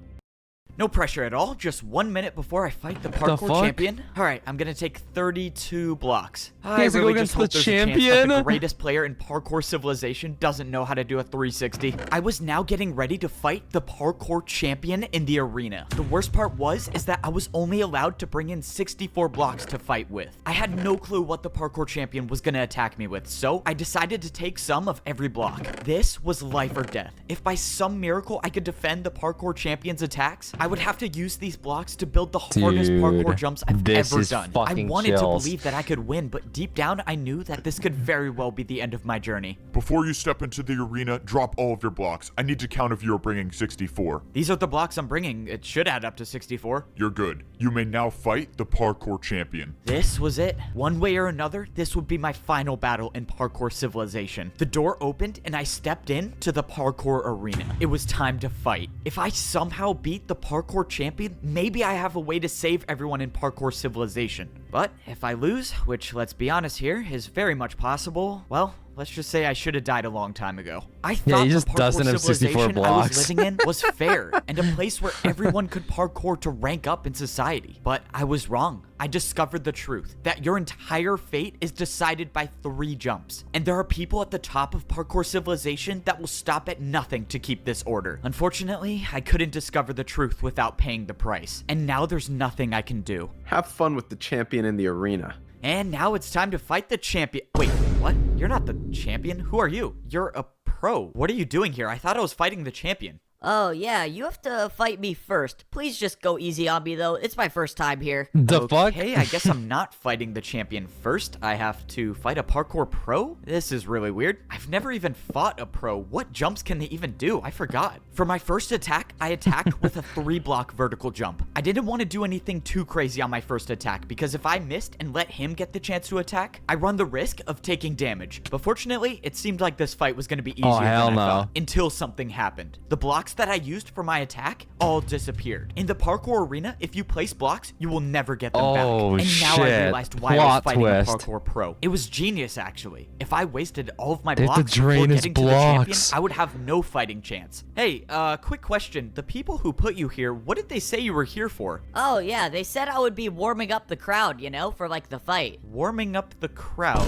[SPEAKER 2] No pressure at all, just 1 minute before I fight the parkour
[SPEAKER 3] fuck?
[SPEAKER 2] champion. Alright, I'm gonna take 32 blocks. I
[SPEAKER 3] has to go
[SPEAKER 2] really
[SPEAKER 3] against
[SPEAKER 2] just hope
[SPEAKER 3] the
[SPEAKER 2] there's a chance that
[SPEAKER 3] champion?
[SPEAKER 2] the greatest player in Parkour Civilization doesn't know how to do a 360. I was now getting ready to fight the parkour champion in the arena. The worst part is that I was only allowed to bring in 64 blocks to fight with. I had no clue what the parkour champion was gonna attack me with, so I decided to take some of every block. This was life or death. If by some miracle I could defend the parkour champion's attacks, I would have to use these blocks to build the hardest
[SPEAKER 3] Dude,
[SPEAKER 2] parkour jumps I've
[SPEAKER 3] this
[SPEAKER 2] ever
[SPEAKER 3] is
[SPEAKER 2] done. I
[SPEAKER 3] fucking
[SPEAKER 2] wanted
[SPEAKER 3] chills.
[SPEAKER 2] to believe that I could win, but deep down I knew that this could very well be the end of my journey.
[SPEAKER 4] Before you step into the arena, drop all of your blocks. I need to count if you're bringing 64.
[SPEAKER 2] These are the blocks I'm bringing. It should add up to 64.
[SPEAKER 4] You're good. You may now fight the parkour champion.
[SPEAKER 2] This was it. One way or another, this would be my final battle in Parkour Civilization. The door opened and I stepped in to the parkour arena. It was time to fight. If I somehow beat the parkour champion, maybe I have a way to save everyone in Parkour Civilization. But if I lose, which let's be honest here, is very much possible, well, let's just say I should have died a long time ago. I
[SPEAKER 3] Yeah,
[SPEAKER 2] thought
[SPEAKER 3] he
[SPEAKER 2] the
[SPEAKER 3] just
[SPEAKER 2] parkour
[SPEAKER 3] doesn't have 64
[SPEAKER 2] civilization I was
[SPEAKER 3] blocks.
[SPEAKER 2] living in was fair and a place where everyone could parkour to rank up in society. But I was wrong. I discovered the truth, that your entire fate is decided by 3 jumps. And there are people at the top of parkour civilization that will stop at nothing to keep this order. Unfortunately, I couldn't discover the truth without paying the price. And now there's nothing I can do.
[SPEAKER 7] Have fun with the champion in the arena.
[SPEAKER 2] And now it's time to fight the champion. Wait, what? You're not the champion? Who are you? You're a pro. What are you doing here? I thought I was fighting the champion.
[SPEAKER 6] Oh, yeah, you have to fight me first. Please just go easy on me, though. It's my first time here.
[SPEAKER 3] The fuck?
[SPEAKER 2] Hey, I guess I'm not fighting the champion first. I have to fight a parkour pro? This is really weird. I've never even fought a pro. What jumps can they even do? I forgot. For my first attack, I attacked with a 3-block vertical jump. I didn't want to do anything too crazy on my first attack because if I missed and let him get the chance to attack, I run the risk of taking damage. But fortunately, it seemed like this fight was going to be easier
[SPEAKER 3] hell
[SPEAKER 2] than I
[SPEAKER 3] no.
[SPEAKER 2] thought until something happened. The blocks that I used for my attack all disappeared. In the parkour arena, if you place blocks, you will never get them back. And now I
[SPEAKER 3] shit.
[SPEAKER 2] realized why I
[SPEAKER 3] Plot
[SPEAKER 2] was fighting
[SPEAKER 3] twist.
[SPEAKER 2] a parkour pro. It was genius, actually. If I wasted all of my
[SPEAKER 3] They have to
[SPEAKER 2] blocks before
[SPEAKER 3] drain his
[SPEAKER 2] getting to the champion,
[SPEAKER 3] blocks.
[SPEAKER 2] I would have no fighting chance. Hey, quick question. The people who put you here, what did they say you were here for?
[SPEAKER 6] Oh, yeah, they said I would be warming up the crowd, you know, for like the fight.
[SPEAKER 2] Warming up the crowd.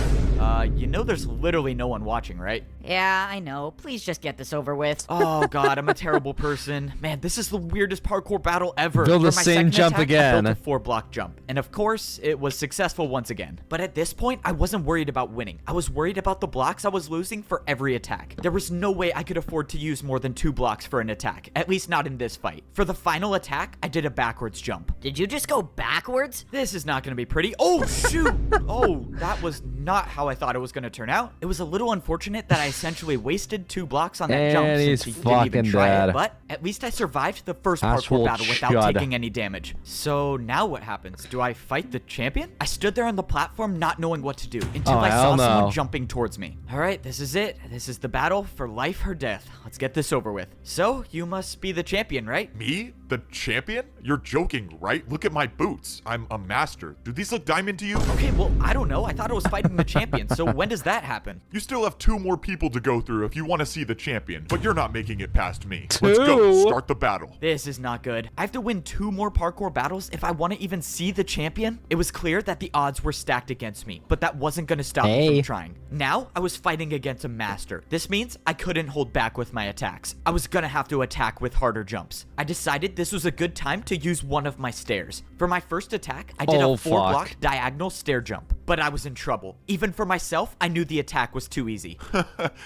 [SPEAKER 2] You know there's literally no one watching, right?
[SPEAKER 6] Yeah, I know. Please just get this over with.
[SPEAKER 2] Oh god, I'm a terrible person. Man, this is the weirdest parkour battle ever.
[SPEAKER 3] Build the
[SPEAKER 2] For my
[SPEAKER 3] same
[SPEAKER 2] second
[SPEAKER 3] jump
[SPEAKER 2] attack, I built
[SPEAKER 3] again.
[SPEAKER 2] a 4-block jump. And of course, it was successful once again. But at this point, I wasn't worried about winning. I was worried about the blocks I was losing for every attack. There was no way I could afford to use more than 2 blocks for an attack. At least not in this fight. For the final attack, I did a backwards jump.
[SPEAKER 6] Did you just go backwards?
[SPEAKER 2] This is not going to be pretty. Oh, shoot! Oh, that was not how I thought it was going to turn out. It was a little unfortunate that I essentially wasted 2 blocks on that
[SPEAKER 3] And
[SPEAKER 2] jump
[SPEAKER 3] he's
[SPEAKER 2] since he didn't even
[SPEAKER 3] fucking
[SPEAKER 2] try
[SPEAKER 3] dead.
[SPEAKER 2] it. But at least I survived the first
[SPEAKER 3] Asshole
[SPEAKER 2] parkour battle without
[SPEAKER 3] chud.
[SPEAKER 2] taking any damage. So now what happens? Do I fight the champion? I stood there on the platform not knowing what to do until
[SPEAKER 3] Oh,
[SPEAKER 2] I saw
[SPEAKER 3] hell
[SPEAKER 2] someone
[SPEAKER 3] no.
[SPEAKER 2] jumping towards me. All right, this is it. This is the battle for life or death. Let's get this over with. So you must be the champion, right?
[SPEAKER 4] Me? The champion? You're joking, right? Look at my boots. I'm a master. Do these look diamond to you?
[SPEAKER 2] Okay, well, I don't know. I thought I was fighting the champion. So when does that happen?
[SPEAKER 4] You still have 2 more people to go through if you want to see the champion, but you're not making it past me. Let's go.
[SPEAKER 3] 2?
[SPEAKER 4] Start the battle.
[SPEAKER 2] This is not good. I have to win 2 more parkour battles if I want to even see the champion. It was clear that the odds were stacked against me, but that wasn't going to stop me
[SPEAKER 3] Hey.
[SPEAKER 2] from trying. Now, I was fighting against a master. This means I couldn't hold back with my attacks. I was going to have to attack with harder jumps. I decided this was a good time to use one of my stairs. For my first attack, I did
[SPEAKER 3] Oh,
[SPEAKER 2] a 4-block
[SPEAKER 3] fuck.
[SPEAKER 2] diagonal stair jump, but I was in trouble. Even for myself, I knew the attack was too easy.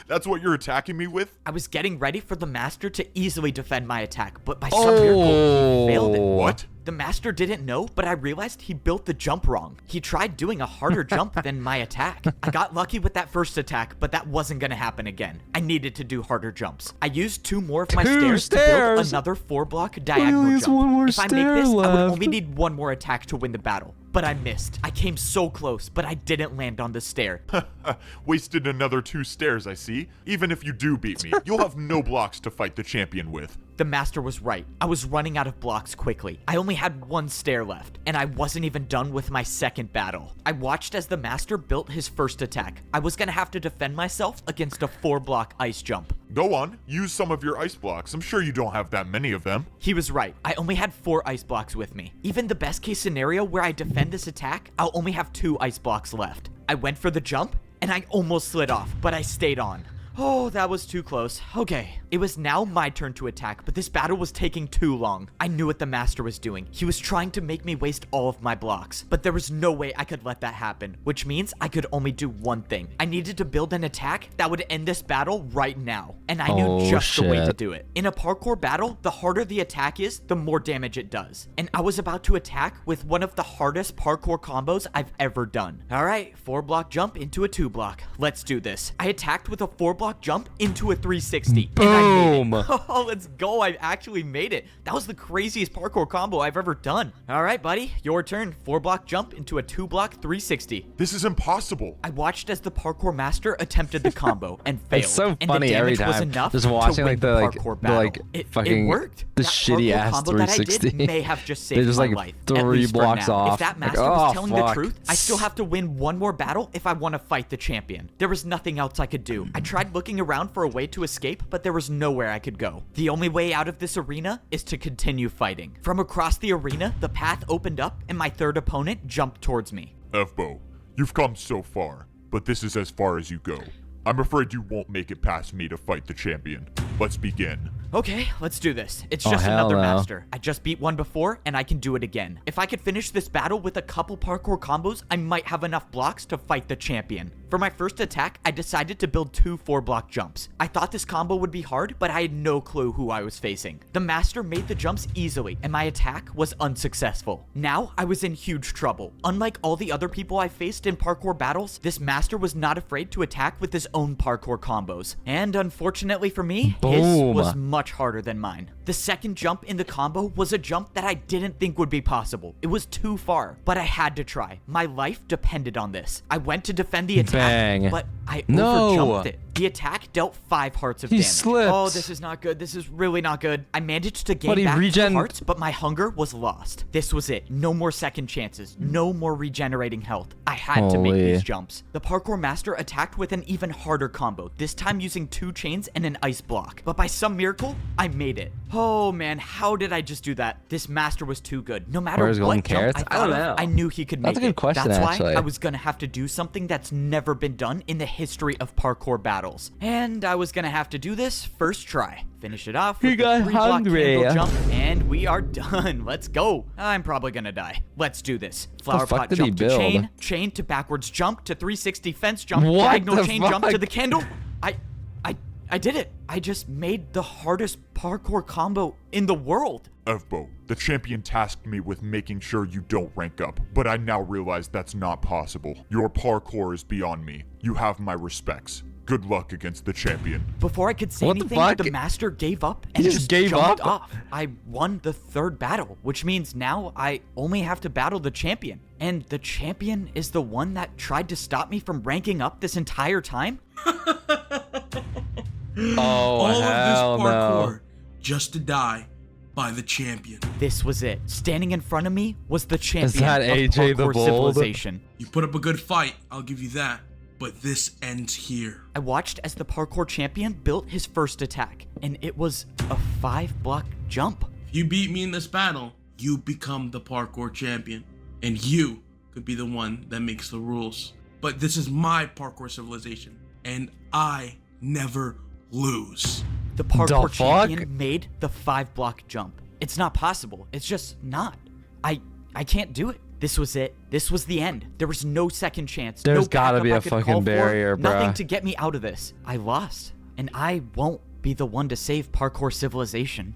[SPEAKER 4] That's what you're attacking me with?
[SPEAKER 2] I was getting ready for the master to easily defend my attack, but by some miracle, he failed it.
[SPEAKER 4] What?
[SPEAKER 2] The master didn't know, but I realized he built the jump wrong. He tried doing a harder jump than my attack. I got lucky with that first attack, but that wasn't gonna happen again. I needed to do harder jumps. I used 2 more of my
[SPEAKER 3] 2
[SPEAKER 2] stairs to build
[SPEAKER 3] stairs?
[SPEAKER 2] another 4-block diagonal
[SPEAKER 3] least
[SPEAKER 2] jump.
[SPEAKER 3] one more
[SPEAKER 2] If I make
[SPEAKER 3] stair
[SPEAKER 2] this, I would
[SPEAKER 3] left.
[SPEAKER 2] only need 1 more attack to win the battle. But I missed. I came so close, but I didn't land on the stair.
[SPEAKER 4] Wasted another 2 stairs, I see. Even if you do beat me, you'll have no blocks to fight the champion with.
[SPEAKER 2] The master was right. I was running out of blocks quickly. I only had 1 stair left, and I wasn't even done with my second battle. I watched as the master built his first attack. I was gonna have to defend myself against a 4-block ice jump.
[SPEAKER 4] Go on, use some of your ice blocks. I'm sure you don't have that many of them.
[SPEAKER 2] He was right. I only had 4 ice blocks with me. Even the best case scenario where I defend this attack, I'll only have 2 ice blocks left. I went for the jump, and I almost slid off, but I stayed on. Oh, that was too close. Okay. It was now my turn to attack, but this battle was taking too long. I knew what the master was doing. He was trying to make me waste all of my blocks, but there was no way I could let that happen, which means I could only do one thing. I needed to build an attack that would end this battle right now, and I knew
[SPEAKER 3] Oh,
[SPEAKER 2] just the way to
[SPEAKER 3] shit.
[SPEAKER 2] do it. In a parkour battle, the harder the attack is, the more damage it does. And I was about to attack with one of the hardest parkour combos I've ever done. All right, 4-block jump into a 2-block. Let's do this. I attacked with a 4-block 4-block jump into a 360.
[SPEAKER 3] Boom.
[SPEAKER 2] And I made it. Oh, let's go. I actually made it. That was the craziest parkour combo I've ever done. All right, buddy, your turn. 4-block jump into a 2-block 360.
[SPEAKER 4] This is impossible.
[SPEAKER 2] I watched as the parkour master attempted the combo and failed.
[SPEAKER 3] It's so
[SPEAKER 2] and
[SPEAKER 3] funny
[SPEAKER 2] the
[SPEAKER 3] every
[SPEAKER 2] damage was
[SPEAKER 3] time.
[SPEAKER 2] enough
[SPEAKER 3] Just watching
[SPEAKER 2] to win
[SPEAKER 3] like the
[SPEAKER 2] parkour battle.
[SPEAKER 3] fucking
[SPEAKER 2] it worked.
[SPEAKER 3] the
[SPEAKER 2] That
[SPEAKER 3] shitty
[SPEAKER 2] parkour
[SPEAKER 3] ass
[SPEAKER 2] combo that I
[SPEAKER 3] 360.
[SPEAKER 2] did may have just saved
[SPEAKER 3] They're just
[SPEAKER 2] my
[SPEAKER 3] like
[SPEAKER 2] life.
[SPEAKER 3] 3
[SPEAKER 2] at least for
[SPEAKER 3] blocks
[SPEAKER 2] now.
[SPEAKER 3] off.
[SPEAKER 2] If that
[SPEAKER 3] Like,
[SPEAKER 2] master
[SPEAKER 3] oh,
[SPEAKER 2] was telling the
[SPEAKER 3] fuck.
[SPEAKER 2] truth, I still have to win one more battle if I want to fight the champion. There was nothing else I could do. I tried looking around for a way to escape, but there was nowhere I could go. The only way out of this arena is to continue fighting. From across the arena, the path opened up and my third opponent jumped towards me.
[SPEAKER 4] F-Bo, you've come so far, but this is as far as you go. I'm afraid you won't make it past me to fight the champion. Let's begin.
[SPEAKER 2] Okay, let's do this. It's
[SPEAKER 3] Oh,
[SPEAKER 2] just
[SPEAKER 3] hell
[SPEAKER 2] another
[SPEAKER 3] no.
[SPEAKER 2] master. I just beat one before, and I can do it again. If I could finish this battle with a couple parkour combos, I might have enough blocks to fight the champion. For my first attack, I decided to build 2 4-block jumps. I thought this combo would be hard, but I had no clue who I was facing. The master made the jumps easily, and my attack was unsuccessful. Now, I was in huge trouble. Unlike all the other people I faced in parkour battles, this master was not afraid to attack with his own parkour combos. And unfortunately for me, his
[SPEAKER 3] Boom.
[SPEAKER 2] was much harder than mine. The second jump in the combo was a jump that I didn't think would be possible. It was too far, but I had to try. My life depended on this. I went to defend the attack,
[SPEAKER 3] Bang.
[SPEAKER 2] but I
[SPEAKER 3] No.
[SPEAKER 2] overjumped it. The attack dealt 5 hearts of
[SPEAKER 3] He
[SPEAKER 2] damage.
[SPEAKER 3] slipped.
[SPEAKER 2] Oh, this is not good. This is really not good. I managed to gain
[SPEAKER 3] But he
[SPEAKER 2] back 2
[SPEAKER 3] regen-
[SPEAKER 2] hearts, but my hunger was lost. This was it. No more second chances. No more regenerating health. I had to make
[SPEAKER 3] Holy.
[SPEAKER 2] these jumps. The parkour master attacked with an even harder combo, this time using 2 chains and an ice block. But by some miracle, I made it. Oh man, how did I just do that? This master was too good. No matter
[SPEAKER 3] Where's golden
[SPEAKER 2] what jump
[SPEAKER 3] carrots?
[SPEAKER 2] I
[SPEAKER 3] I
[SPEAKER 2] thought
[SPEAKER 3] don't
[SPEAKER 2] of,
[SPEAKER 3] know.
[SPEAKER 2] I knew he could make
[SPEAKER 3] That's a good
[SPEAKER 2] it.
[SPEAKER 3] question,
[SPEAKER 2] That's why
[SPEAKER 3] actually.
[SPEAKER 2] I was gonna have to do something that's never been done in the history of parkour battles. And I was gonna have to do this first try. Finish it off
[SPEAKER 3] He
[SPEAKER 2] with the
[SPEAKER 3] got
[SPEAKER 2] 3-block
[SPEAKER 3] hungry.
[SPEAKER 2] candle jump, and we are done. Let's go. I'm probably gonna die. Let's do this. Flower
[SPEAKER 3] fuck
[SPEAKER 2] pot
[SPEAKER 3] did he
[SPEAKER 2] jump to
[SPEAKER 3] build?
[SPEAKER 2] chain, chain to backwards jump to 360 fence jump,
[SPEAKER 3] What
[SPEAKER 2] diagonal
[SPEAKER 3] the
[SPEAKER 2] chain jump to
[SPEAKER 3] fuck?
[SPEAKER 2] the candle. I did it. I just made the hardest parkour combo in the world.
[SPEAKER 4] F-Bo, the champion tasked me with making sure you don't rank up, but I now realize that's not possible. Your parkour is beyond me. You have my respects. Good luck against the champion.
[SPEAKER 2] Before I could say
[SPEAKER 3] What the
[SPEAKER 2] anything,
[SPEAKER 3] fuck?
[SPEAKER 2] the master gave up and
[SPEAKER 3] He just gave
[SPEAKER 2] jumped
[SPEAKER 3] up?
[SPEAKER 2] off. I won the 3rd battle, which means now I only have to battle the champion. And the champion is the one that tried to stop me from ranking up this entire time?
[SPEAKER 3] Oh,
[SPEAKER 10] All of this
[SPEAKER 3] hell
[SPEAKER 10] parkour
[SPEAKER 3] no.
[SPEAKER 10] just to die by the champion.
[SPEAKER 2] This was it. Standing in front of me was the champion
[SPEAKER 3] that
[SPEAKER 2] of
[SPEAKER 3] AJ the
[SPEAKER 2] parkour
[SPEAKER 3] Bold?
[SPEAKER 2] civilization.
[SPEAKER 10] You put up a good fight, I'll give you that. But this ends here.
[SPEAKER 2] I watched as the parkour champion built his first attack, and it was a 5-block jump.
[SPEAKER 10] If you beat me in this battle, you become the parkour champion. And you could be the one that makes the rules. But this is my parkour civilization, and I never lose.
[SPEAKER 2] The parkour
[SPEAKER 3] fuck?
[SPEAKER 2] champion made the 5-block jump. It's not possible. It's just not. I can't do it. This was it. This was the end. There was no second chance.
[SPEAKER 3] There's
[SPEAKER 2] no
[SPEAKER 3] gotta
[SPEAKER 2] backup
[SPEAKER 3] be
[SPEAKER 2] I
[SPEAKER 3] a
[SPEAKER 2] could
[SPEAKER 3] fucking
[SPEAKER 2] call for,
[SPEAKER 3] barrier,
[SPEAKER 2] Nothing
[SPEAKER 3] bruh.
[SPEAKER 2] to get me out of this. I lost, and I won't be the one to save parkour civilization.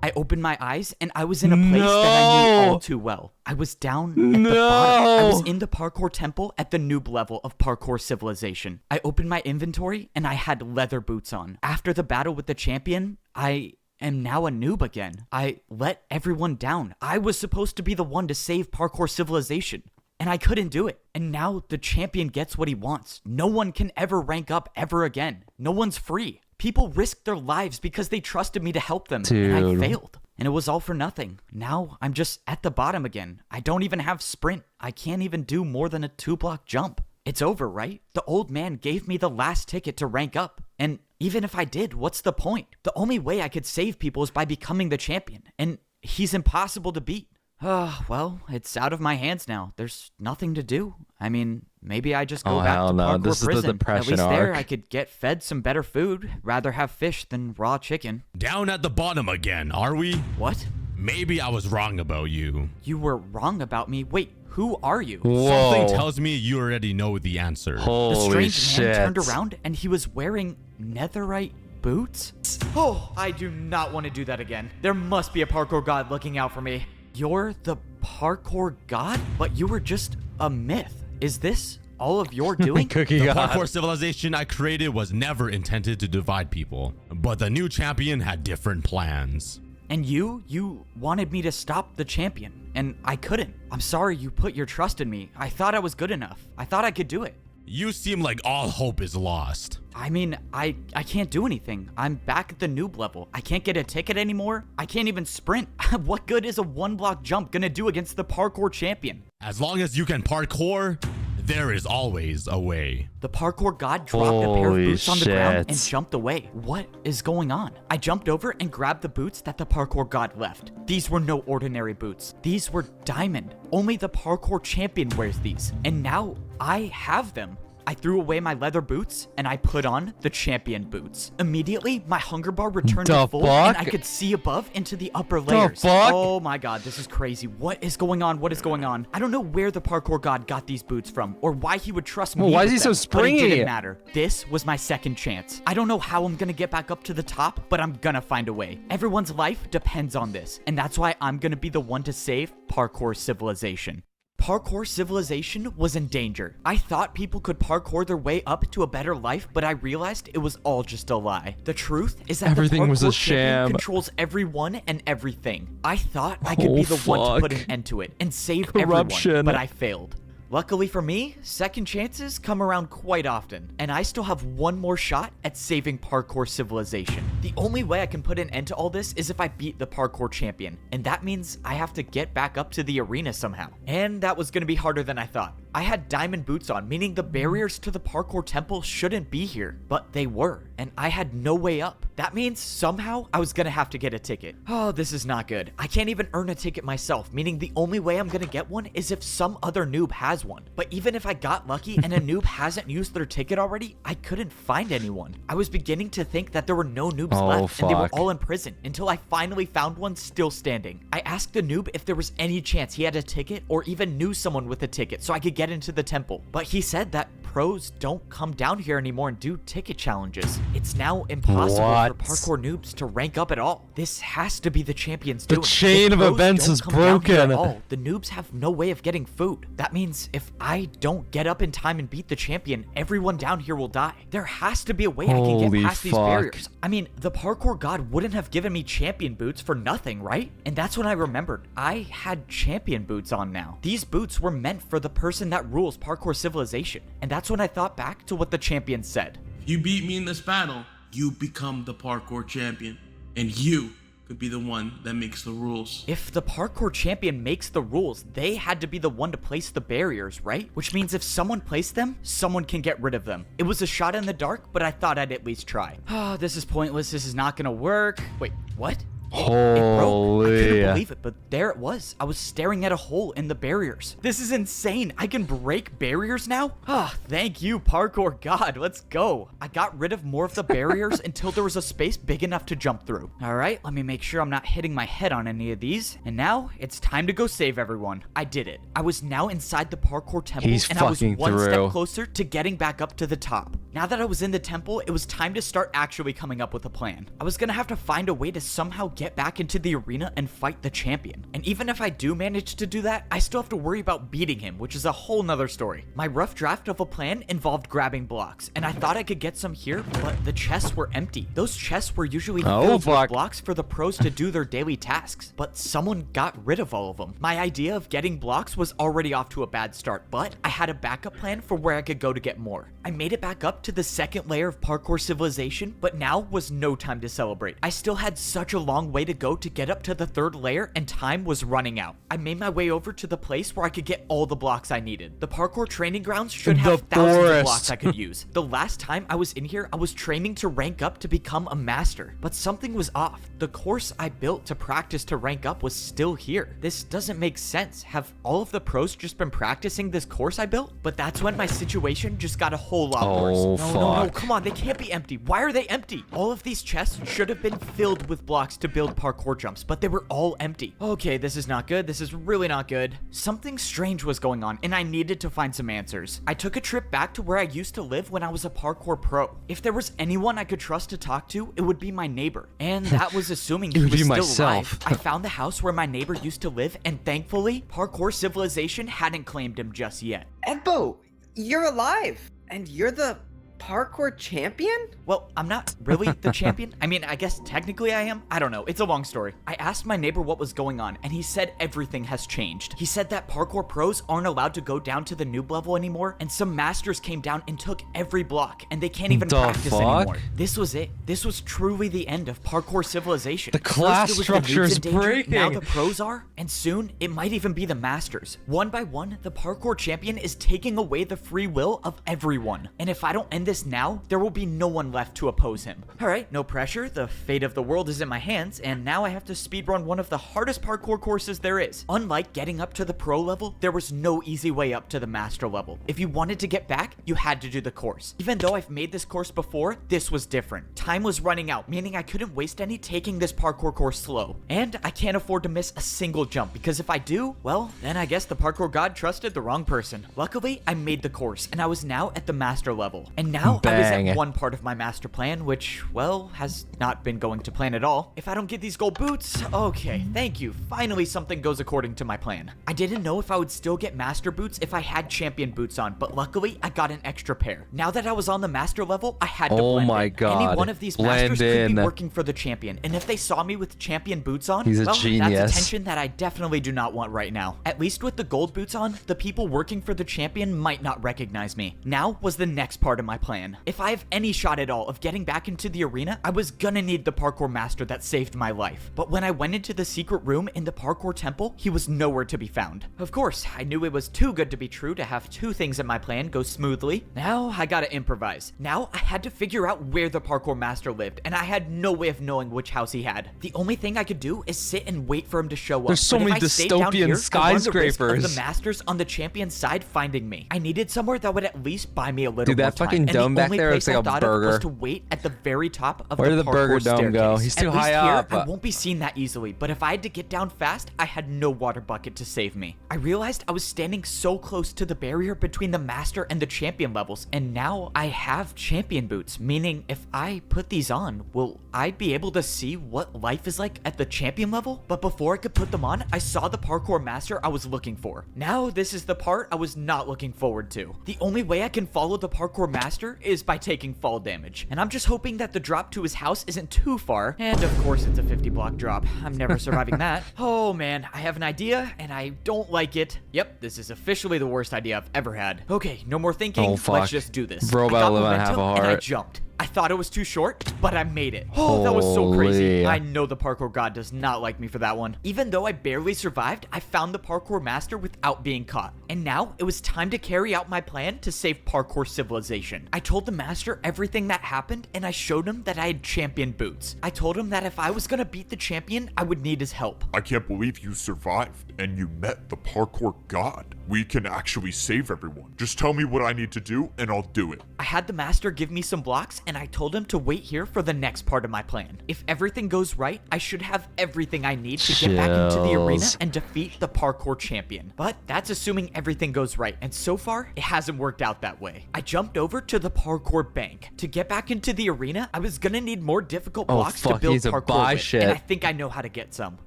[SPEAKER 2] I opened my eyes, and I was in a place that I knew all too well. I was down at the bottom. I was in the parkour temple at the noob level of parkour civilization. I opened my inventory, and I had leather boots on. After the battle with the champion, I am now a noob again. I let everyone down. I was supposed to be the one to save parkour civilization, and I couldn't do it. And now the champion gets what he wants. No one can ever rank up ever again. No one's free. People risked their lives because they trusted me to help them, and I
[SPEAKER 3] Dude.
[SPEAKER 2] failed. And it was all for nothing. Now I'm just at the bottom again. I don't even have sprint. I can't even do more than a 2-block jump. It's over, right? The old man gave me the last ticket to rank up. And even if I did, what's the point? The only way I could save people is by becoming the champion. And he's impossible to beat. Well, it's out of my hands now. There's nothing to do. I mean, maybe I just go back
[SPEAKER 3] hell
[SPEAKER 2] to
[SPEAKER 3] no.
[SPEAKER 2] parkour
[SPEAKER 3] This is the
[SPEAKER 2] prison. At
[SPEAKER 3] depression
[SPEAKER 2] least there
[SPEAKER 3] arc.
[SPEAKER 2] I could get fed some better food. Rather have fish than raw chicken.
[SPEAKER 11] Down at the bottom again, are we?
[SPEAKER 2] What?
[SPEAKER 11] Maybe I was wrong about you.
[SPEAKER 2] You were wrong about me. Wait, who are you?
[SPEAKER 3] Whoa.
[SPEAKER 11] Something tells me you already know the answer.
[SPEAKER 2] The
[SPEAKER 3] Holy
[SPEAKER 2] strange
[SPEAKER 3] shit.
[SPEAKER 2] man turned around and he was wearing netherite boots? Oh, I do not want to do that again. There must be a parkour god looking out for me. You're the parkour god? But you were just a myth. Is this all of your doing?
[SPEAKER 11] The parkour civilization I created was never intended to divide people, but the new champion had different plans.
[SPEAKER 2] And you wanted me to stop the champion, and I couldn't. I'm sorry you put your trust in me. I thought I was good enough. I thought I could do it.
[SPEAKER 11] You seem like all hope is lost.
[SPEAKER 2] I mean, I can't do anything. I'm back at the noob level. I can't get a ticket anymore. I can't even sprint. What good is a 1-block jump gonna do against the parkour champion?
[SPEAKER 11] As long as you can parkour, there is always a way.
[SPEAKER 2] The parkour god dropped a pair of boots on the ground and jumped away. What is going on? I jumped over and grabbed the boots that the parkour god left. These were no ordinary boots. These were diamond. Only the parkour champion wears these. And now I have them. I threw away my leather boots and I put on the champion boots. Immediately, my hunger bar returned to full and I could see above into the upper layers. Oh my god, this is crazy. What is going on? What is going on? I don't know where the parkour god got these boots from or why he would trust me.
[SPEAKER 3] Why is he so springy?
[SPEAKER 2] But it didn't matter. This was my second chance. I don't know how I'm gonna get back up to the top, but I'm gonna find a way. Everyone's life depends on this, and that's why I'm gonna be the one to save parkour civilization. Parkour civilization was in danger. I thought people could parkour their way up to a better life, but I realized it was all just a lie. The truth is that
[SPEAKER 3] everything was a
[SPEAKER 2] champion
[SPEAKER 3] sham.
[SPEAKER 2] Controls everyone and everything. I thought I could be the one to put an end to it and save everyone, but I failed. Luckily for me, second chances come around quite often, and I still have one more shot at saving parkour civilization. The only way I can put an end to all this is if I beat the parkour champion, and that means I have to get back up to the arena somehow. And that was gonna be harder than I thought. I had diamond boots on, meaning the barriers to the parkour temple shouldn't be here, but they were, and I had no way up. That means somehow I was gonna have to get a ticket. Oh, this is not good. I can't even earn a ticket myself, meaning the only way I'm gonna get one is if some other noob has one. But even if I got lucky and a noob hasn't used their ticket already, I couldn't find anyone. I was beginning to think that there were no noobs left and they were all in prison until I finally found one still standing. I asked the noob if there was any chance he had a ticket or even knew someone with a ticket so I could get into the temple. But he said that pros don't come down here anymore and do ticket challenges. It's now impossible for parkour noobs to rank up at all. This has to be the champion's doing.
[SPEAKER 3] The chain of events is broken.
[SPEAKER 2] The noobs have no way of getting food. That means if I don't get up in time and beat the champion, everyone down here will die. There has to be a way I can get past these barriers. I mean, the parkour god wouldn't have given me champion boots for nothing, right? And that's when I remembered I had champion boots on now. These boots were meant for the person that rules parkour civilization. And that's when I thought back to what the champion said.
[SPEAKER 10] If you beat me in this battle, you become the parkour champion. And you could be the one that makes the rules.
[SPEAKER 2] If the parkour champion makes the rules, they had to be the one to place the barriers, right? Which means if someone placed them, someone can get rid of them. It was a shot in the dark, but I thought I'd at least try. Oh, this is pointless. This is not gonna work. Wait, what? It broke. I couldn't believe it, but there it was. I was staring at a hole in the barriers. This is insane. I can break barriers now? Ah, thank you, parkour god. Let's go. I got rid of more of the barriers until there was a space big enough to jump through. All right, let me make sure I'm not hitting my head on any of these. And now it's time to go save everyone. I did it. I was now inside the parkour temple, and I was one step closer to getting back up to the top. Now that I was in the temple, it was time to start actually coming up with a plan. I was gonna have to find a way to somehow get back into the arena and fight the champion. And even if I do manage to do that, I still have to worry about beating him, which is a whole nother story. My rough draft of a plan involved grabbing blocks, and I thought I could get some here, but the chests were empty. Those chests were usually filled with blocks for the pros to do their daily tasks, but someone got rid of all of them. My idea of getting blocks was already off to a bad start, but I had a backup plan for where I could go to get more. I made it back up to the second layer of parkour civilization, but now was no time to celebrate. I still had such a long way to go to get up to the third layer, and time was running out. I made my way over to the place where I could get all the blocks I needed. The parkour training grounds should have thousands of blocks I could use. The last time I was in here, I was training to rank up to become a master, but something was off. The course I built to practice to rank up was still here. This doesn't make sense. Have all of the pros just been practicing this course I built? But that's when my situation just got a whole lot worse. No, come on, they can't be empty. Why are they empty? All of these chests should have been filled with blocks to build parkour jumps, but they were all empty. Okay, this is not good. This is really not good. Something strange was going on, and I needed to find some answers. I took a trip back to where I used to live when I was a parkour pro. If there was anyone I could trust to talk to, it would be my neighbor. And that was assuming he was still alive. I found the house where my neighbor used to live, and thankfully, parkour civilization hadn't claimed him just yet.
[SPEAKER 9] Ebbo, You're alive, and you're the parkour champion?
[SPEAKER 2] Well, I'm not really the champion. I mean, I guess technically I am. I don't know. It's a long story. I asked my neighbor what was going on, and he said everything has changed. He said that parkour pros aren't allowed to go down to the noob level anymore, and some masters came down and took every block, and they can't even practice anymore. This was it. This was truly the end of parkour civilization.
[SPEAKER 3] The class structure is breaking.
[SPEAKER 2] Now the pros are, and soon it might even be the masters. One by one, the parkour champion is taking away the free will of everyone. And if I don't end this now, there will be no one left to oppose him. Alright, no pressure. The fate of the world is in my hands, and now I have to speedrun one of the hardest parkour courses there is. Unlike getting up to the pro level, there was no easy way up to the master level. If you wanted to get back, you had to do the course. Even though I've made this course before, this was different. Time was running out, meaning I couldn't waste any taking this parkour course slow. And I can't afford to miss a single jump, because if I do, well, then I guess the parkour god trusted the wrong person. Luckily, I made the course, and I was now at the master level. And now I was at one part of my master plan, which, well, has not been going to plan at all. If I don't get these gold boots, okay, thank you. Finally, something goes according to my plan. I didn't know if I would still get master boots if I had champion boots on, but luckily, I got an extra pair. Now that I was on the master level, I had to blend in.
[SPEAKER 3] God.
[SPEAKER 2] Any one of these masters could be working for the champion, and if they saw me with champion boots on,
[SPEAKER 3] he's a
[SPEAKER 2] well,
[SPEAKER 3] genius.
[SPEAKER 2] That's attention that I definitely do not want right now. At least with the gold boots on, the people working for the champion might not recognize me. Now was the next part of my plan. If I have any shot at all of getting back into the arena, I was gonna need the parkour master that saved my life. But when I went into the secret room in the parkour temple, he was nowhere to be found. Of course, I knew it was too good to be true to have two things in my plan go smoothly. Now I gotta improvise. Now I had to figure out where the parkour master lived, and I had no way of knowing which house he had. The only thing I could do is sit and wait for him to show up.
[SPEAKER 3] There's so many dystopian skyscrapers.
[SPEAKER 2] The masters on the champion's side finding me. I needed somewhere that would at least buy me a little
[SPEAKER 3] Dude, that
[SPEAKER 2] more
[SPEAKER 3] fucking
[SPEAKER 2] time.
[SPEAKER 3] dome back there looks like a burger.
[SPEAKER 2] Was to wait at the very top of
[SPEAKER 3] Where did the
[SPEAKER 2] parkour
[SPEAKER 3] burger dome
[SPEAKER 2] staircase.
[SPEAKER 3] go? He's too
[SPEAKER 2] At least
[SPEAKER 3] high
[SPEAKER 2] here,
[SPEAKER 3] up.
[SPEAKER 2] I won't be seen that easily, but if I had to get down fast, I had no water bucket to save me. I realized I was standing so close to the barrier between the master and the champion levels, and now I have champion boots, meaning if I put these on, will I be able to see what life is like at the champion level? But before I could put them on, I saw the parkour master I was looking for. Now this is the part I was not looking forward to. The only way I can follow the parkour master is by taking fall damage, and I'm just hoping that the drop to his house isn't too far, and of course it's a 50 block drop. I'm never surviving that. Oh man, I have an idea, and I don't like it. Yep, this is officially the worst idea I've ever had. Okay, no more thinking, let's just do this.
[SPEAKER 3] Bro,
[SPEAKER 2] I got
[SPEAKER 3] about to live on half a
[SPEAKER 2] momentum, and I
[SPEAKER 3] heart.
[SPEAKER 2] jumped. I thought it was too short, but I made it. Oh, that was so crazy.
[SPEAKER 3] Holy.
[SPEAKER 2] I know the parkour god does not like me for that one. Even though I barely survived, I found the parkour master without being caught. And now it was time to carry out my plan to save parkour civilization. I told the master everything that happened, and I showed him that I had champion boots. I told him that if I was gonna beat the champion, I would need his help.
[SPEAKER 4] I can't believe you survived and you met the parkour god. We can actually save everyone. Just tell me what I need to do and I'll do it.
[SPEAKER 2] I had the master give me some blocks, and I told him to wait here for the next part of my plan. If everything goes right, I should have everything I need to get back into the arena and defeat the parkour champion. But that's assuming everything goes right, and so far, it hasn't worked out that way. I jumped over to the parkour bank. To get back into the arena, I was gonna need more difficult blocks to build parkour with, and I think I know how to get some.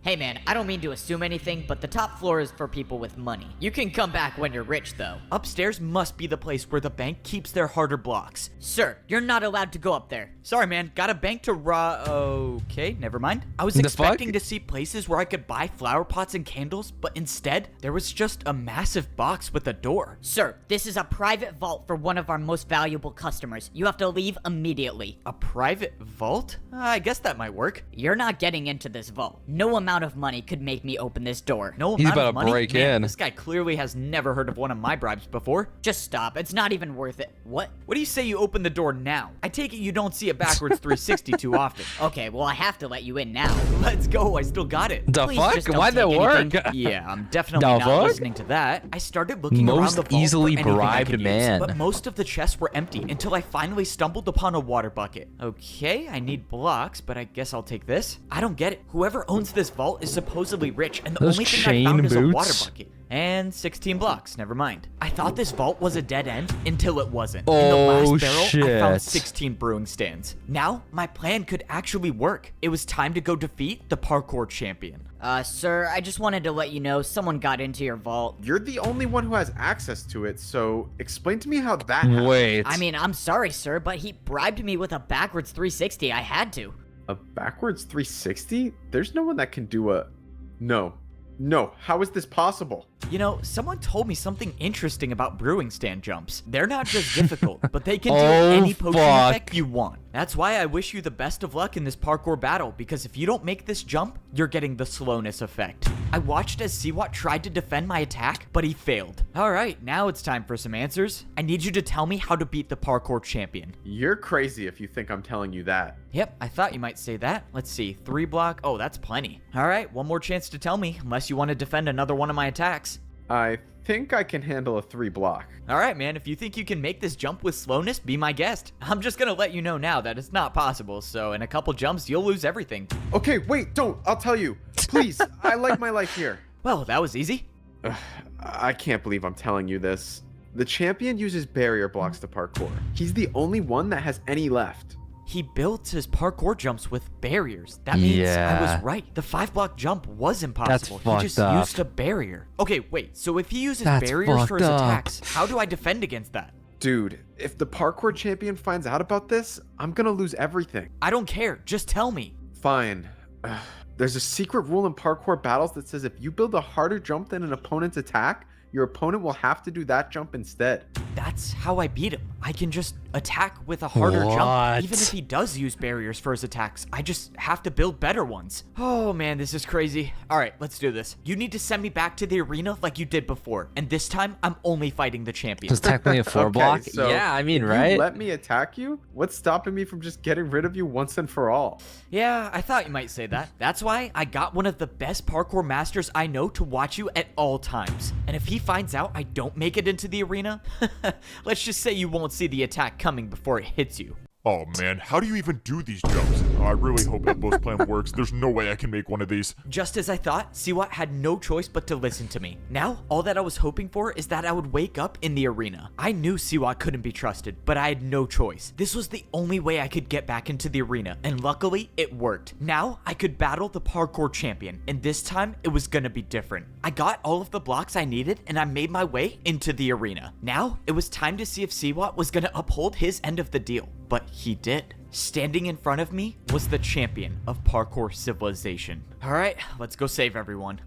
[SPEAKER 6] Hey man, I don't mean to assume anything, but the top floor is for people with money. You can come back when you're rich though.
[SPEAKER 2] Upstairs must be the place where the bank keeps their harder blocks.
[SPEAKER 6] Sir, you're not allowed to go up there.
[SPEAKER 2] Sorry man, got a bank to okay, never mind. I was expecting to see places where I could buy flower pots and candles, but instead, there was just a massive box with a door.
[SPEAKER 6] Sir, this is a private vault for one of our most valuable customers. You have to leave immediately.
[SPEAKER 2] A private vault? I guess that might work.
[SPEAKER 6] You're not getting into this vault. No amount of money could make me open this door.
[SPEAKER 2] No amount of money? Break in. This guy clearly has never heard of one of my bribes before.
[SPEAKER 6] Just stop. It's not even worth it. What?
[SPEAKER 2] What do you say you open the door now? I take it you don't see a backwards 360 too often.
[SPEAKER 6] Okay, well I have to let you in now.
[SPEAKER 2] Let's go. I still got it.
[SPEAKER 3] The
[SPEAKER 6] Please
[SPEAKER 3] fuck?
[SPEAKER 6] just don't
[SPEAKER 3] Why'd that
[SPEAKER 6] take
[SPEAKER 3] work?
[SPEAKER 6] anything.
[SPEAKER 2] Yeah, I'm definitely not listening to that. I started looking around the vault
[SPEAKER 3] easily
[SPEAKER 2] for anything I
[SPEAKER 3] bribed
[SPEAKER 2] could
[SPEAKER 3] man.
[SPEAKER 2] use, but most of the chests were empty until I finally stumbled upon a water bucket. Okay, I need blocks, but I guess I'll take this. I don't get it. Whoever owns this vault is supposedly rich, and the only thing I found is a water bucket. And 16 blocks, never mind. I thought this vault was a dead end until it wasn't. In the last barrel, I found 16 brewing stands. Now, my plan could actually work. It was time to go defeat the parkour champion.
[SPEAKER 6] Sir, I just wanted to let you know someone got into your vault.
[SPEAKER 7] You're the only one who has access to it, so explain to me how that happened.
[SPEAKER 3] Wait.
[SPEAKER 6] I mean, I'm sorry, sir, but he bribed me with a backwards 360. I had to.
[SPEAKER 7] A backwards 360? There's no one that can do a... No, how is this possible?
[SPEAKER 2] You know, someone told me something interesting about brewing stand jumps. They're not just difficult, but they can do any potion effect you want. That's why I wish you the best of luck in this parkour battle, because if you don't make this jump, you're getting the slowness effect. I watched as Siwat tried to defend my attack, but he failed. Alright, now it's time for some answers. I need you to tell me how to beat the parkour champion.
[SPEAKER 7] You're crazy if you think I'm telling you that.
[SPEAKER 2] Yep, I thought you might say that. Let's see, 3 block. Oh, that's plenty. Alright, one more chance to tell me, unless you want to defend another one of my attacks.
[SPEAKER 7] I think I can handle a 3 block.
[SPEAKER 2] Alright, man, if you think you can make this jump with slowness, be my guest. I'm just gonna let you know now that it's not possible, so in a couple jumps, you'll lose everything.
[SPEAKER 7] Okay, wait, don't. I'll tell you. Please, I like my life here.
[SPEAKER 2] Well, that was easy.
[SPEAKER 7] I can't believe I'm telling you this. The champion uses barrier blocks to parkour. He's the only one that has any left.
[SPEAKER 2] He built his parkour jumps with barriers. That means I was right. The 5-block jump was impossible. He just used a barrier. Okay, wait. So if he uses barriers for his attacks, how do I defend against that?
[SPEAKER 7] Dude, if the parkour champion finds out about this, I'm gonna lose everything.
[SPEAKER 2] I don't care. Just tell me.
[SPEAKER 7] Fine. There's a secret rule in parkour battles that says if you build a harder jump than an opponent's attack, your opponent will have to do that jump instead.
[SPEAKER 2] That's how I beat him. I can just attack with a harder jump. Even if he does use barriers for his attacks, I just have to build better ones. Oh man, this is crazy. All right, let's do this. You need to send me back to the arena like you did before. And this time, I'm only fighting the champion.
[SPEAKER 3] It's technically a 4 block.
[SPEAKER 7] So
[SPEAKER 3] yeah, I mean,
[SPEAKER 7] you
[SPEAKER 3] right?
[SPEAKER 7] let me attack you? What's stopping me from just getting rid of you once and for all?
[SPEAKER 2] Yeah, I thought you might say that. That's why I got one of the best parkour masters I know to watch you at all times. And if he finds out I don't make it into the arena, let's just say you won't see the attack coming before it hits you.
[SPEAKER 4] Oh man, how do you even do these jumps? I really hope Ebo's plan works. There's no way I can make one of these.
[SPEAKER 2] Just as I thought, Siwat had no choice but to listen to me. Now, all that I was hoping for is that I would wake up in the arena. I knew Siwat couldn't be trusted, but I had no choice. This was the only way I could get back into the arena, and luckily, it worked. Now, I could battle the parkour champion, and this time, it was gonna be different. I got all of the blocks I needed, and I made my way into the arena. Now, it was time to see if Siwat was gonna uphold his end of the deal. But he did. Standing in front of me was the champion of parkour civilization. All right, let's go save everyone.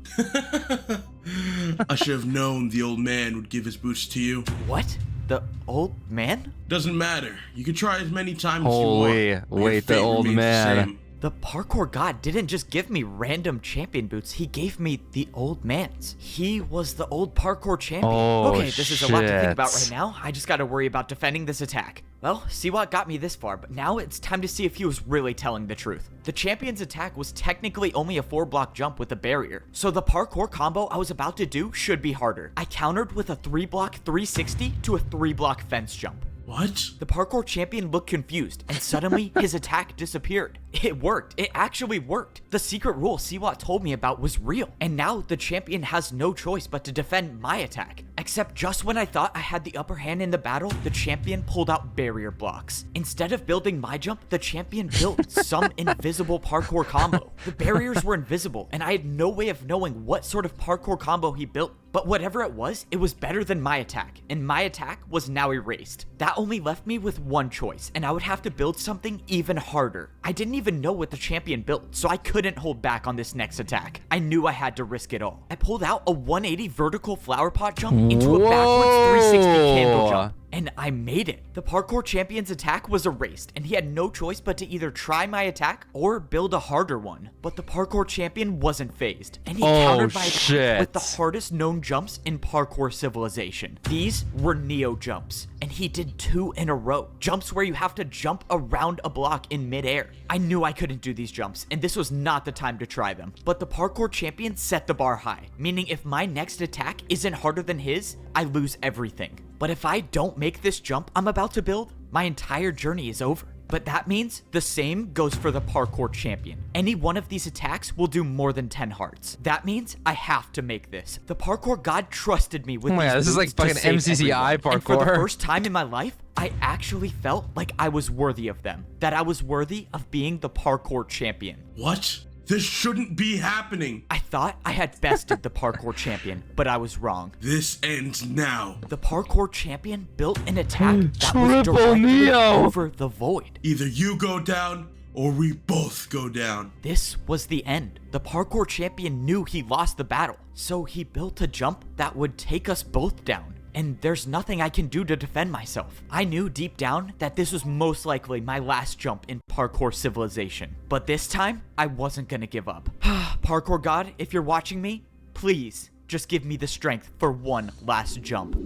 [SPEAKER 10] I should have known the old man would give his boots to you.
[SPEAKER 2] What? The old man?
[SPEAKER 10] Doesn't matter. You can try as many times as you
[SPEAKER 3] Holy,
[SPEAKER 10] want.
[SPEAKER 3] wait, the old man.
[SPEAKER 2] The parkour god didn't just give me random champion boots, he gave me the old man's. He was the old parkour champion. Okay, this is a lot to think about right now. I just gotta worry about defending this attack. Well, Siwat got me this far, but now it's time to see if he was really telling the truth. The champion's attack was technically only a 4-block jump with a barrier, so the parkour combo I was about to do should be harder. I countered with a 3-block 360 to a 3-block fence jump.
[SPEAKER 10] What?
[SPEAKER 2] The parkour champion looked confused, and suddenly his attack disappeared. It worked. It actually worked. The secret rule Siwat told me about was real, and now the champion has no choice but to defend my attack. Except just when I thought I had the upper hand in the battle, the champion pulled out barrier blocks. Instead of building my jump, the champion built some invisible parkour combo. The barriers were invisible, and I had no way of knowing what sort of parkour combo he built. But whatever it was better than my attack, and my attack was now erased. That only left me with one choice, and I would have to build something even harder. I didn't even know what the champion built, so I couldn't hold back on this next attack. I knew I had to risk it all. I pulled out a 180 vertical flower pot jump into a backwards 360 candle jump. And I made it. The parkour champion's attack was erased, and he had no choice but to either try my attack or build a harder one. But the parkour champion wasn't phased, and he countered my attack with the hardest known jumps in parkour civilization. These were Neo jumps, and he did 2 in a row. Jumps where you have to jump around a block in midair. I knew I couldn't do these jumps, and this was not the time to try them. But the parkour champion set the bar high, meaning if my next attack isn't harder than his, I lose everything. But if I don't make this jump I'm about to build, my entire journey is over. But that means the same goes for the parkour champion. Any one of these attacks will do more than 10 hearts. That means I have to make this. The parkour god trusted me with these
[SPEAKER 3] this is like
[SPEAKER 2] moves to
[SPEAKER 3] fucking
[SPEAKER 2] save
[SPEAKER 3] MCCI
[SPEAKER 2] everyone. And for the
[SPEAKER 3] parkour.
[SPEAKER 2] first time in my life, I actually felt like I was worthy of them. That I was worthy of being the parkour champion.
[SPEAKER 10] What? This shouldn't be happening.
[SPEAKER 2] I thought I had bested the parkour champion, but I was wrong.
[SPEAKER 10] This ends now.
[SPEAKER 2] The parkour champion built an attack that was
[SPEAKER 3] Triple
[SPEAKER 2] directly
[SPEAKER 3] Neo.
[SPEAKER 2] over the void.
[SPEAKER 10] Either you go down or we both go down.
[SPEAKER 2] This was the end. The parkour champion knew he lost the battle, so he built a jump that would take us both down. And there's nothing I can do to defend myself. I knew deep down that this was most likely my last jump in parkour civilization. But this time, I wasn't gonna give up. Parkour god, if you're watching me, please just give me the strength for one last jump.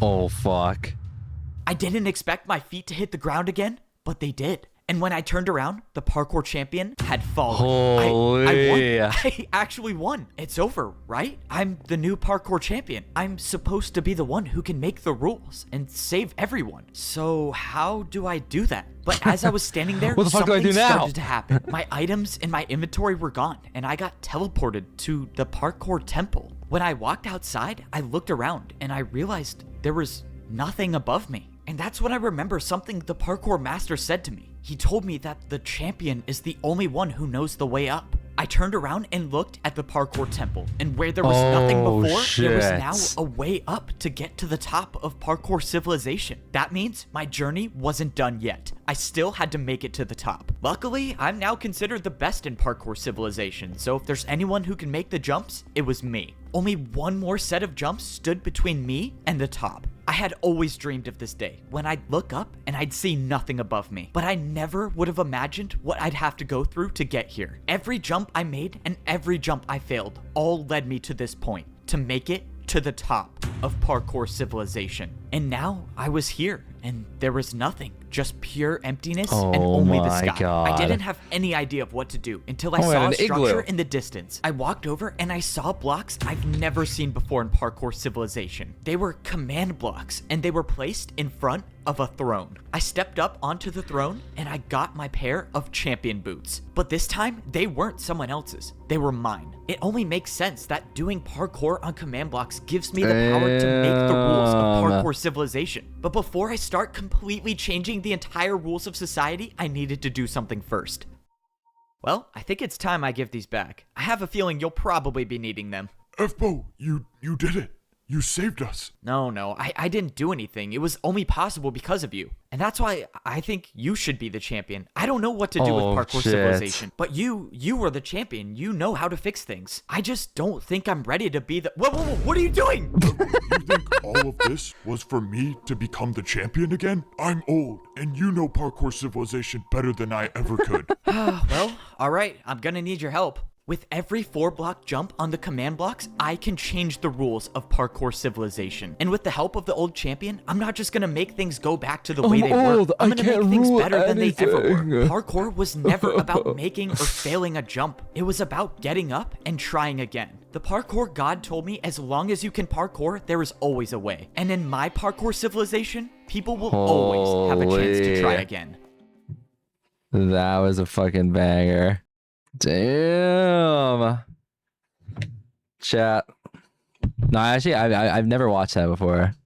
[SPEAKER 3] Oh, fuck.
[SPEAKER 2] I didn't expect my feet to hit the ground again, but they did. And when I turned around, the parkour champion had fallen.
[SPEAKER 3] Holy.
[SPEAKER 2] I won. I actually won. It's over, right? I'm the new parkour champion. I'm supposed to be the one who can make the rules and save everyone. So how do I do that? But as I was standing there,
[SPEAKER 3] What the fuck do I
[SPEAKER 2] something
[SPEAKER 3] do now?
[SPEAKER 2] started to happen. My items in my inventory were gone, and I got teleported to the parkour temple. When I walked outside, I looked around, and I realized there was nothing above me. And that's when I remember something the parkour master said to me. He told me that the champion is the only one who knows the way up. I turned around and looked at the parkour temple, and where there was nothing before, there was now a way up to get to the top of parkour civilization. That means my journey wasn't done yet. I still had to make it to the top. Luckily, I'm now considered the best in parkour civilization, so if there's anyone who can make the jumps, it was me. Only one more set of jumps stood between me and the top. I had always dreamed of this day, when I'd look up and I'd see nothing above me. But I never would have imagined what I'd have to go through to get here. Every jump I made and every jump I failed all led me to this point, to make it to the top of parkour civilization. And now I was here, and there was nothing, just pure emptiness and only the sky.
[SPEAKER 3] God.
[SPEAKER 2] I didn't have any idea of what to do until I saw a structure in the distance. I walked over and I saw blocks I've never seen before in parkour civilization. They were command blocks, and they were placed in front of a throne. I stepped up onto the throne and I got my pair of champion boots. But this time, they weren't someone else's. They were mine. It only makes sense that doing parkour on command blocks gives me the power to make the rules of parkour civilization. But before I start completely changing the entire rules of society, I needed to do something first. Well, I think it's time I give these back. I have a feeling you'll probably be needing them.
[SPEAKER 4] F-Bo, you did it. You saved us.
[SPEAKER 2] No, I didn't do anything. It was only possible because of you. And that's why I think you should be the champion. I don't know what to do with parkour civilization, but you were the champion. You know how to fix things. I just don't think I'm ready to be the— Whoa, what are you doing?
[SPEAKER 4] You think all of this was for me to become the champion again? I'm old, and you know parkour civilization better than I ever could.
[SPEAKER 2] Well, all right. I'm gonna need your help. With every 4-block jump on the command blocks, I can change the rules of parkour civilization. And with the help of the old champion, I'm not just gonna make things go back to the way they were. I'm gonna make things better than they ever were. Parkour was never about making or failing a jump. It was about getting up and trying again. The parkour god told me as long as you can parkour, there is always a way. And in my parkour civilization, people will always have a chance to try again.
[SPEAKER 3] That was a fucking banger. Damn. Chat. No, actually, I've never watched that before.